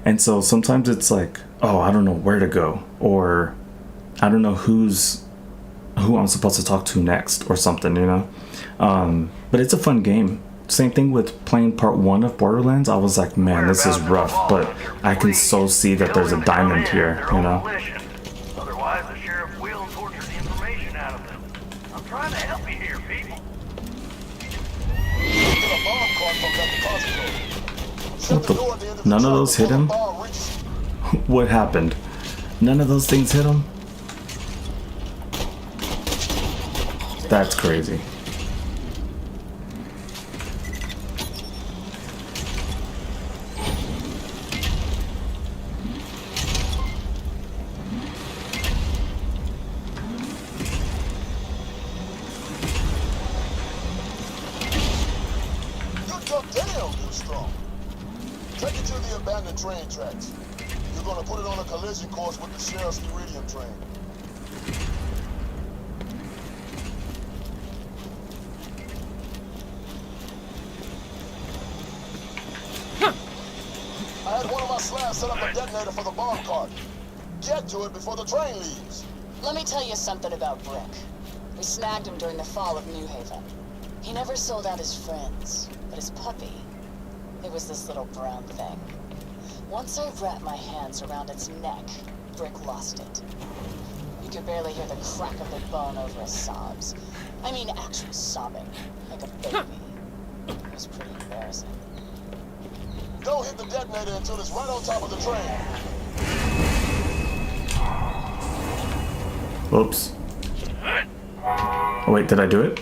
And so sometimes it's like, oh, I don't know where to go, or I don't know who I'm supposed to talk to next or something, you know. But it's a fun game. Same thing with playing part 1 of Borderlands. I was like, man, this is rough, but I can so see that there's a diamond here, you know. Otherwise, the sheriff will torture the information out of them. I'm trying to help you here, people. What the? None of those hit him? What happened? None of those things hit him? That's crazy. Take it to the abandoned train tracks. You're gonna put it on a collision course with the sheriff's Hyperion train. I had one of my slabs set up a detonator for the bomb cart. Get to it before the train leaves. Let me tell you something about Brick. We snagged him during the fall of New Haven. He never sold out his friends, but his puppy, it was this little brown thing. Once I wrapped my hands around its neck, Brick lost it. You could barely hear the crack of the bone over his sobs. I mean, actual sobbing, like a baby. It was pretty embarrassing. Don't hit the detonator until it's right on top of the train. Oops. Oh wait, did I do it?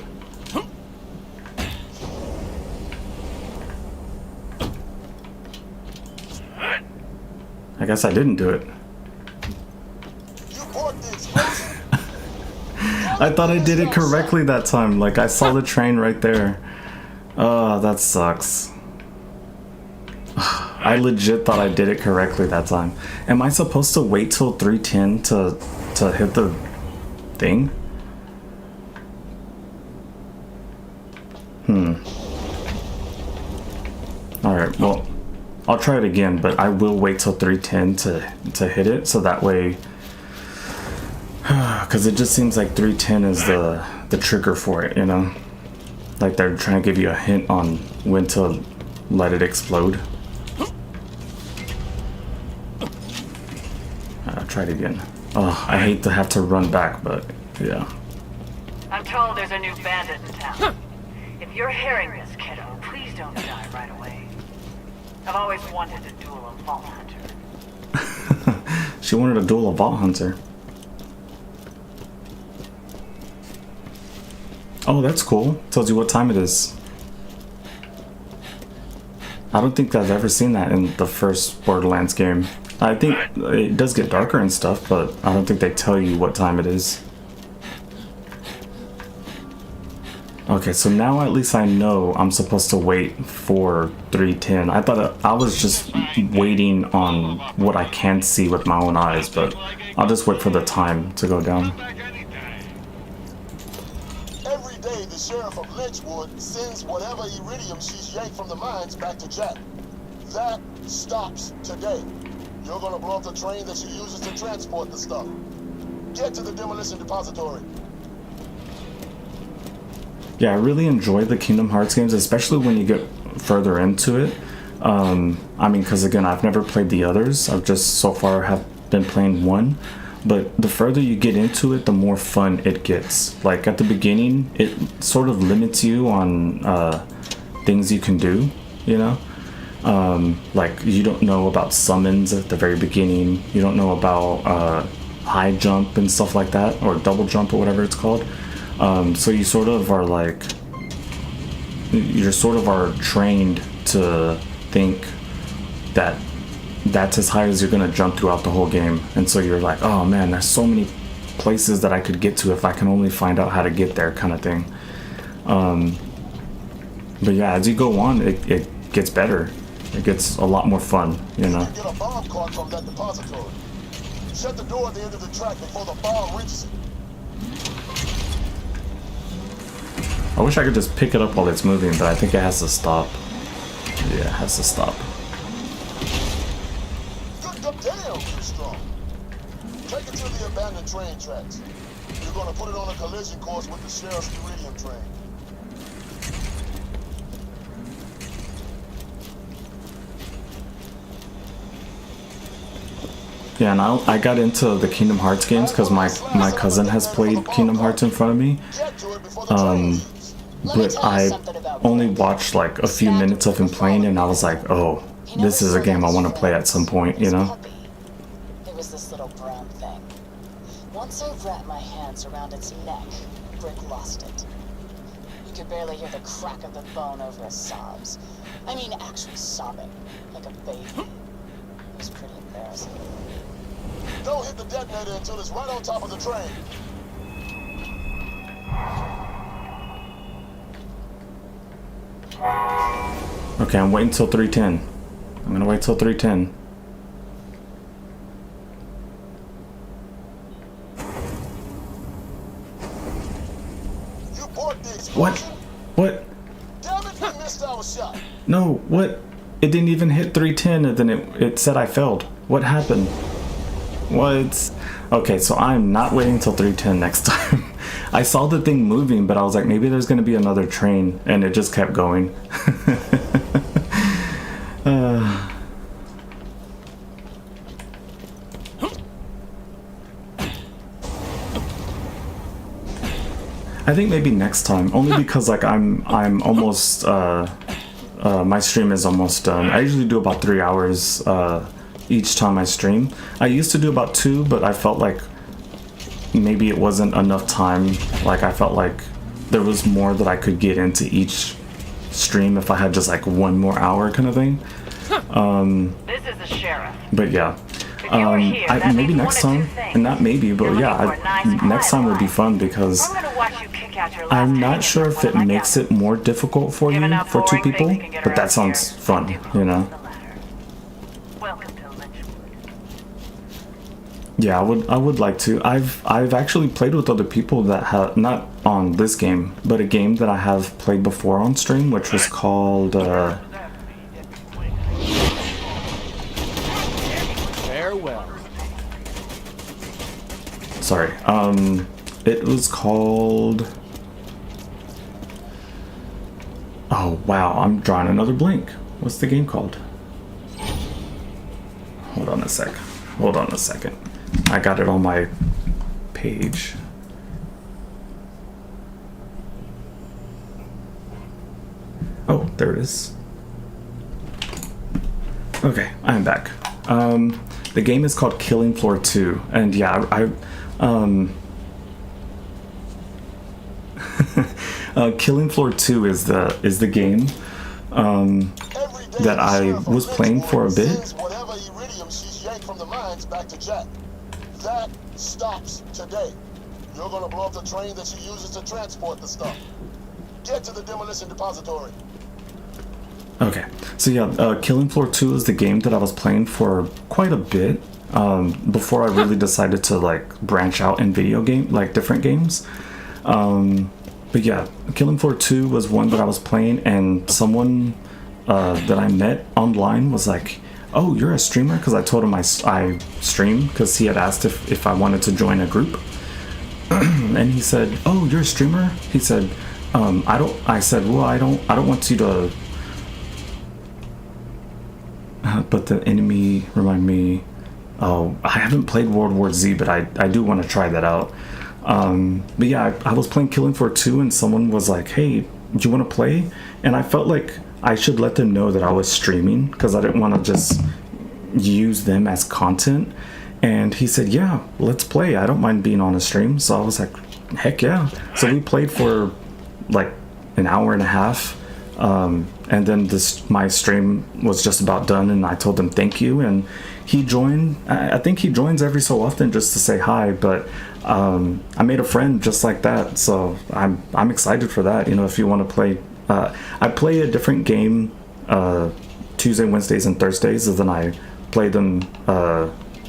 I guess I didn't do it. I thought I did it correctly that time. Like, I saw the train right there. Oh, that sucks. I legit thought I did it correctly that time. Am I supposed to wait till 310 to hit the thing? Alright, well, I'll try it again, but I will wait till 310 to hit it, so that way, because it just seems like 310 is the trigger for it, you know? Like they're trying to give you a hint on when to let it explode. I'll try it again. Oh, I hate to have to run back, but yeah. I'm told there's a new bandit in town. If you're hearing this, kiddo, please don't die right away. I've always wanted to duel a Vault Hunter. She wanted to duel a Vault Hunter. Oh, that's cool. Tells you what time it is. I don't think I've ever seen that in the first Borderlands game. I think it does get darker and stuff, but I don't think they tell you what time it is. Okay, so now at least I know I'm supposed to wait for 310. I thought I was just waiting on what I can see with my own eyes, but I'll just wait for the time to go down. Every day, the sheriff of Lynchwood sends whatever iridium she's yanked from the mines back to Jack. That stops today. You're gonna blow up the train that she uses to transport the stuff. Get to the demolition depository. Yeah, I really enjoy the Kingdom Hearts games, especially when you get further into it. I mean, because again, I've never played the others. I've just so far have been playing one. But the further you get into it, the more fun it gets. Like at the beginning, it sort of limits you on things you can do, you know? Like you don't know about summons at the very beginning. You don't know about high jump and stuff like that, or double jump or whatever it's called. So you sort of are like, you sort of are trained to think that that's as high as you're gonna jump throughout the whole game. And so you're like, oh man, there's so many places that I could get to if I can only find out how to get there, kind of thing. But yeah, as you go on, it gets better. It gets a lot more fun, you know. Get a bomb cart from that depository. Shut the door at the end of the track before the bomb reaches it. I wish I could just pick it up while it's moving, but I think it has to stop. Yeah, it has to stop. Good damn, you're strong. Take it to the abandoned train tracks. You're gonna put it on a collision course with the sheriff's Hyperion train. Yeah, and I got into the Kingdom Hearts games because my cousin has played Kingdom Hearts in front of me. But I only watched like a few minutes of him playing, and I was like, oh, this is a game I want to play at some point, you know? It was this little brown thing. Once I wrapped my hands around its neck, Brick lost it. You could barely hear the crack of the bone over his sobs. I mean, actually sobbing, like a baby. It was pretty embarrassing. Don't hit the detonator until it's right on top of the train. Okay, I'm waiting till 310. I'm gonna wait till 310. You bought the What? explosion? What? Damn it, we missed our shot. No, what? It didn't even hit 310 and then it said I failed. What happened? What? Okay, so I'm not waiting till 310 next time. I saw the thing moving, but I was like, maybe there's gonna be another train, and it just kept going. I think maybe next time, only because like I'm almost my stream is almost done. I usually do about 3 hours each time I stream. I used to do about 2, but I felt like maybe it wasn't enough time. Like I felt like there was more that I could get into each stream if I had just like 1 more hour kind of thing. This is the sheriff. But yeah, maybe next time, and not maybe, but yeah, next time would be fun because I'm not sure if it makes it more difficult for you for 2 people, but that sounds fun, you know. Yeah, I would like to. I've actually played with other people that have, not on this game, but a game that I have played before on stream, which was called Farewell. Sorry. It was called. Oh wow, I'm drawing another blank. What's the game called? Hold on a sec. Hold on a second. I got it on my page. Oh, there it is. Okay, I'm back. The game is called Killing Floor 2, and yeah, Killing Floor 2 is the game that I was playing for a bit. Whatever iridium she's yanked from the mines back to Jack. That stops today. You're gonna blow up the train that she uses to transport the stuff. Get to the demolition depository. Okay, so yeah, Killing Floor 2 is the game that I was playing for quite a bit before I really decided to like branch out in video game, like different games. But yeah, Killing Floor 2 was one that I was playing, and someone that I met online was like, oh, you're a streamer? Because I told him I stream, because he had asked if I wanted to join a group. And he said, oh, you're a streamer? He said, I said, well, I don't want you to, but the enemy, remind me, oh, I haven't played World War Z, but I do want to try that out. But yeah, I was playing Killing Floor 2, and someone was like, hey, do you want to play? And I felt like I should let them know that I was streaming, because I didn't want to just use them as content. And he said, yeah, let's play. I don't mind being on a stream. So I was like, heck yeah. So we played for like an hour and a half. And then my stream was just about done, and I told him thank you, and he joined. I think he joins every so often just to say hi, but I made a friend just like that, so I'm excited for that. You know, if you want to play, I play a different game Tuesday, Wednesdays, and Thursdays, and then I play them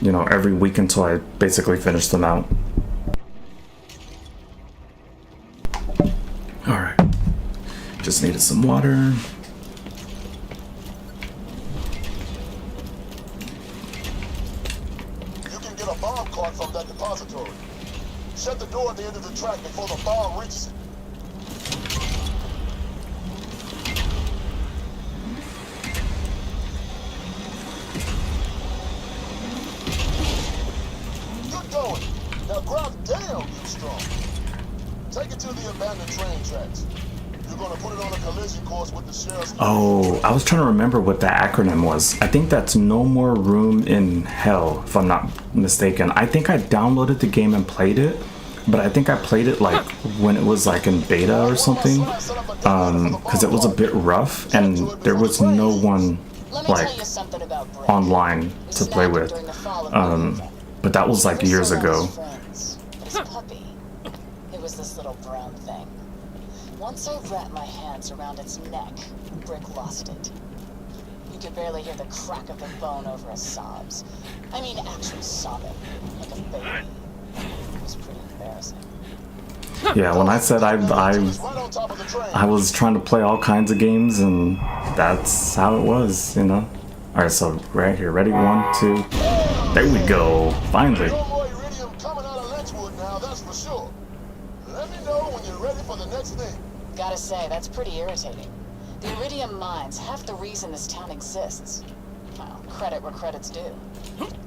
you know, every week until I basically finish them out. All right, just needed some water. A bomb cart from that depository. Shut the door at the end of the track before the bomb reaches it. Good going. Now grab damn you strong. Take it to the abandoned train tracks. You're gonna put it on a collision course with the sheriff's. Oh, I was trying to remember what that acronym was. I think that's No More Room in Hell, if I'm not mistaken. I think I downloaded the game and played it, but I think I played it like when it was like in beta or something, because it was a bit rough and there was no one like online to play with. But that was like years ago. His puppy. It was this little brown thing. Once I wrapped my hands around its neck, Brick lost it. You could barely hear the crack of the bone over his sobs. I mean, actual sobbing, like a baby. It was pretty embarrassing. Yeah, when I said I was trying to play all kinds of games, and that's how it was, you know. All right, so right here, ready? 1, 2. There we go. Finally. No more iridium coming out of Lynchwood now, that's for sure. Let me know when you're ready for the next thing. Gotta say, that's pretty irritating. The iridium mine's half the reason this town exists. Well, credit where credit's due.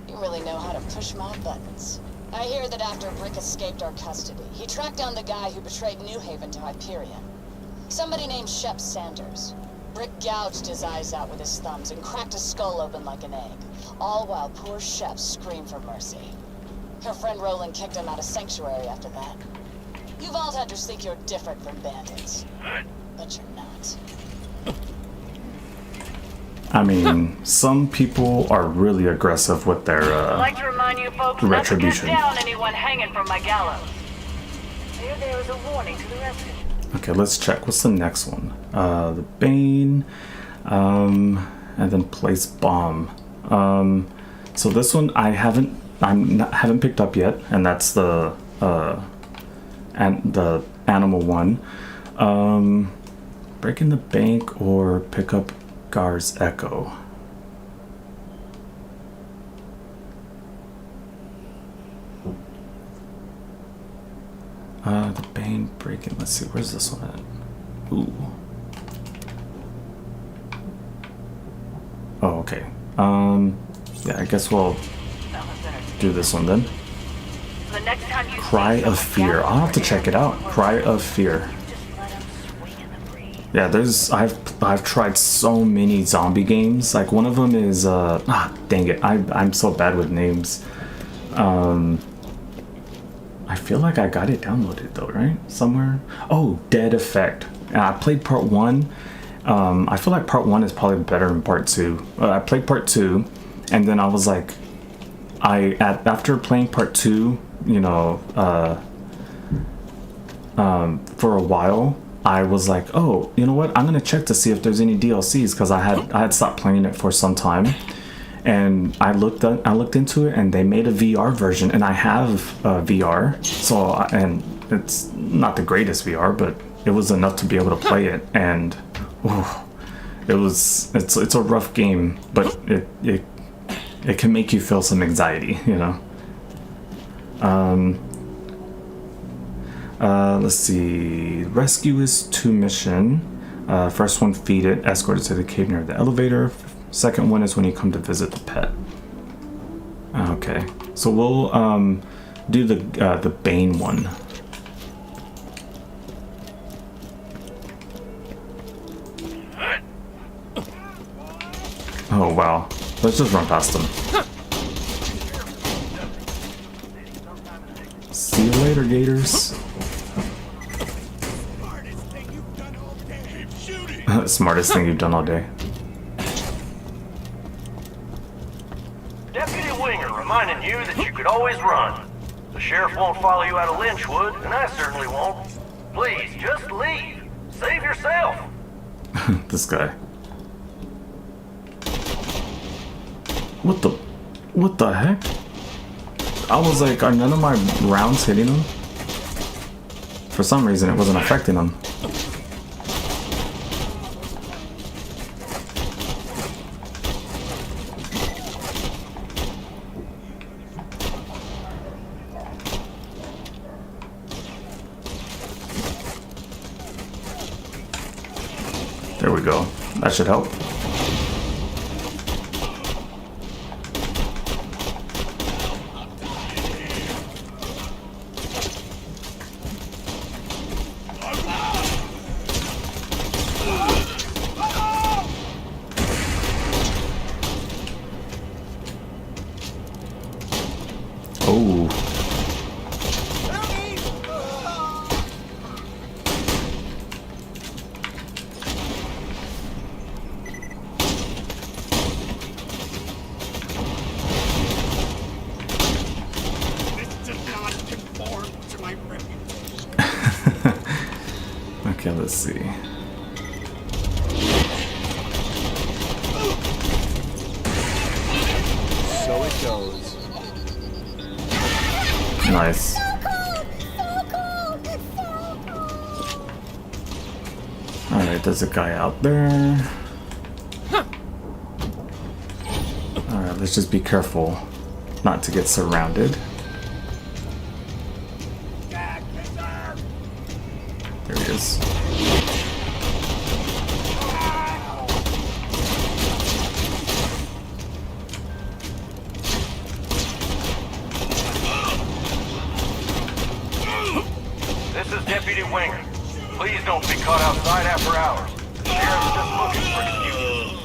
You really know how to push my buttons. I hear that after Brick escaped our custody, he tracked down the guy who betrayed New Haven to Hyperion. Somebody named Shep Sanders. Brick gouged his eyes out with his thumbs and cracked his skull open like an egg, all while poor Shep screamed for mercy. Her friend Roland kicked him out of Sanctuary after that. You've all had to think you're different from bandits, but you're not. I mean, some people are really aggressive with their I'd like to remind you folks retribution. not to cut down anyone hanging from my gallows. Here there is a warning to the rest of you. Okay, let's check. What's the next one? The Bane, and then place bomb. So this one I haven't picked up yet, and that's the animal one. Break in the bank or pick up Gar's Echo. The Bane breaking. Let's see, where's this one at? Ooh. Oh, okay. Yeah, I guess we'll do this one then. The next time you Cry of Fear. I'll have to check it out. Cry of Fear. Yeah, I've tried so many zombie games. Like one of them is dang it, I'm so bad with names. I feel like I got it downloaded though, right? Somewhere. Oh, Dead Effect. I played part 1. I feel like part 1 is probably better than part 2. I played part 2, and then I was like, after playing part 2, you know, for a while, I was like, oh, you know what? I'm gonna check to see if there's any DLCs, because I had stopped playing it for some time, and I looked into it, and they made a VR version, and I have VR, so and it's not the greatest VR, but it was enough to be able to play it, and it's a rough game, but it can make you feel some anxiety, you know. Let's see. Rescue is 2 mission. First one, feed it, escort it to the cave near the elevator. Second one is when you come to visit the pet. Okay, so we'll do the Bane one. Oh wow, let's just run past them. See you later, Gators. Keep shooting! Smartest thing you've done all day. Deputy Winger reminding you that you could always run. The sheriff won't follow you out of Lynchwood, and I certainly won't. Please, just leave. Save yourself. This guy. What the heck? I was like, are none of my rounds hitting him? For some reason, it wasn't affecting him. There we go. That should help. Oh. Okay, let's see. So it goes. Nice. Alright, there's a guy out there. Alright, let's just be careful not to get surrounded. There he is. This is Deputy Winger. Please don't be caught outside after hours. The sheriff's just looking for excuses.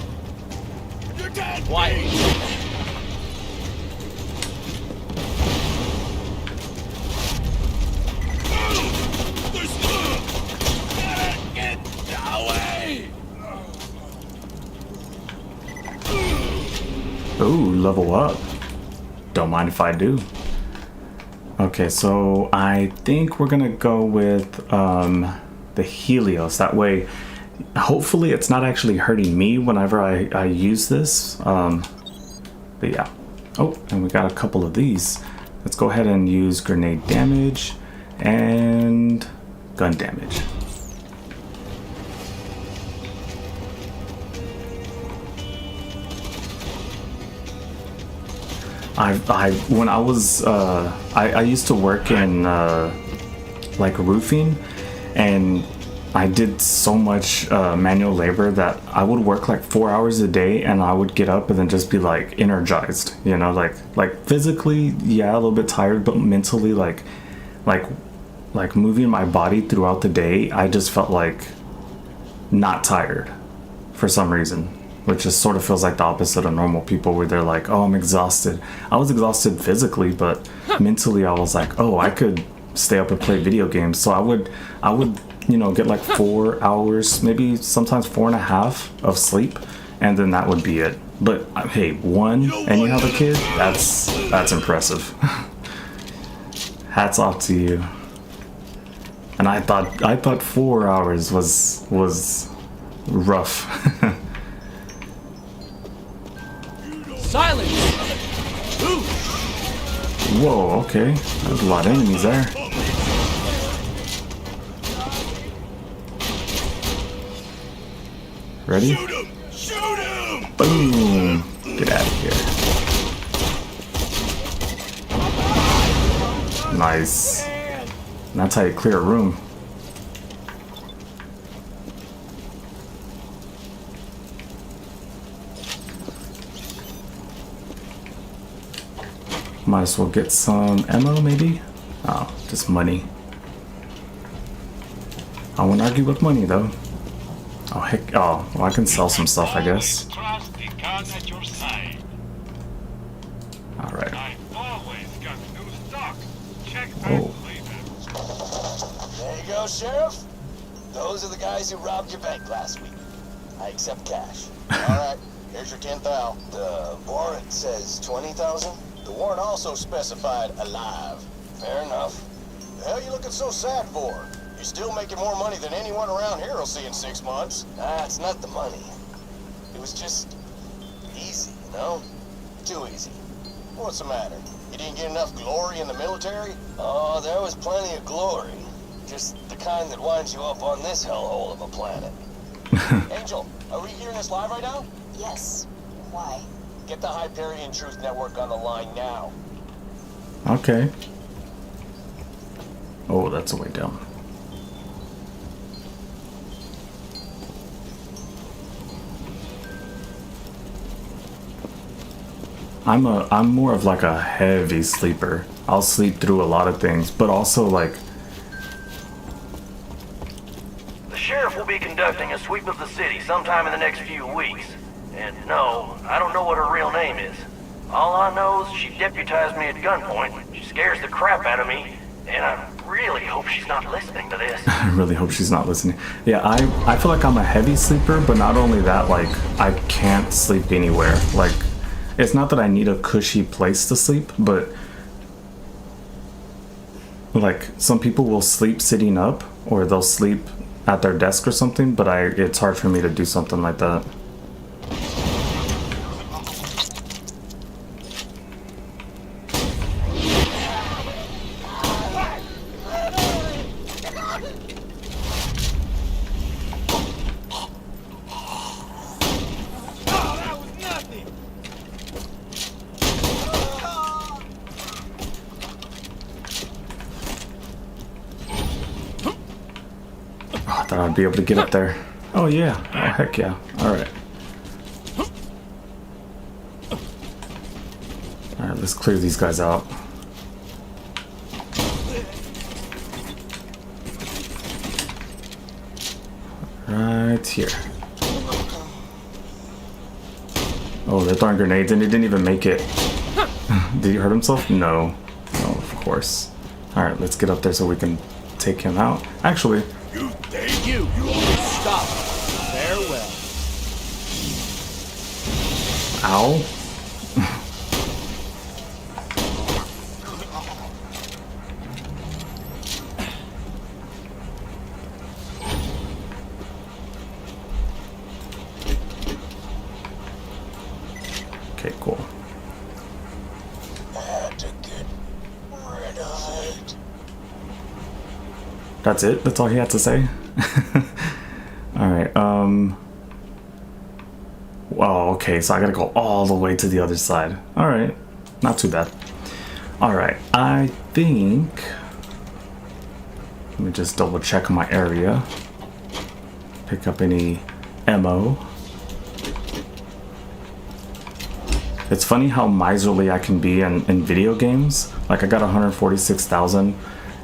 Quiet. Ooh, level up. Don't mind if I do. Okay, so I think we're gonna go with the Helios. That way, hopefully it's not actually hurting me whenever I use this. But yeah. Oh, and we got a couple of these. Let's go ahead and use grenade damage and gun damage. When I was I used to work in like roofing, and I did so much manual labor that I would work like 4 hours a day, and I would get up and then just be like energized, you know, like physically, yeah, a little bit tired, but mentally like moving my body throughout the day, I just felt like not tired for some reason. Which just sort of feels like the opposite of normal people, where they're like, oh, I'm exhausted. I was exhausted physically, but mentally I was like, oh, I could stay up and play video games. So I would, you know, get like 4 hours, maybe sometimes 4.5 of sleep, and then that would be it. But hey, one, and you have a kid, that's impressive. Hats off to you. And I thought 4 hours was rough. Silence! Ooh. Whoa, okay. There's a lot of enemies there. Ready? Shoot him! Shoot him! Boom! Get out of here. Nice. And that's how you clear a room. Might as well get some ammo, maybe? Oh, just money. I won't argue with money, though. Oh, heck. Oh, well, I can sell some stuff, I guess. Trust the gun at your side. Alright. I've always got new stock. Check back Oh. later. There you go, Sheriff. Those are the guys who robbed your bank last week. I accept cash. Alright, here's your 10,000. The warrant says 20,000? The warrant also specified alive. Fair enough. The hell you looking so sad for? You're still making more money than anyone around here will see in 6 months. It's not the money. It was just easy, you know? Too easy. What's the matter? You didn't get enough glory in the military? Oh, there was plenty of glory. Just the kind that winds you up on this hellhole of a planet. Angel, are we hearing this live right now? Yes. Why? Get the Hyperion Truth Network on the line now. Okay. Oh, that's a way down. I'm more of like a heavy sleeper. I'll sleep through a lot of things, but also like The sheriff will be conducting a sweep of the city sometime in the next few weeks. And no, I don't know what her real name is. All I know is she deputized me at gunpoint. She scares the crap out of me, and I really hope she's not listening to this. I really hope she's not listening. Yeah, I feel like I'm a heavy sleeper, but not only that, like I can't sleep anywhere. Like it's not that I need a cushy place to sleep, but like some people will sleep sitting up or they'll sleep at their desk or something, but it's hard for me to do something like that. Thought I'd be able to get up there. Oh yeah. Oh heck yeah. Alright. Alright, let's clear these guys out. Right here. Oh, they're throwing grenades and he didn't even make it. Did he hurt himself? No. No, of course. Alright, let's get up there so we can take him out. Actually, You stop. Farewell. ow. Okay, cool. Had to get rid of it. That's it? That's all he had to say? Alright, well, okay, so I gotta go all the way to the other side. Alright, not too bad. Alright, I think... Let me just double check my area. Pick up any ammo. It's funny how miserly I can be in video games. Like, I got 146,000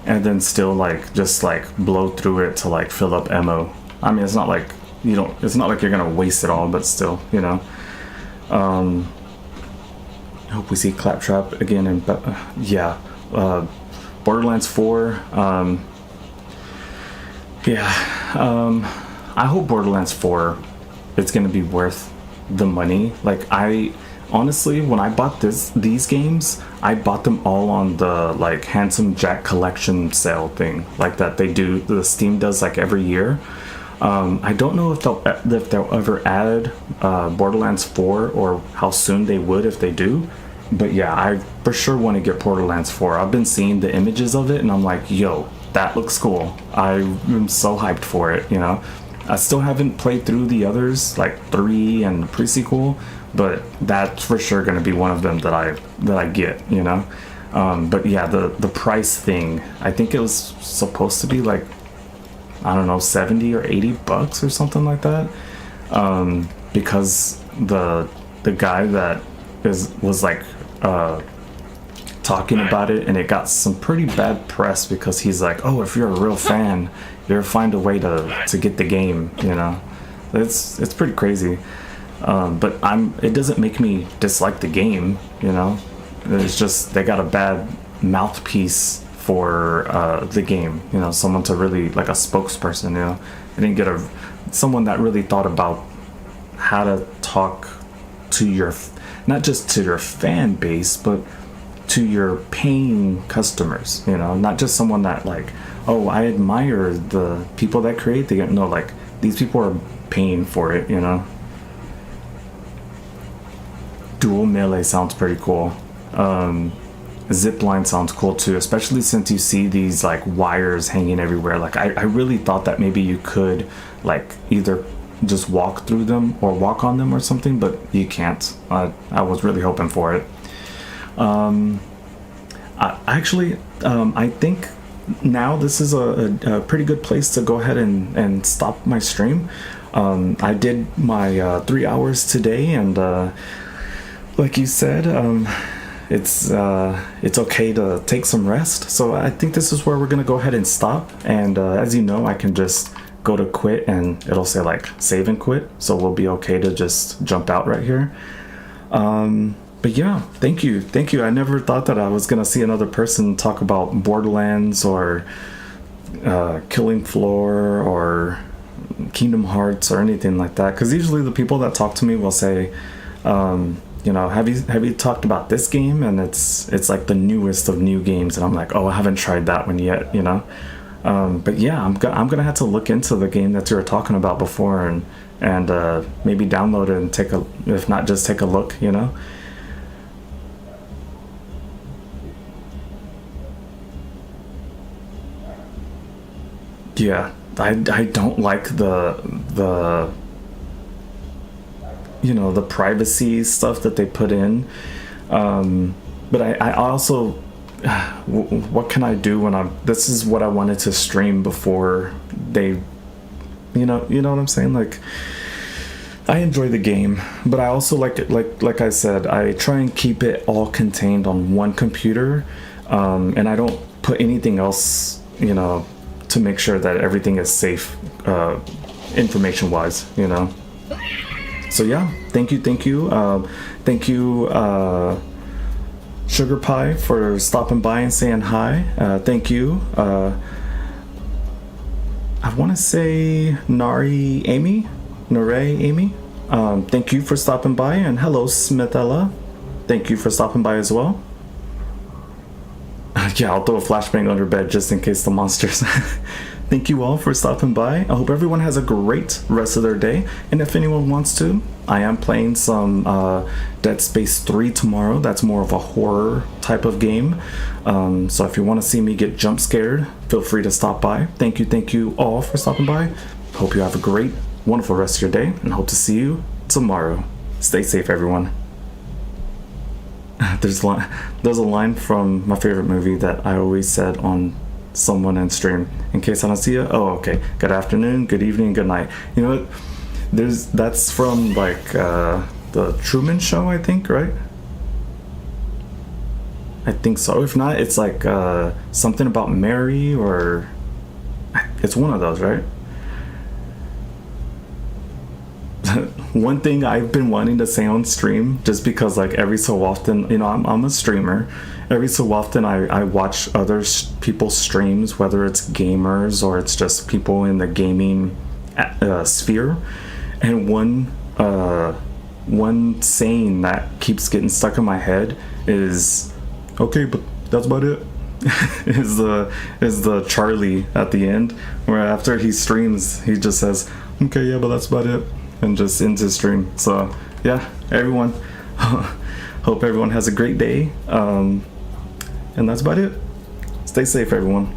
and then still like just like blow through it to like fill up ammo. I mean, it's not like it's not like you're gonna waste it all, but still, you know. I hope we see Claptrap again in yeah, Borderlands 4. I hope Borderlands 4 is gonna be worth the money. Like, I honestly, when I bought these games, I bought them all on the like Handsome Jack collection sale thing, like that they do. The Steam does like every year. I don't know if they'll ever add Borderlands 4 or how soon they would if they do. But yeah, I for sure want to get Borderlands 4. I've been seeing the images of it and I'm like, yo, that looks cool. I'm so hyped for it, you know. I still haven't played through the others, like 3 and the pre-sequel, but that's for sure going to be one of them that I get, you know. But yeah, the price thing, I think it was supposed to be like, I don't know, 70 or 80 bucks or something like that, because the guy that was like talking about it, and it got some pretty bad press because he's like, oh, if you're a real fan, you'll find a way to get the game, you know. It's pretty crazy. But it doesn't make me dislike the game, you know. It's just they got a bad mouthpiece for the game, you know, someone to really, like a spokesperson, you know. They didn't get someone that really thought about how to talk to your, not just to your fan base, but to your paying customers, you know, not just someone that like, oh, I admire the people that create the game. No, like, these people are paying for it, you know. Dual melee sounds pretty cool. Zipline sounds cool too, especially since you see these like wires hanging everywhere. Like, I really thought that maybe you could like either just walk through them or walk on them or something, but you can't. I was really hoping for it. I think now this is a pretty good place to go ahead and stop my stream. I did my 3 hours today, and like you said, it's okay to take some rest. So I think this is where we're gonna go ahead and stop. And as you know, I can just go to quit and it'll say like save and quit, so we'll be okay to just jump out right here. But yeah, thank you. I never thought that I was gonna see another person talk about Borderlands or Killing Floor or Kingdom Hearts or anything like that, because usually the people that talk to me will say, you know, have you talked about this game? And it's like the newest of new games, and I'm like, oh, I haven't tried that one yet, you know. But yeah, I'm gonna have to look into the game that you were talking about before, and maybe download it and take a, if not just take a look, you know. Yeah, I don't like the you know, the privacy stuff that they put in, but I also, what can I do when this is what I wanted to stream before they, you know what I'm saying? Like, I enjoy the game, but I also like it, like I said, I try and keep it all contained on one computer, and I don't put anything else, you know, to make sure that everything is safe, information wise, you know. So yeah, thank you, Sugar Pie, for stopping by and saying hi. Thank you. I want to say Nare Amy. Thank you for stopping by, and hello Smithella. Thank you for stopping by as well. Yeah, I'll throw a flashbang under bed just in case the monsters. Thank you all for stopping by. I hope everyone has a great rest of their day. And if anyone wants to, I am playing some Dead Space 3 tomorrow. That's more of a horror type of game. So if you want to see me get jump scared, feel free to stop by. Thank you all for stopping by. Hope you have a great, wonderful rest of your day, and hope to see you tomorrow. Stay safe, everyone. There's a line from my favorite movie that I always said on someone in stream. In case I don't see you, oh, okay. Good afternoon, good evening, good night. You know what? That's from like the Truman Show, I think, right? I think so. If not, it's like something about Mary, or it's one of those, right? One thing I've been wanting to say on stream, just because like every so often, you know, I'm a streamer. Every so often I watch other people's streams, whether it's gamers or it's just people in the gaming sphere. And one saying that keeps getting stuck in my head is, okay, but that's about it. is the Charlie at the end, where after he streams he just says, okay, yeah, but that's about it, and just ends his stream. So yeah, everyone, hope everyone has a great day, and that's about it. Stay safe, everyone.